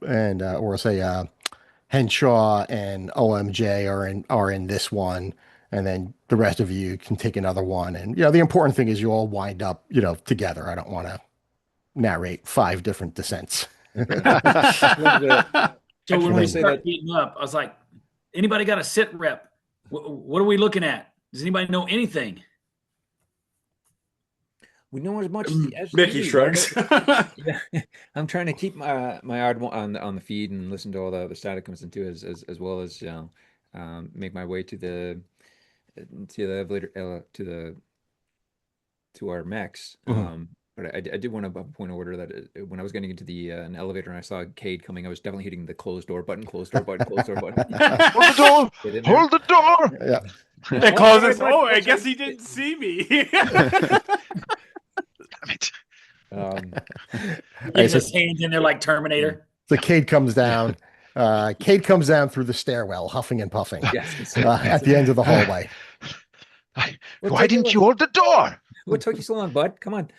or say Henshaw and OMJ are in this one, and then the rest of you can take another one. And the important thing is you all wind up together. I don't want to narrate 5 different descents. So when we start beating up, I was like, anybody got a sit rep? What are we looking at? Does anybody know anything? We know as much as the SG. Mickey shrugs. Yeah. I'm trying to keep my eye on the feed and listen to all the static comes into as well as make my way to the elevator to our mechs. But I did want to point of order that when I was getting into an elevator and I saw Kade coming, I was definitely hitting the closed door button, closed door button, closed door button. Hold the door! Hold the door! Yeah. It closes. Oh, I guess he didn't see me. Damn it. Getting his hands in there like Terminator. So Kade comes down. Kade comes down through the stairwell, huffing and puffing. Yes. At the end of the hallway. Why didn't you hold the door? What took you so long, bud? Come on.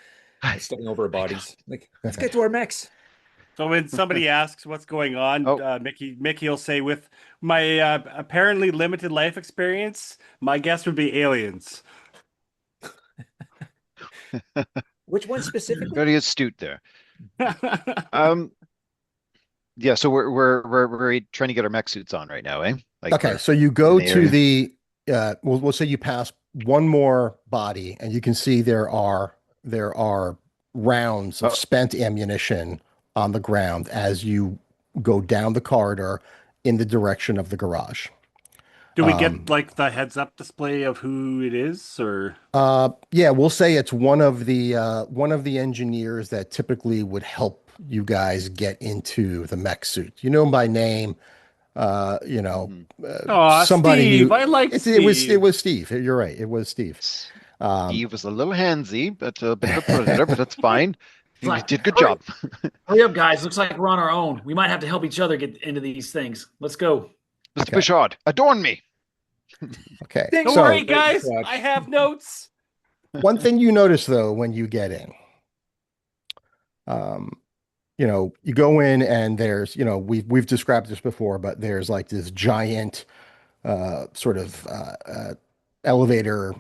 Stepping over our bodies. Like, let's get to our mechs. So when somebody asks what's going on, Mickey will say, with my apparently limited life experience, my guess would be aliens. Which one specifically? Very astute there. Yeah, so we're trying to get our mech suits on right now, eh? Okay, so you go to the we'll say you pass one more body, and you can see there are rounds of spent ammunition on the ground as you go down the corridor in the direction of the garage. Do we get like the heads up display of who it is, or? Yeah, we'll say it's one of the engineers that typically would help you guys get into the mech suit. You know him by name. Somebody Steve, who, I like Steve. It was Steve. You're right. It was Steve. Steve was a little handsy, but a bit of a predator, but that's fine. He Like, did a good job. Hurry up, guys. Looks like we're on our own. We might have to help each other get into these things. Let's go. Mr. Bouchard, adorn me. Okay. Don't worry, guys. I have notes. One thing you notice though when you get in, you go in and there's, we've described this before, but there's like this giant sort of elevator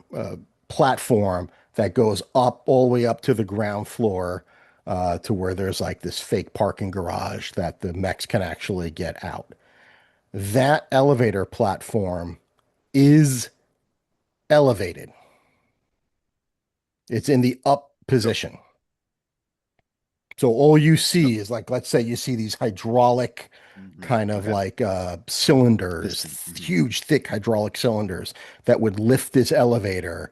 platform that goes up all the way up to the ground floor to where there's like this fake parking garage that the mechs can actually get out. That elevator platform is elevated. It's in the up position. So all you see is like, let's say you see these hydraulic kind of like cylinders, huge, thick hydraulic cylinders that would lift this elevator,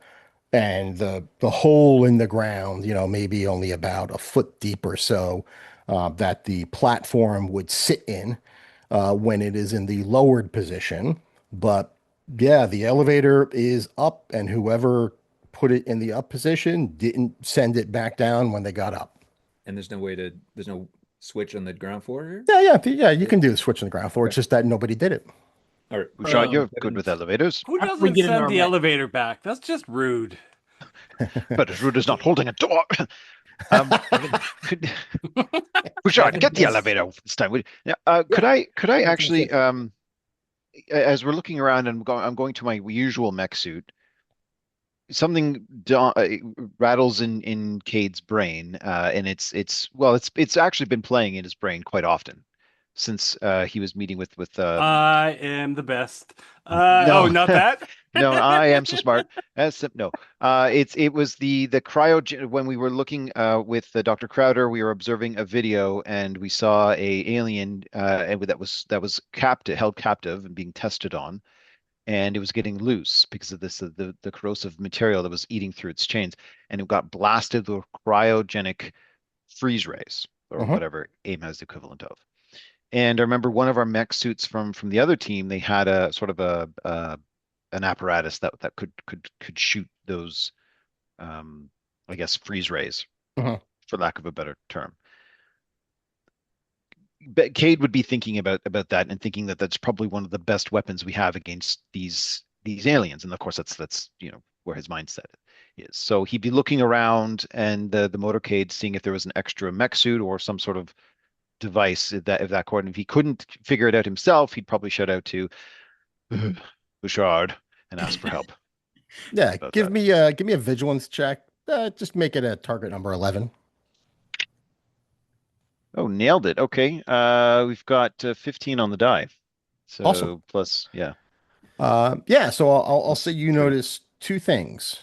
and the hole in the ground, maybe only about a foot deep or so, that the platform would sit in when it is in the lowered position. But yeah, the elevator is up, and whoever put it in the up position didn't send it back down when they got up. And there's no switch on the ground floor here? Yeah, you can do the switch on the ground floor. It's just that nobody did it. All right. Bouchard, you're good with elevators. Who doesn't send the elevator back? That's just rude. But as rude as not holding a door. Could Bouchard, Bevin get the does. elevator this time. Yeah, Could I I was gonna actually say. as we're looking around and I'm going to my usual mech suit, something rattles in Cade's brain, and it's actually been playing in his brain quite often since he was meeting with I am the best. Oh, no. not that. No, I am so smart. No, it was the cryo when we were looking with Dr. Crowder, we were observing a video and we saw a alien that was held captive and being tested on, and it was getting loose because of the corrosive material that was eating through its chains, and it got blasted with cryogenic freeze rays or Uh-huh. whatever A.I.M has the equivalent of. And I remember one of our mech suits from the other team, they had a sort of a an apparatus that could shoot those I guess freeze rays, Uh-huh. for lack of a better term. But Cade would be thinking about that and thinking that that's probably one of the best weapons we have against these aliens. And of course, that's where his mindset is. So he'd be looking around and the motorcade, seeing if there was an extra mech suit or some sort of device if that coordinate. If he couldn't figure it out himself, he'd probably shout out to Bouchard and ask for help Yeah, about that. give me a vigilance check. Just make it a target number 11. Oh, nailed it. Okay. We've got 15 on the die. Awesome. So plus, yeah, Yeah, so I'll say plus you 3. notice three things.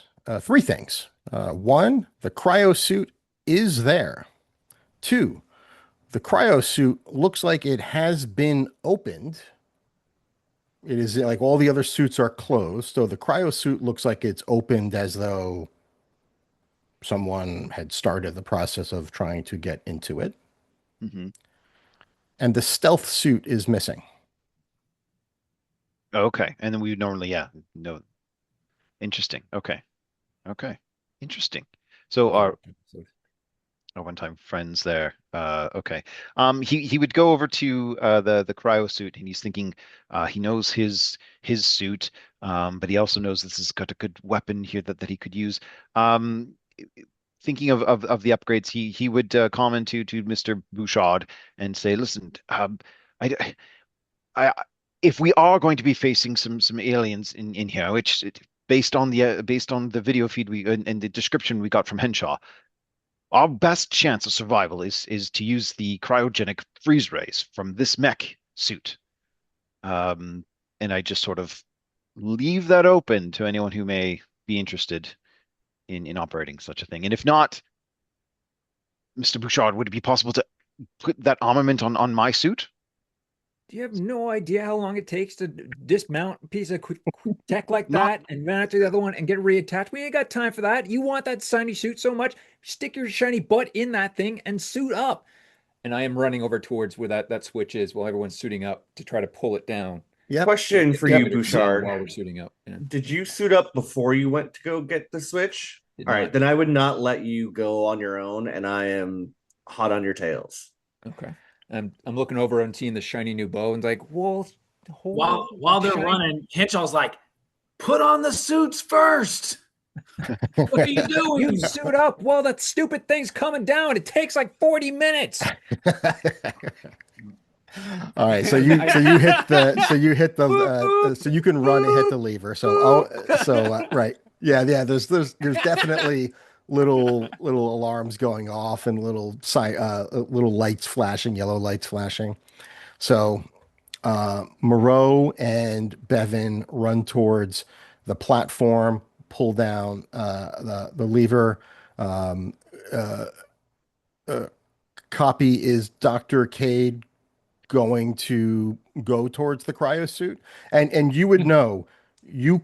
One, the cryo suit is there. Two, the cryo suit looks like it has been opened. It is like all the other suits are closed, so the cryo suit looks like it's opened as though someone had started the process of trying to get into it. Hmm. And the stealth suit is missing. Okay. And then we would normally, yeah, no, interesting. Okay. Okay. Interesting. So Oh, our one-time friends there. Okay. He would go over to the cryo suit, and he's thinking he knows his suit, but he also knows this has got a good weapon here that he could use. Um, Thinking of the upgrades, he would comment to Mr. Bouchard and say, "Listen, I, I if we are going to be facing some aliens in here, based on the video feed and the description we got from Henshaw, our best chance of survival is to use the cryogenic freeze rays from this mech suit." Um, and I just sort of leave that open to anyone who may be interested in operating such a thing. And if not, Mr. Bouchard, would it be possible to put that armament on my suit? you have no idea how long it takes to dismount a piece of tech like Not that and run after the other one and get reattached? We ain't got time for that. You want that shiny suit so much? Stick your shiny butt in that thing and suit up. And I am running over towards where that switch is while everyone's suiting up to try to pull it down. Yep. Or Question get for the you, Yep. elevator down Bouchard. while we're suiting up. Yeah, Did you suit up before you went to go get the switch? did All right, not. then I would not let you go on your own, and I am hot on your tails. Okay. I'm looking over and seeing the shiny new bow and it's like, well, hold While they're shiny. running, Henshaw's like, "Put on the suits first. What are you You doing?" suit up while that stupid thing's coming down. It takes like 40 minutes. All right, so you can run and hit the lever. Right, yeah. There's definitely little alarms going off and little lights flashing, yellow lights flashing. So Moreau and Bevin run towards the platform, pull down the lever. Um, Copy, is Dr. Cade going to go towards the cryosuit? And you would know, you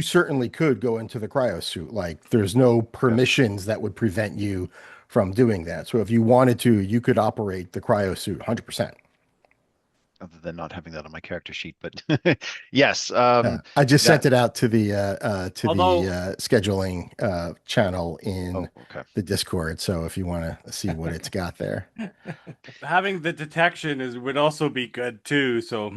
certainly could go into the cryosuit. Like there's no yeah, permissions that would prevent you from doing that. So if you wanted to, you could operate the cryosuit 100%. other than not having that on my character sheet, but yes, I just sent that. it out to the Although scheduling channel Oh, in okay. the Discord. So if you want to see what it's got there. having the detection is would also be good too. So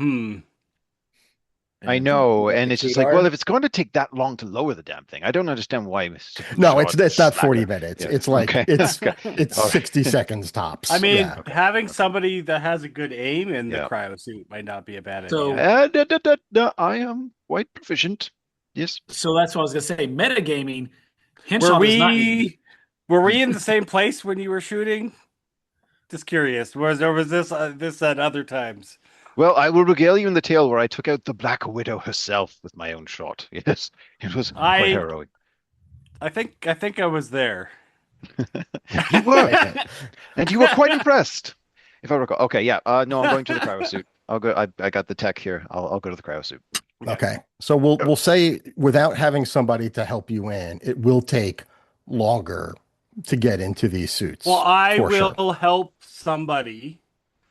And I then can know, let and the it's just like, Kadar. well, if it's going to take that long to lower the damn thing, I don't understand why Mr. No, Bouchard, it's not 40 slacker. minutes. Yeah. It's like Okay. it's Okay. it's All 60 right. seconds I tops. mean, Yeah. Okay. having Okay. somebody that has a good aim in the Yeah. cryo suit might not be a bad idea. So I am quite proficient. Yes. so that's what I was gonna say. Metagaming, Were Henshaw does not need. we were we in the same place when you were shooting? Just curious. Was this at other times? Well, I will regale you in the tale where I took out the Black Widow herself with my own shot. Yes, it was quite I heroic. I think I was there. You were, Okay. and you were quite impressed, if I recall. Okay, yeah. No, I'm going to the cryo suit. I'll go. I got the tech here. I'll go to the cryo suit. Okay. So we'll say without having somebody to help you in, it will take longer to get into these Well, suits I for sure. will help somebody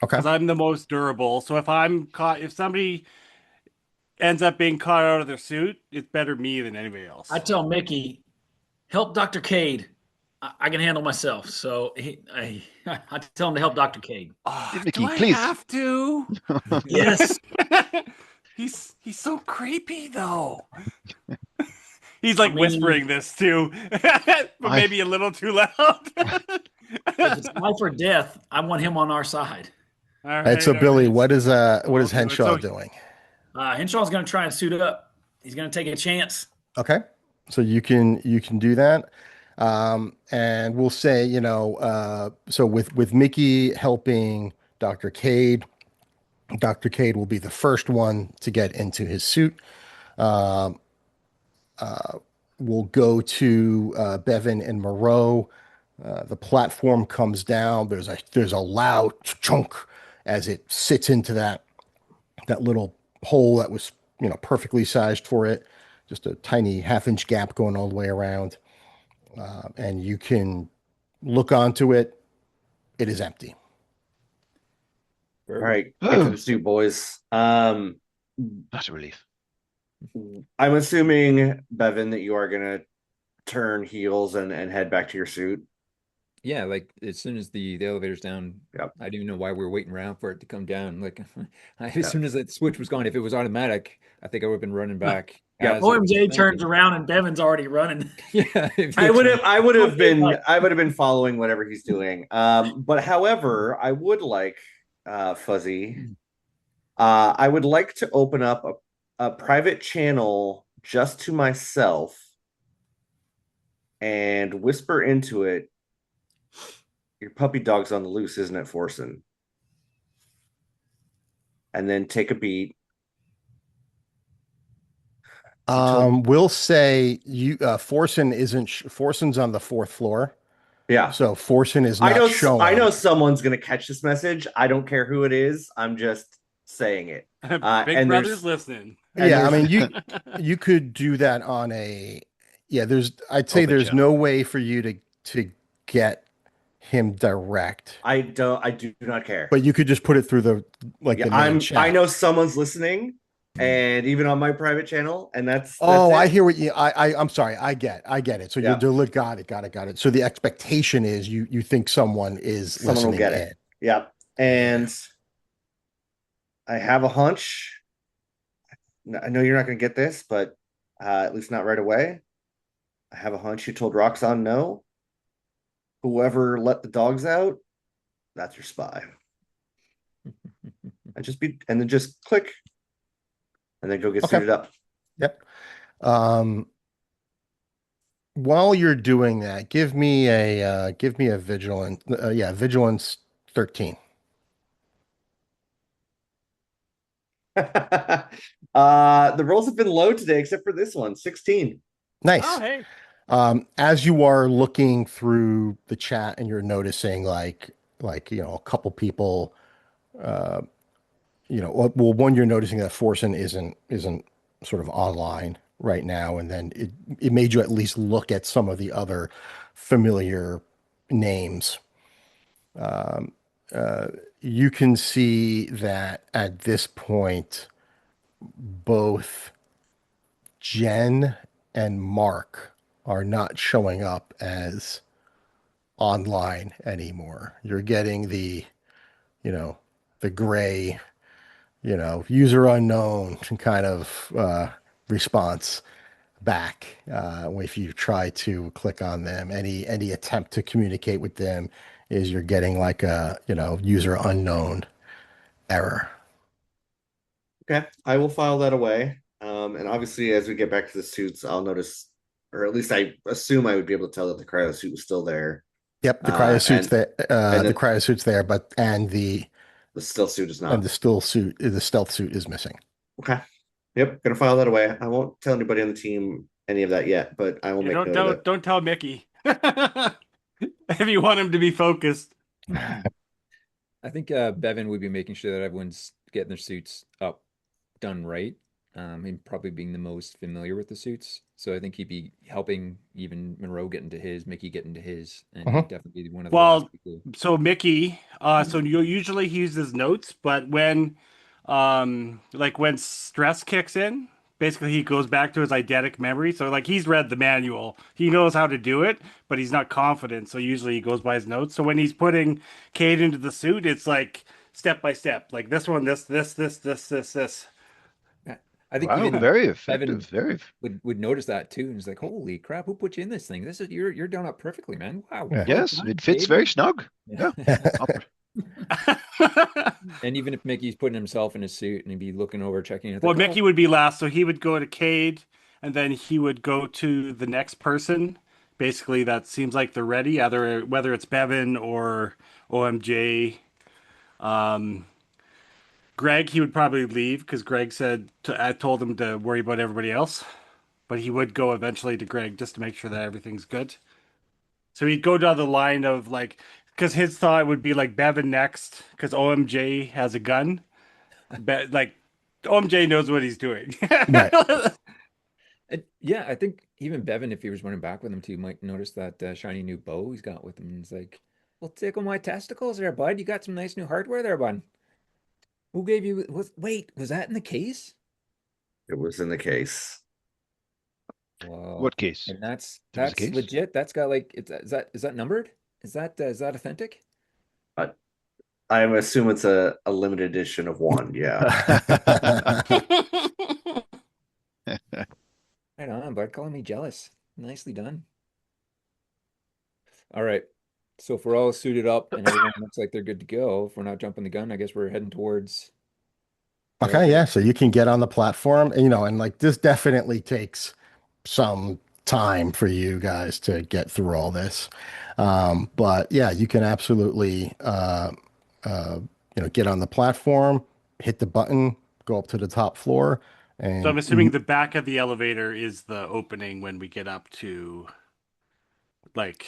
Okay. because I'm the most durable. So if somebody ends up being caught out of their suit, it's better me than anybody I else. tell Mickey, help Dr. Cade. I can handle myself. So I tell him to help Dr. Cade. Oh, do Mickey, I please. have to? Yes. He's so creepy though. He's like I mean, whispering this too, but I maybe a little too loud. if it's life or death, I want him on our side. All All right. right, So all Billy, right. what Well, is I'll do it. Henshaw So doing? Henshaw's going to try and suit up. He's going to take a chance. Okay. So you can do that. And we'll say, so with Mickey helping Dr. Cade, Dr. Cade will be the first one to get into his suit. We'll go to Bevin and Moreau. The platform comes down. There's a loud chunk as it sits into that little hole that was perfectly sized for it. Just a tiny half-inch gap going all the way around, and you can look onto it. It is empty. All Perfect. right, get to the suit, boys. That's a relief. I'm assuming, Bevin, that you are gonna turn heels and head back to your suit. Yeah, like as soon as the elevator's down, Yep. I didn't even know why we were waiting around for it to come down. Like as Yep. soon as that switch was gone, if it was automatic, I think I would have been running back Yep. as it was OMJ turns cranking. around and Bevin's already running. Yeah, if I they would have turn. I would have Okay, been like, I would have been following whatever he's doing. But however, I would like Fuzzy. I would like to open up a private channel just to myself and whisper into it, your puppy dog's on the loose, isn't it, Forsen? And then take a beat. We'll say Forsen's on the fourth floor, Yeah. so Forsen is not I know showing. someone's gonna catch this message. I don't care who it is. I'm just saying it. Big And Brother's listening. Yeah, I there's mean you could do that on a yeah, I'd say Open there's channel. no way for you to get him direct, I do not care. but you could just put it through Yeah, the main I chat. know someone's listening, and even on my private channel, and that's Oh, I it. hear what I'm sorry. I get it. So you're Yeah, deli got it. So the expectation is you think someone is someone will listening get it. in. Yeah, Yeah. and I have a hunch. I know you're not going to get this, but at least not right away. I have a hunch you told Roxanne no. Whoever let the dogs out, that's your spy. And then just click, and then go get Okay. suited up. Yep. Um, while you're doing that, give me a vigilance 13. The rolls have been low today, except for this one, 16. Oh, Nice. hey. As you are looking through the chat and you're noticing a couple people, one, you're noticing that Forsen isn't sort of online right now, and then it made you at least look at some of the other familiar names. You can see that at this point, both Jen and Mark are not showing up as online anymore. You're getting the gray user unknown kind of response back if you try to click on them. Any attempt to communicate with them is you're getting like a, user unknown error. Okay, I will file that away. And obviously, as we get back to the suits, I'll notice, or at least I assume I would be able to tell that the cryo suit was still there. Yep, And the that cryosuit's there, but the still suit is and not. the stealth suit is missing. Okay. Yep, gonna file that away. I won't tell anybody on the team any of that yet, but I will Yeah, make don't note of don't it. don't tell Mickey if you want him to be focused. I think Bevin would be making sure that everyone's getting their suits up done right. And probably being the most familiar with the suits. So I think he'd be helping even Monroe get into his, Mickey get into his, and he'd Mhm. definitely be one of the last Well, people. so Mickey, so you usually he uses notes, but like when stress kicks in, basically he goes back to his eidetic memory. So like he's read the manual, he knows how to do it, but he's not confident. So usually he goes by his notes. So when he's putting Kate into the suit, it's like step by step, like this one, this. I think Wow, even very effective. Bevin Very. would notice that too, and he's like, "Holy crap, who put you in this thing? This is you're done up perfectly, man. Wow, Yeah. well Yes, done, it fits Cade, very man." snug. Yeah. I'll- And even if Mickey's putting himself in his suit and he'd be looking over, checking it, Well, like, "Oh, Mickey would be last, so he would go to Cade, and then he would go to the next person. Basically, that seems like they're ready, either whether it's Bevin or OMJ. Um, Greg, he would probably leave because Greg I told him to worry about everybody else, but he would go eventually to Greg just to make sure that everything's good. So he'd go down the line of like, because his thought would be like Bevin next, because OMJ has a gun. Like OMJ knows what he's doing. Right. yeah." I think even Bevin, if he was running back with him too, might notice that shiny new bow he's got with him. And he's like, "Well, tickle my testicles there, bud. You got some nice new hardware there, bud. Who gave you? Wait, was that in the case?" It was in the case. Wow. What case? And that's There was a that's case? legit. That's got like is that numbered? Is that authentic? I, I assume it's a limited edition of one. Yeah. Right on, bud. Calling me jealous. Nicely done. All right. So if we're all suited up and everyone looks like they're good to go, if we're not jumping the gun, I guess we're heading towards the Okay, elevator. yeah. So you can get on the platform, and like this definitely takes some time for you guys to get through all this. But yeah, you can absolutely, uh, get on the platform, hit the button, go up to the top floor, So and I'm assuming the back of the elevator is the opening when we get up to like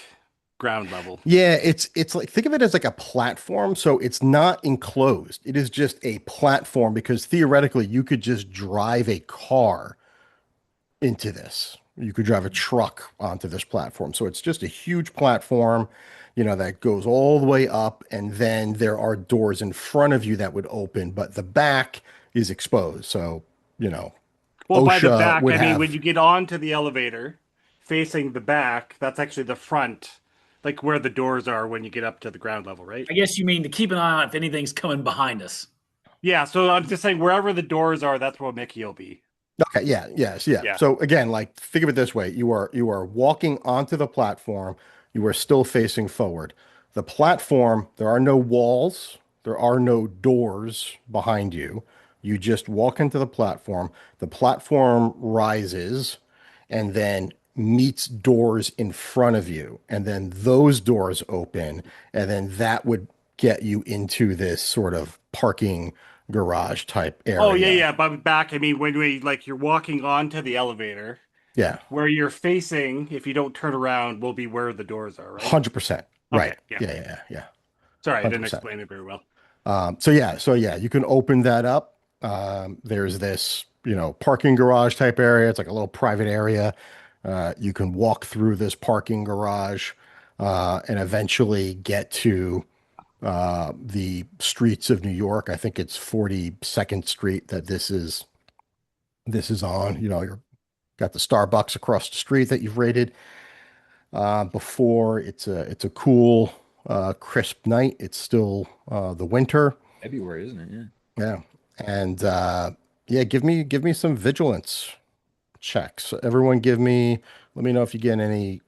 ground level. yeah, it's like think of it as like a platform. So it's not enclosed. It is just a platform because theoretically you could just drive a car into this. You could drive a truck onto this platform. So it's just a huge platform, that goes all the way up, and then there are doors in front of you that would open, but the back is exposed. So, you know, Well, by the OSHA back, would I mean when have, you get onto the elevator, facing the back, that's actually the front, like where the doors are when you get up to the ground level, right? I guess you mean to keep an eye on if anything's coming behind us. Yeah, so I'm just saying wherever the doors are, that's where Mickey will be. okay, yeah, yes, yeah. Yeah. So again, like think of it this way. You are walking onto the platform, you are still facing forward. The platform, there are no walls, there are no doors behind you. You just walk into the platform. The platform rises and then meets doors in front of you. And then those doors open. And then that would get you into this sort of parking garage type Oh yeah, area. yeah. But back, I mean when we like you're walking onto the elevator, Yeah. where you're facing, if you don't turn around, will be where the doors are, right? 100%. Right. Okay, yeah. Yeah, yeah, yeah. Sorry, I didn't 100%. explain it very well. So yeah, you can open that up. There's this, parking garage type area. It's like a little private area. You can walk through this parking garage and eventually get to the streets of New York. I think it's 42nd Street that this is on. You're got the Starbucks across the street that you've rated before. It's a cool, crisp night. It's still the winter. February, isn't it? Yeah. Yeah. And yeah, give me some vigilance checks. Everyone, let me know if you get any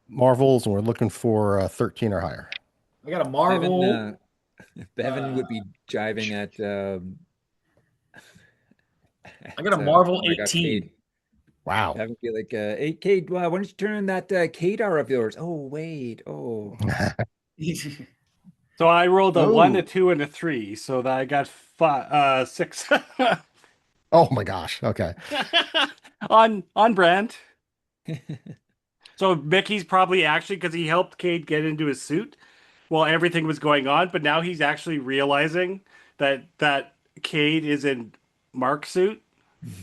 marvels, and we're looking for 13 or higher. I got a Bevin, Marvel. Bevin Uh, would be jiving I got a oh Marvel my God, Kade. 18. Wow. Bevin would be like, hey, Kade, why don't you turn on that Kadar of yours? Oh, wait. Oh, So I rolled a one, a Oh, two, and a three, so that I got six Oh my gosh. Okay. on brand. So Mickey's probably actually because he helped Cade get into his suit while everything was going on, but now he's actually realizing that Cade is in Mark's suit.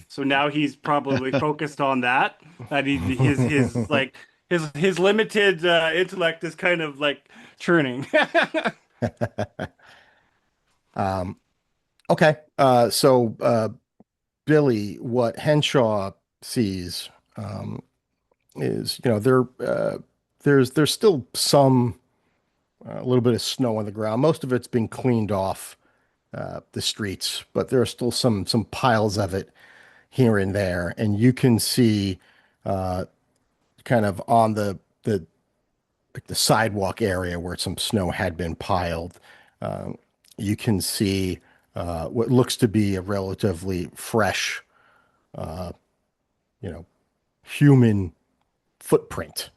So now he's probably focused on that. That his like his limited intellect is kind of like churning. Um, okay. Billy, what Henshaw sees is, there's still some a little bit of snow on the ground. Most of it's been cleaned off the streets, but there are still some piles of it here and there, and you can see uh, kind of on the like the sidewalk area where some snow had been piled. Um, you can see what looks to be a relatively fresh, you know, human footprint,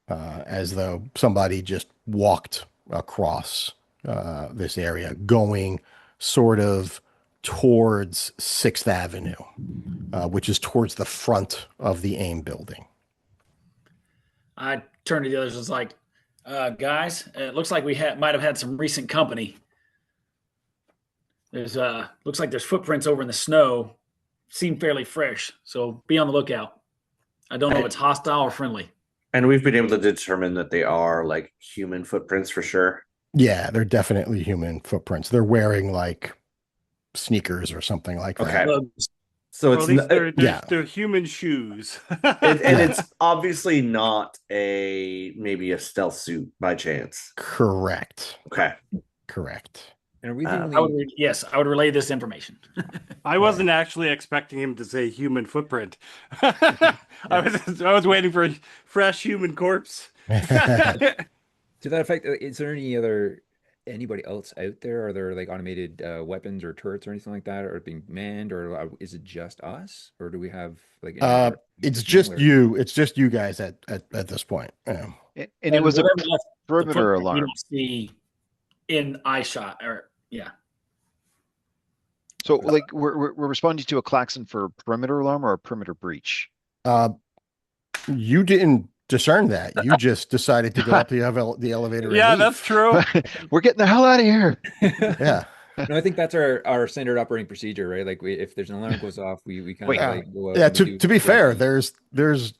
as though somebody just walked across this area, going sort of towards Sixth Avenue, which is towards the front of the AIM building. I turned to the others and was like, guys, it looks like might have had some recent company. There's looks like there's footprints over in the snow. Seem fairly fresh, so be on the lookout. I don't know if it's hostile or friendly. And we've been able to determine that they are like human footprints for sure. Yeah, they're definitely human footprints. They're wearing like sneakers or something like that. Okay. Well, So Or at it's least Yeah, they're human shoes. and yeah, it's obviously not maybe a stealth suit by chance. correct, Okay. correct. and are we the Uh, only? yes, I would relay this information. I wasn't actually expecting him to say human footprint. I was waiting for a fresh human corpse. To that effect, is there anybody else out there? Are there like automated weapons or turrets or anything like that, or being manned, or is it just us, or do we have like any Uh, other it's personnel? just Or you. It's just you guys at this point. Yeah. and it And was a whatever left the perimeter footprint you alarm. don't see in eye shot or yeah. So, like, we're responding to a klaxon for perimeter alarm or a perimeter breach. Uh, you didn't discern that. You just decided to go up the elevator and Yeah, that's leave. true. We're getting the hell out of here. Yeah. No, I think that's our standard operating procedure, right? Like if there's an alarm goes off, we kind Wait. of Uh, like go out yeah. and we To do to be fair, security. there's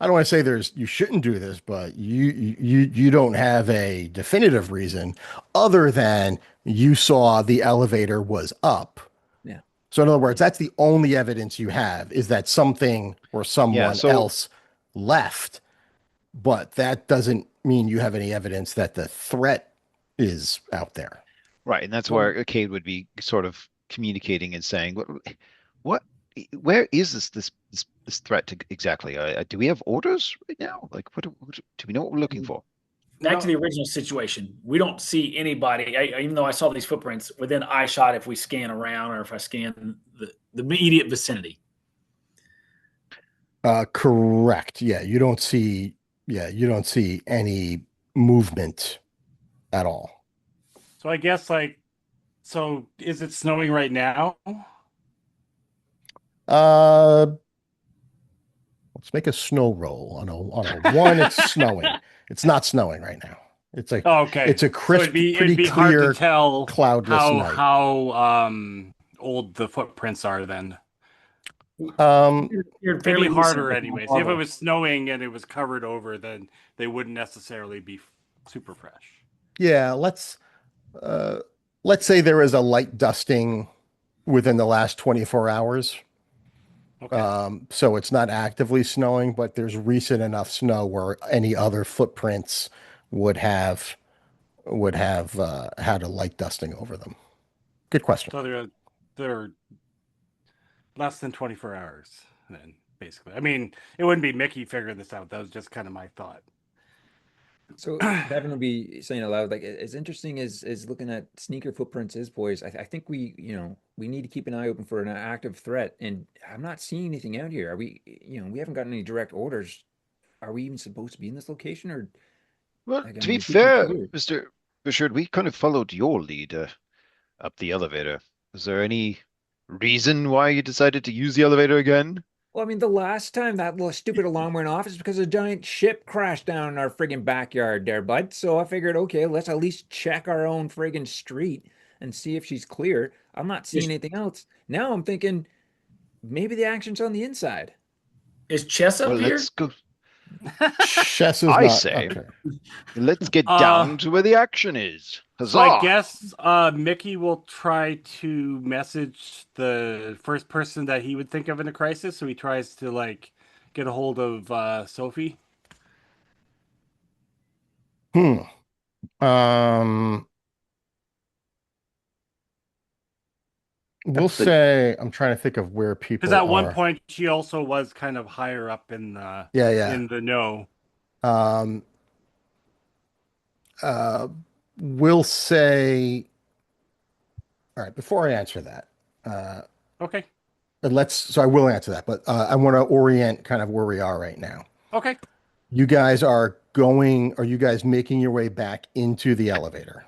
I don't want to say you shouldn't do this, but you don't have a definitive reason other than you saw the elevator was up. Yeah. So in other words, that's the only evidence you have is that something or Yeah. someone So, else left, but that doesn't mean you have any evidence that the threat is out there. right, and that's Well, where Cade would be sort of communicating and saying, what, where is this threat to exactly? Do we have orders right now? Like, what do we know what we're looking for? back to No, the original situation. We don't see anybody, even though I saw these footprints within eye shot if we scan around or if I scan the immediate vicinity. Correct. You don't see any movement at all. so I guess so is it snowing right now? Uh, let's make a snow roll on a one. It's snowing. It's not snowing right now. It's a Oh, okay. it's a So crisp, it'd pretty be hard to clear, tell cloudless night. how old the footprints are then. Um, You're It'd be fairly recent harder with anyways. If it Marvel. was snowing and it was covered over, then they wouldn't necessarily be super fresh. yeah, uh let's say there is a light dusting within the last 24 hours. Okay. So it's not actively snowing, but there's recent enough snow where any other footprints would have would have had a light dusting over them? Good question. So they're less than 24 hours then, basically. I mean, it wouldn't be Mickey figuring this out. That was just kind of my thought. So Bevin will be saying aloud, like as interesting as looking at sneaker footprints is, boys. I think we need to keep an eye open for an active threat, and I'm not seeing anything out here. Are we, we haven't gotten any direct orders. Are we even supposed to be in this location, or Well, like, I to mean, be it seems pretty fair, clear. Mr. Bouchard, we kind of followed your lead up the elevator. Was there any reason why you decided to use the elevator again? Well, I mean, the last time that little stupid alarm went off is because a giant ship crashed down in our friggin' backyard there, bud. So I figured, okay, let's at least check our own friggin' street and see if she's clear. I'm not seeing Is, anything else. Now I'm thinking maybe the action's on the inside. is Chess Well, up let's here? go. Chess is I not say, okay. let's get uh down to where the action is. so I Huzzah! guess Mickey will try to message the first person that he would think of in a crisis. So he tries to like get a hold of Sophie. Hmm. Um, we'll Yep, the say I'm trying to think of where Because people at one are. point she also was kind of higher up Yeah, yeah. in the know. Um, uh, we'll say, all right, before I answer that, uh, Okay. so I will answer that, but I want to orient kind of where we are right now. Okay. Are you guys making your way back into the elevator?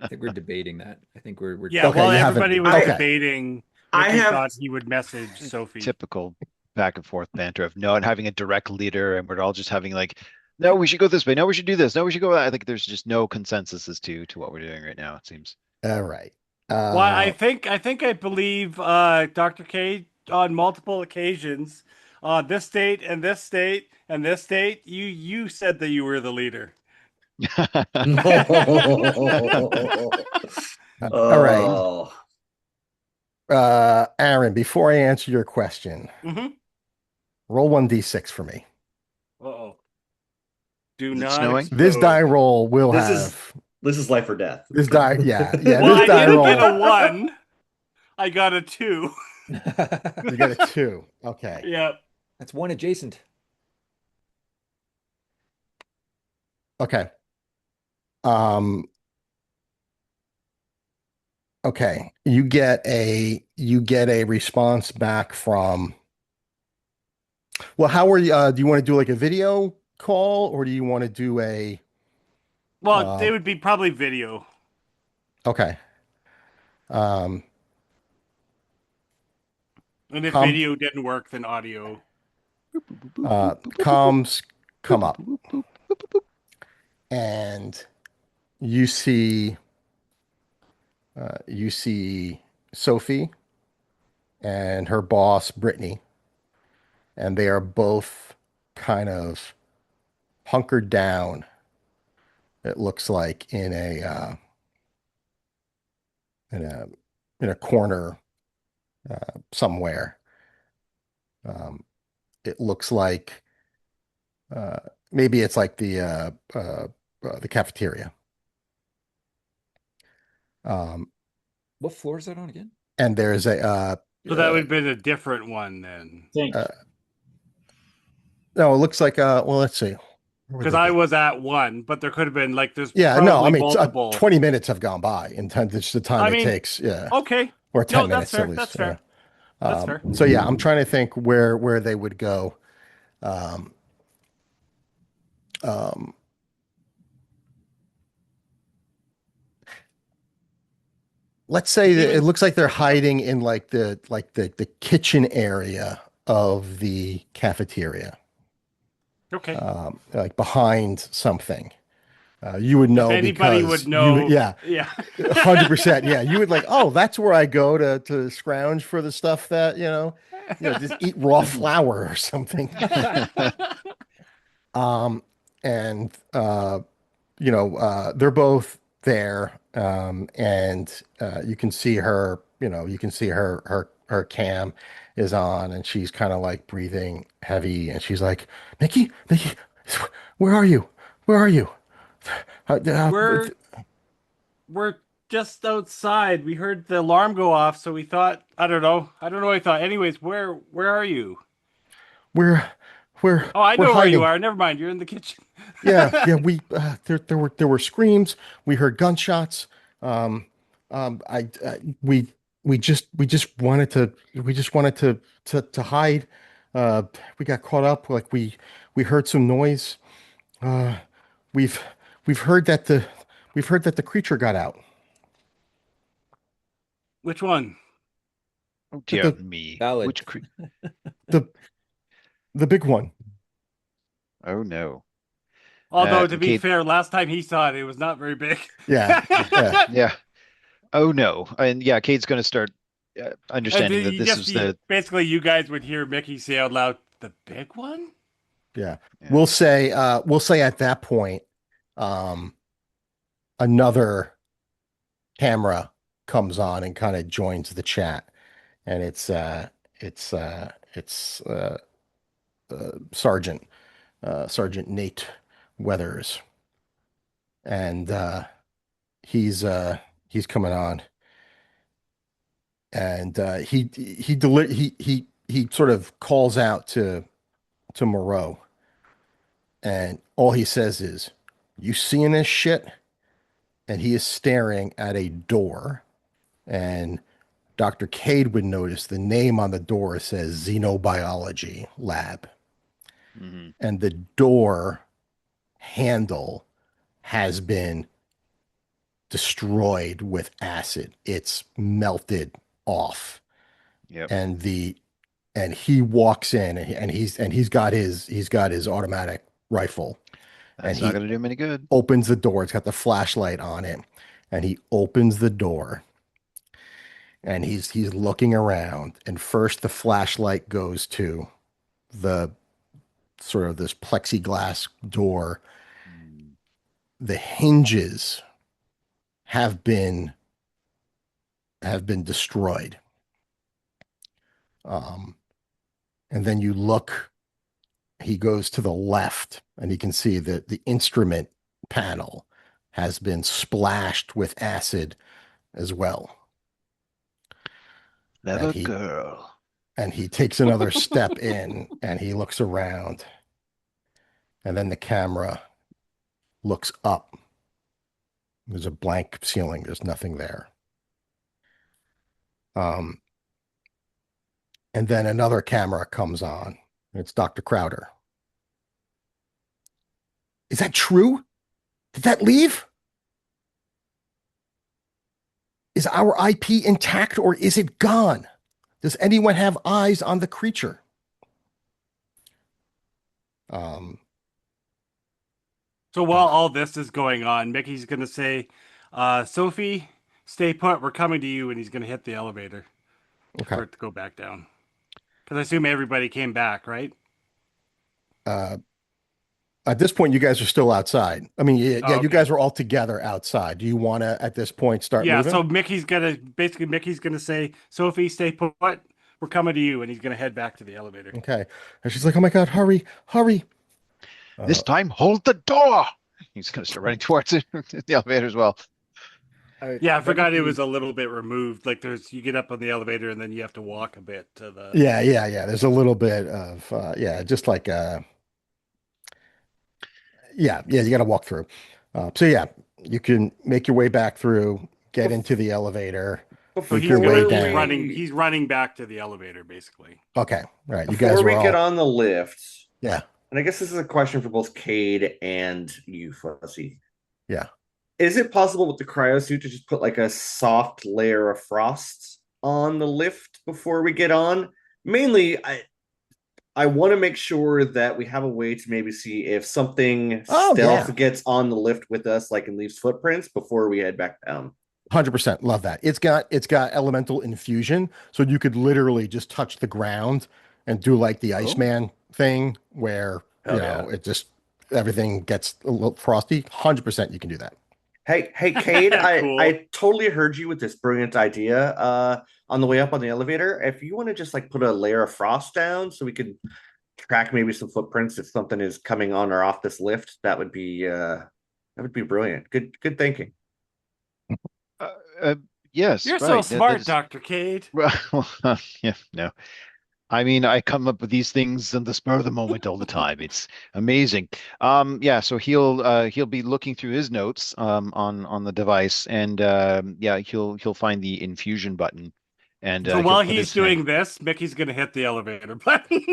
I think we're debating that. I think we're Yeah, Okay, well, you haven't. everybody was I Okay. debating. I Mickey have thought he would message Sophie. Typical back and forth banter of not having a direct leader, and we're all just having like, no, we should go this way. No, we should do this. No, we should go. I think there's just no consensus as to what we're doing right now. It seems. All right. Well, I believe Dr. K on multiple occasions, this state and this state and this state, you said that you were the leader. All right. Oh, Aaron, before I answer your question, Mm-hmm. roll 1d6 for me. Uh-oh. Do Is it not snowing? This die explode. roll will this is have this is life or death. this die. Yeah, yeah. Well, This I die didn't get roll. a 1. I got a 2. You got a 2. Okay. Yep. That's one adjacent. Okay. Um. Okay. You get a response back from. Well, how are you? Do you want to do like a video call or do you want to do a? Well, it Um. would be probably video. Okay. Um. And if Com. video didn't work, then audio. Comms come up and you see. You see Sophie and her boss, Brittany, and they are both kind of hunkered down. It looks like in a in a corner somewhere. Um, it looks like uh, maybe it's like the cafeteria. Um, What floor is that on again? and there's So that would have been a different one then. Think. uh, no, it looks like well, let's see. Where would Because they I be? was at one, but there could have been like there's Yeah, no, I probably mean, multiple. 20 minutes have gone by in time. It's the time I it mean, takes. Yeah. okay. Or No, 10 that's minutes at fair. least. That's Yeah. fair. That's fair. So yeah, I'm trying to think where they would go. Um, um, let's say Because that it even looks like they're yep. hiding in like the kitchen area of the cafeteria, Okay. like behind something. You would If know anybody because would know, yeah, yeah. 100%. Yeah, you would like, oh, that's where I go to scrounge for the stuff that, just eat raw flour or something. Um, and they're both there, and you can see her. You can see her cam is on, and she's kind of like breathing heavy, and she's like, Mickey, Mickey, where are you? Where are you? Uh, uh, we're we're just outside. We heard the alarm go off, so we thought, I don't know. I don't know what I thought. Anyways, where are you? We're we're Oh, I we're know where you hiding. are. Never mind. You're in the kitchen. Yeah. We there were screams. We heard gunshots. We we just wanted to hide. We got caught up. Like we heard some noise. Uh, we've we've heard that the we've heard that the creature got out. Which one? Oh The dear the me. Valid. Which the, the big one. Oh no. Although, to be Kate, fair, last time he saw it, it was not very big. Yeah. Yeah. yeah. Oh no. And yeah, Kate's going to start And understanding then that you this just was you, the basically you guys would hear Mickey say out loud, "The big one." Yeah. yeah. We'll say at that point, um, another camera comes on and kind of joins the chat. And it's Sergeant Nate Weathers. And he's coming on. And he sort of calls out to Moreau. And all he says is, "You seeing this shit?" And he is staring at a door. And Dr. Kade would notice the name on the door says Xenobiology Lab. Mhm. And the door handle has been destroyed with acid. It's melted off. Yep. And he walks in, and he's got his automatic rifle, and That's not he going to do him any good. opens the door. It's got the flashlight on it, and he opens the door, and he's looking around, and first the flashlight goes to the sort of this plexiglass door. Mm. The hinges have been destroyed. Um, and then you look, he goes to the left, and you can see that the instrument panel has been splashed with acid as well. And Clever he girl. and he takes another step in, and he looks around, and then the camera looks up. There's a blank ceiling. There's nothing there. Um, and then another camera comes on. It's Dr. Crowder. Is that true? Did that leave? Is our IP intact, or is it gone? Does anyone have eyes on the creature? Um, So while all this is going on, Mickey's gonna say, "Sophie, stay put. We're coming to you," and he's gonna hit the elevator okay. for it to go back down. Because I assume everybody came back, right? Uh, at this point, you guys are still outside. I mean, yeah, Oh, you okay. guys are all together outside. Do you want to, at this point, start Yeah. moving? So Mickey's gonna say, "Sophie, stay put. We're coming to you," and he's gonna head back to the elevator. Okay. And she's like, "Oh my God, hurry, hurry." Uh, This time, hold the door. He's going to start running towards it, the elevator as well. Yeah, I forgot it was Becky, a little bit removed. Like you get up on the elevator and then you have to walk a bit to the. yeah. There's a little bit of, just like, yeah, you got to walk through. So yeah, you can make your way back through, get into the elevator, So make he's your way gonna Before he's down. running we he's running back to the elevator basically. Okay. All right. You guys before are we get all, on the lift, yeah, and I guess this is a question for both Cade and you, Fuzzy. yeah. Is it possible with the cryosuit to just put like a soft layer of frost on the lift before we get on? Mainly, I want to make sure that we have a way to maybe see if something Oh yeah. stealth gets on the lift with us, like and leaves footprints before we head back down. 100% love that. It's got elemental infusion, so you could literally just touch the ground and do like the Oh, Iceman thing where, Hell yeah. it just everything gets a little frosty. 100% you can do that. Hey, Cade, I Cool. I totally heard you with this brilliant idea. On the way up on the elevator, if you want to just like put a layer of frost down so we could track maybe some footprints if something is coming on or off this lift, that would be brilliant. Good thinking. Yes, You're so right. That smart, is Dr. Kade. well, yeah, no. I mean, I come up with these things on the spur of the moment all the time. It's amazing. Yeah, so he'll be looking through his notes on the device, and yeah, he'll find the infusion button, and So he'll while put he's his hand. doing this, Mickey's gonna hit the elevator button.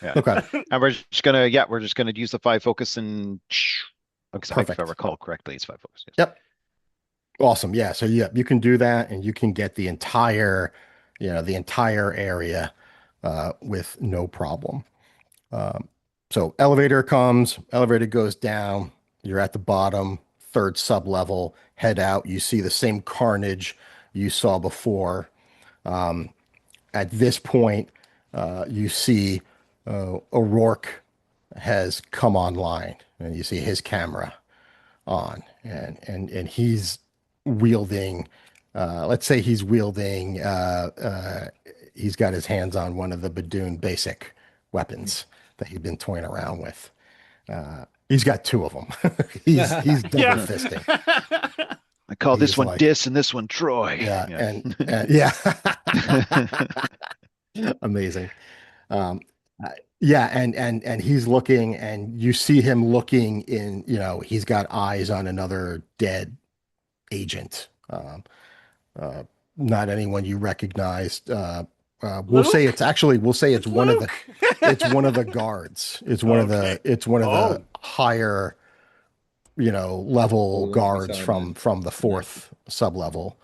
Yeah, Okay, and we're just gonna use the five focus and because if I perfect. recall correctly, it's five focus. Yes. Yep. Awesome. Yeah. So yeah, you can do that and you can get the entire, the entire area with no problem. Um, so elevator comes, elevator goes down, you're at the bottom, third sub level, head out, you see the same carnage you saw before. At this point, you see O'Rourke has come online and you see his camera on and he's wielding let's say he's wielding he's got his hands on one of the Badoon basic weapons that he's been toying around with. He's got two of them. He's double Yeah. fisting. I call this He's one like, Dis and this one Troy. yeah, Yeah. and yeah. Amazing. Um, yeah, and he's looking, and you see him looking in. He's got eyes on another dead agent. Not anyone you recognized. Luke? We'll say It's Luke. it's one of the guards. Okay. It's one of the Oh. higher, level Oh, the ones we guards saw in from the the map. fourth sub level.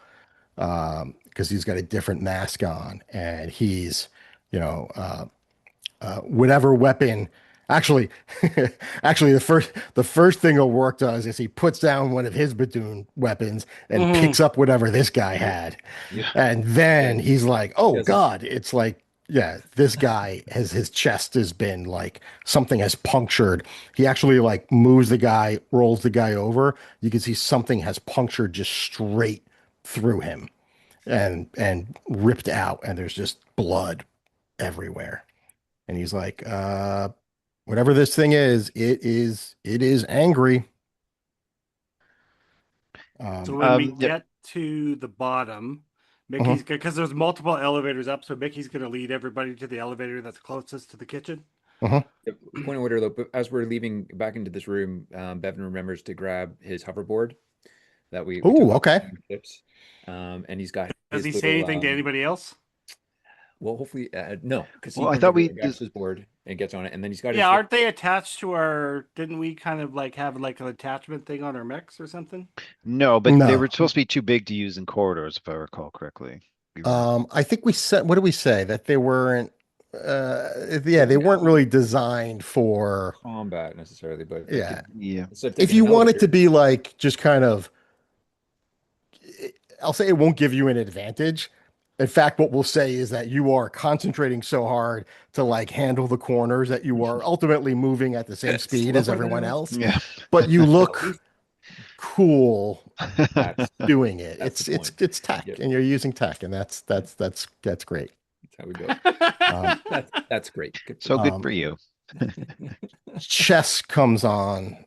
Because he's got a different mask on, and he's, you know, uh, whatever weapon. Actually, actually, the first thing O'Rourke does is he puts down one of his Badoon weapons and Mhm. picks up whatever this guy had, Yep. and then Yeah. he's like, "Oh Yes, it's- God!" It's like, yeah, this guy has his chest has been like something has punctured. He actually like moves the guy, rolls the guy over. You can see something has punctured just straight through him and ripped out, and there's just blood everywhere. And he's like, whatever this thing is, it is angry. So Um, when we Yep. get to the bottom, uh-huh, Mickey's because there's multiple elevators up, so Mickey's gonna lead everybody to the elevator that's closest to the kitchen. uh-huh. Yep. Point of order, though, but as we're leaving back into this room, Bevin remembers to grab his hoverboard that we took Oh, off okay. the ships. And he's got Does his he say little anything to anybody else? well, hopefully no, because he Well, I comes thought over we and grabs his board and gets on it, and then he's got Yeah, his aren't they attached to our? Didn't we kind of like have like an attachment thing on our mechs or something? No, but they No. were supposed to be too big to use in corridors, if I recall correctly. We were I think we said, what did we say? That they weren't, yeah, they weren't really designed for, combat necessarily, but they yeah. could yeah. instead of If taking you an want it elevator. to be like just kind of, I'll say it won't give you an advantage. In fact, what we'll say is that you are concentrating so hard to like handle the corners that you are ultimately moving at the same speed as Slower everyone than else, Yeah. but you well, at look least cool that's doing it. that's the It's point. it's tech, Yep, and you're using tech, and that's great. that's how we go. Um, That's great. Good for So you. good for you. Chess comes on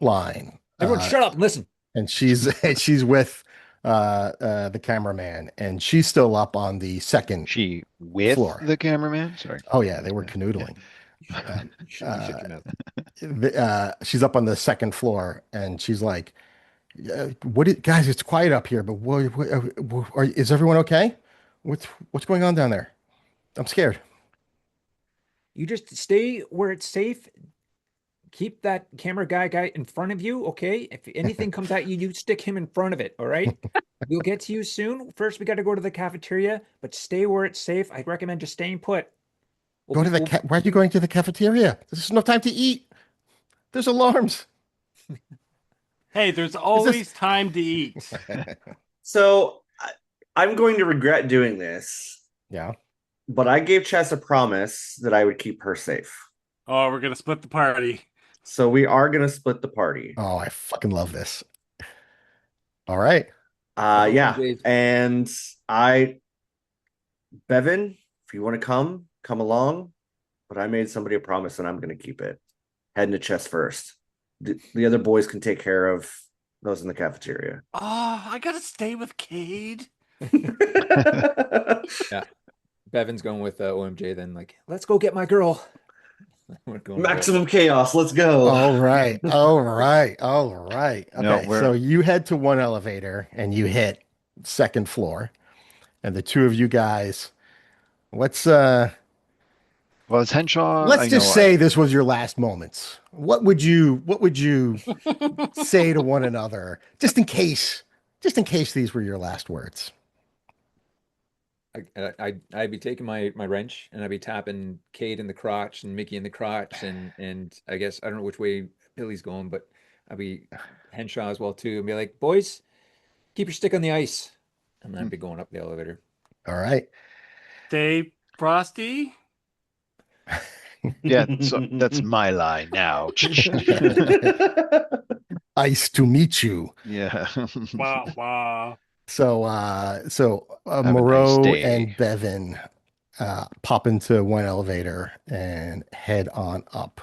line, Everyone, shut up and listen. and she's with the cameraman, and she's still up on the second She with floor. the cameraman? Sorry. Oh yeah, they were Yeah. canoodling. You shut your mouth. She's up on the second floor, and she's like, "What, guys? It's quiet up here, but is everyone okay? What's going on down there? I'm scared." You just stay where it's safe. Keep that camera guy in front of you, okay? If anything comes at you, you stick him in front of it, all right? We'll get to you soon. First, we got to go to the cafeteria, but stay where it's safe. I recommend just staying put. Go to the why are you going to the cafeteria? There's no time to eat. There's alarms. Hey, there's Is this always time to eat. So I'm going to regret doing this, Yeah. but I gave Chess a promise that I would keep her safe. Oh, we're gonna split the party. So we are going to split the party. Oh, I fucking love this. All right. Yeah. Jays. And Bevin, if you want to come along. But I made somebody a promise and I'm going to keep it. Heading to Chess first. The other boys can take care of Those in the cafeteria. Oh, I gotta stay with Kade. Yeah. Bevin's going with OMJ then, like, let's go get my girl. We're going to bed. Maximum chaos. Let's go. All right. All right. All right. No, Okay. So we're you head to one elevator and you hit second floor. And the two of you guys, let's well, it's Henshaw. let's I just know. say this was your last moments. What would you say to one another just in case these were your last words? I'd be taking my wrench and I'd be tapping Kate in the crotch and Mickey in the crotch and I guess I don't know which way Billy's going, but I'd be Henshaw as well too and be like, boys, keep your stick on the ice. And I'd be going up the elevator. All right. Stay frosty. Yeah, so that's my line now. Ice to meet you. Yeah. Wow, wow. Have a nice Moreau day. and Bevin pop into one elevator and head on up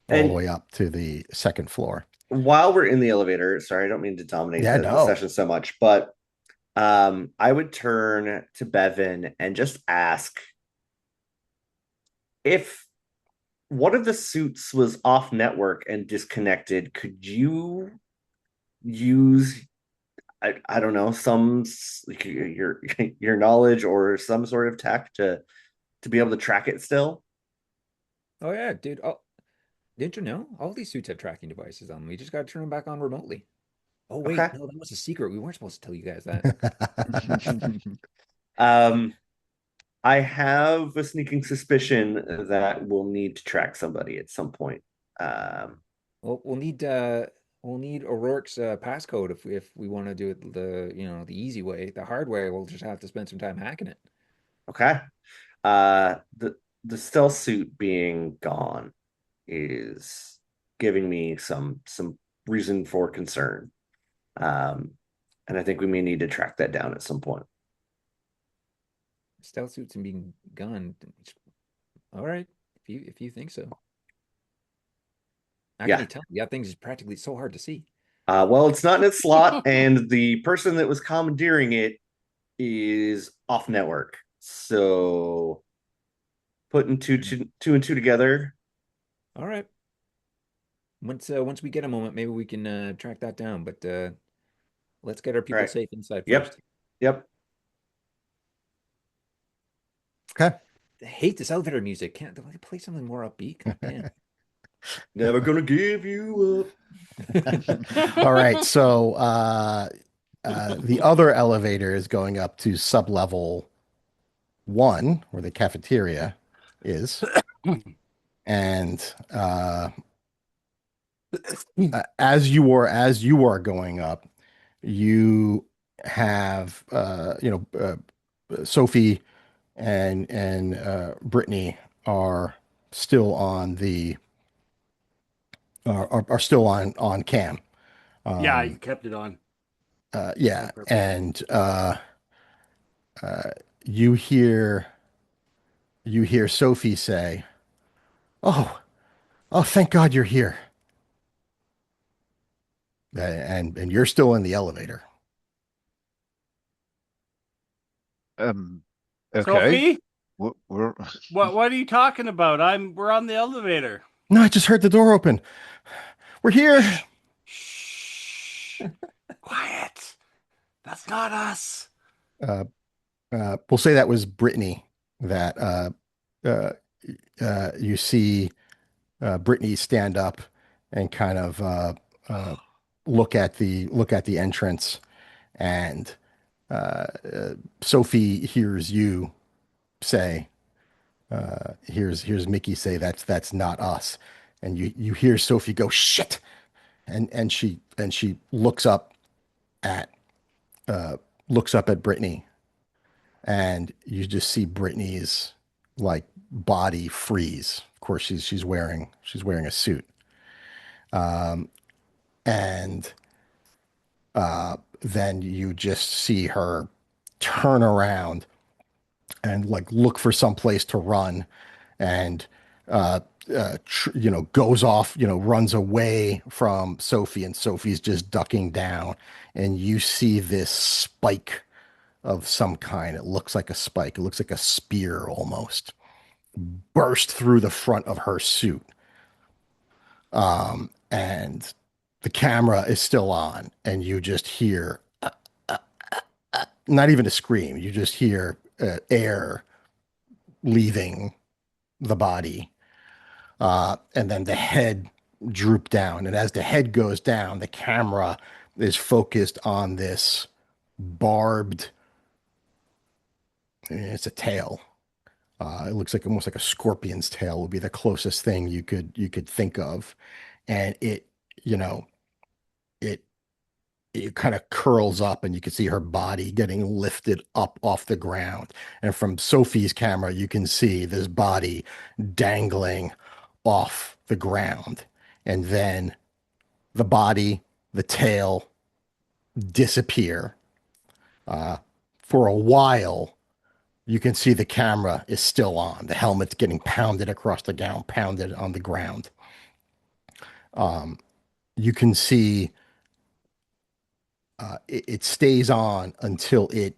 all the And way up to the second floor. while we're in the elevator, sorry, I don't mean to dominate Yeah, the no. session so much, but I would turn to Bevin and just ask if one of the suits was off network and disconnected, could you use I don't know like your knowledge or some sort of tech to be able to track it still? Oh yeah, dude. Oh, didn't you know? All these suits have tracking devices on them. We just got to turn them back on remotely. Oh Okay. wait, no, that was a secret. We weren't supposed to tell you guys that. Um, I have a sneaking suspicion that we'll need to track somebody at some point. Um, Well, we'll need O'Rourke's passcode if we want to do it the easy way. The hard way, we'll just have to spend some time hacking it. okay. The stealth suit being gone is giving me some reason for concern. Um, and I think we may need to track that down at some point. Stealth suits and being gunned. All right, if you think so. How can Yeah. you tell? Yeah, things is practically so hard to see. Well, it's not in its slot, and the person that was commandeering it is off network. So putting two and two together. All right. Once we get a moment, maybe we can track that down. But let's get our All people right. safe inside Yep. first. Yep. Okay. I hate this elevator music. Can't they play something more upbeat? God damn. Never gonna give you up. All right. So the other elevator is going up to sub-level 1, where the cafeteria is. And as you are going up, you have Sophie and Brittany are still on the are still on cam. Yeah, I Um, kept it on. yeah, Purpose. and uh, you hear Sophie say, "Oh, oh, thank God you're here," and you're still in the elevator. Um, okay. Sophie, We're what are you talking about? We're on the elevator. No, I just heard the door open. We're here. Shh. Quiet. That's not us. Uh, we'll say that was Brittany that uh, you see Brittany stand up and kind of uh, look at the entrance, and Sophie hears you say, here's Mickey say that's not us, and you hear Sophie go shit, and she at uh, looks up at Brittany, and you just see Brittany's like body freeze. Of course, she's wearing a suit, and then you just see her turn around and like look for some place to run, and goes off, runs away from Sophie, and Sophie's just ducking down, and you see this spike of some kind. It looks like a spike. It looks like a spear almost burst through the front of her suit. And the camera is still on, and you just hear not even a scream. You just hear air leaving the body. And then the head droop down. And as the head goes down, the camera is focused on this barbed, it's a tail. It looks like almost like a scorpion's tail would be the closest thing you could think of. And you know, it it kind of curls up and you can see her body getting lifted up off the ground. And from Sophie's camera, you can see this body dangling off the ground. And then the body, the tail disappear. For a while, you can see the camera is still on. The helmet's getting pounded across the gown, pounded on the ground. You can see it stays on until it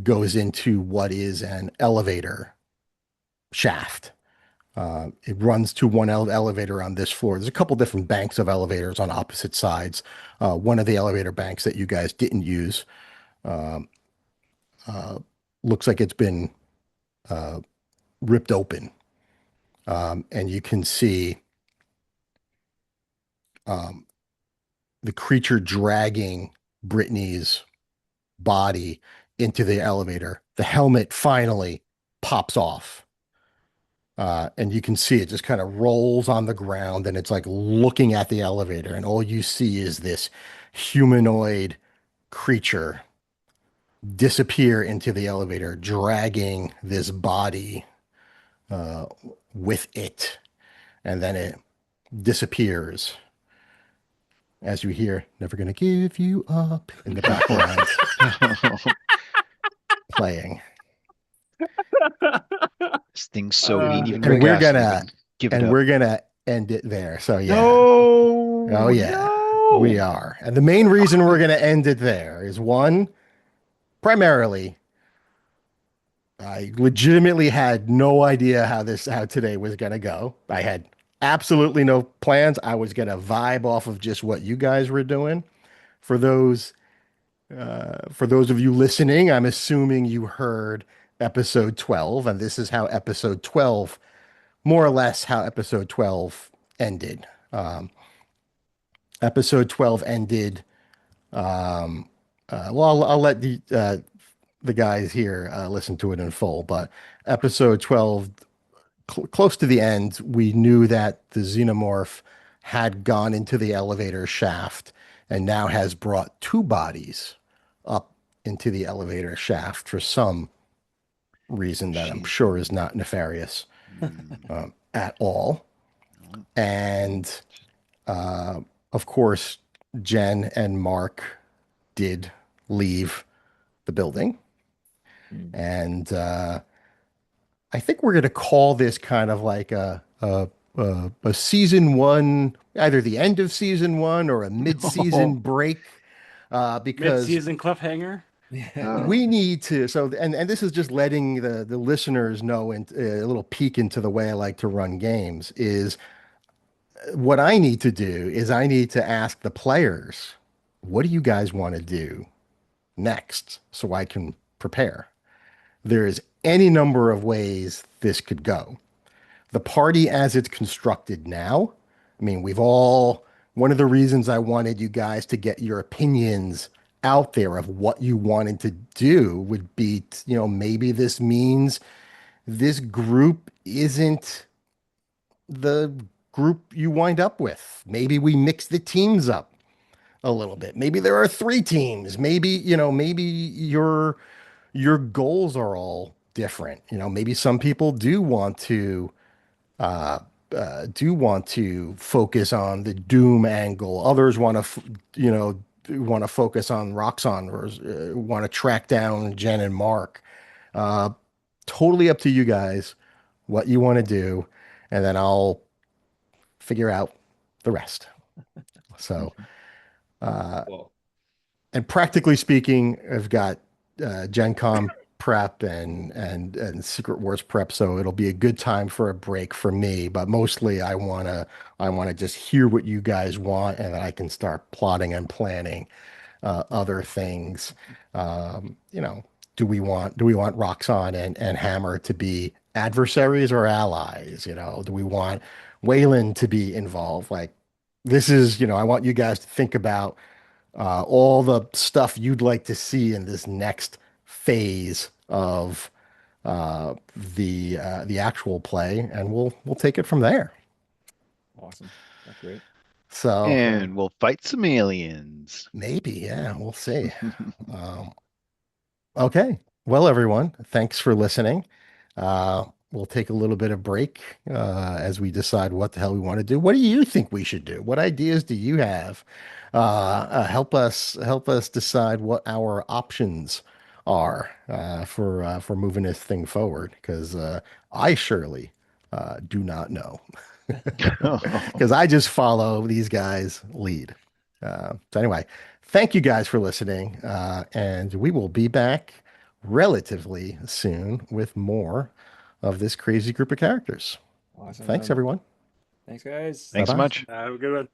goes into what is an elevator shaft. It runs to one elevator on this floor. There's a couple different banks of elevators on opposite sides. One of the elevator banks that you guys didn't use looks like it's been ripped open. And you can see the creature dragging Brittany's body into the elevator. The helmet finally pops off. And you can see it just kind of rolls on the ground and it's like looking at the elevator. And all you see is this humanoid creature disappear into the elevator, dragging this body with it. And then it disappears as you hear, "Never gonna give you up" in the background playing. This thing's so ain't even And we're gas, gonna give it and up. we're gonna end it there. So yeah. No. Oh yeah. No. We are. And the main reason we're gonna end it there is one, primarily, I legitimately had no idea how today was gonna go. I had absolutely no plans. I was gonna vibe off of just what you guys were doing. For those for those of you listening, I'm assuming you heard episode 12, and this is how episode 12, more or less how episode 12 ended. Episode 12 ended. Well, I'll let the guys here listen to it in full, but episode 12, close to the end, we knew that the xenomorph had gone into the elevator shaft and now has brought two bodies up into the elevator shaft for some reason that I'm sure is not nefarious at all. And of course, Jen and Mark did leave the building. And I think we're going to call this kind of like a season one, either the end of season one or a mid-season break, because Mid-season cliffhanger. we need to. So, and this is just letting the listeners know, and a little peek into the way I like to run games is what I need to do is I need to ask the players, what do you guys want to do next, so I can prepare. There is any number of ways this could go. The party as it's constructed now, I mean, one of the reasons I wanted you guys to get your opinions out there of what you wanted to do would be, maybe this means this group isn't the group you wind up with. Maybe we mix the teams up a little bit. Maybe there are three teams. Maybe your goals are all different. Maybe some people do want to focus on the Doom angle. Others want to focus on Roxxon, or want to track down Jen and Mark. Totally up to you guys what you want to do, and then I'll figure out the rest. So, Well, and practically speaking, I've got Gen Con prep and Secret Wars prep, so it'll be a good time for a break for me. But mostly, I wanna just hear what you guys want, and then I can start plotting and planning other things. You know, do we want Roxxon and Hammer to be adversaries or allies? You know, do we want Wayland to be involved? Like, this is, I want you guys to think about all the stuff you'd like to see in this next phase of the actual play, and we'll take it from there. awesome. That's great. So And we'll fight some aliens. maybe, yeah, we'll see. Um, okay, well, everyone, thanks for listening. We'll take a little bit of break as we decide what the hell we want to do. What do you think we should do? What ideas do you have? Help us decide what our options are for moving this thing forward. Because I surely do not know. Because I just follow these guys' lead. So anyway, thank you guys for listening, and we will be back relatively soon with more of this crazy group of characters. Thanks, Awesome. everyone. Thanks, guys. Thanks so Bye-bye. much. Have a good one.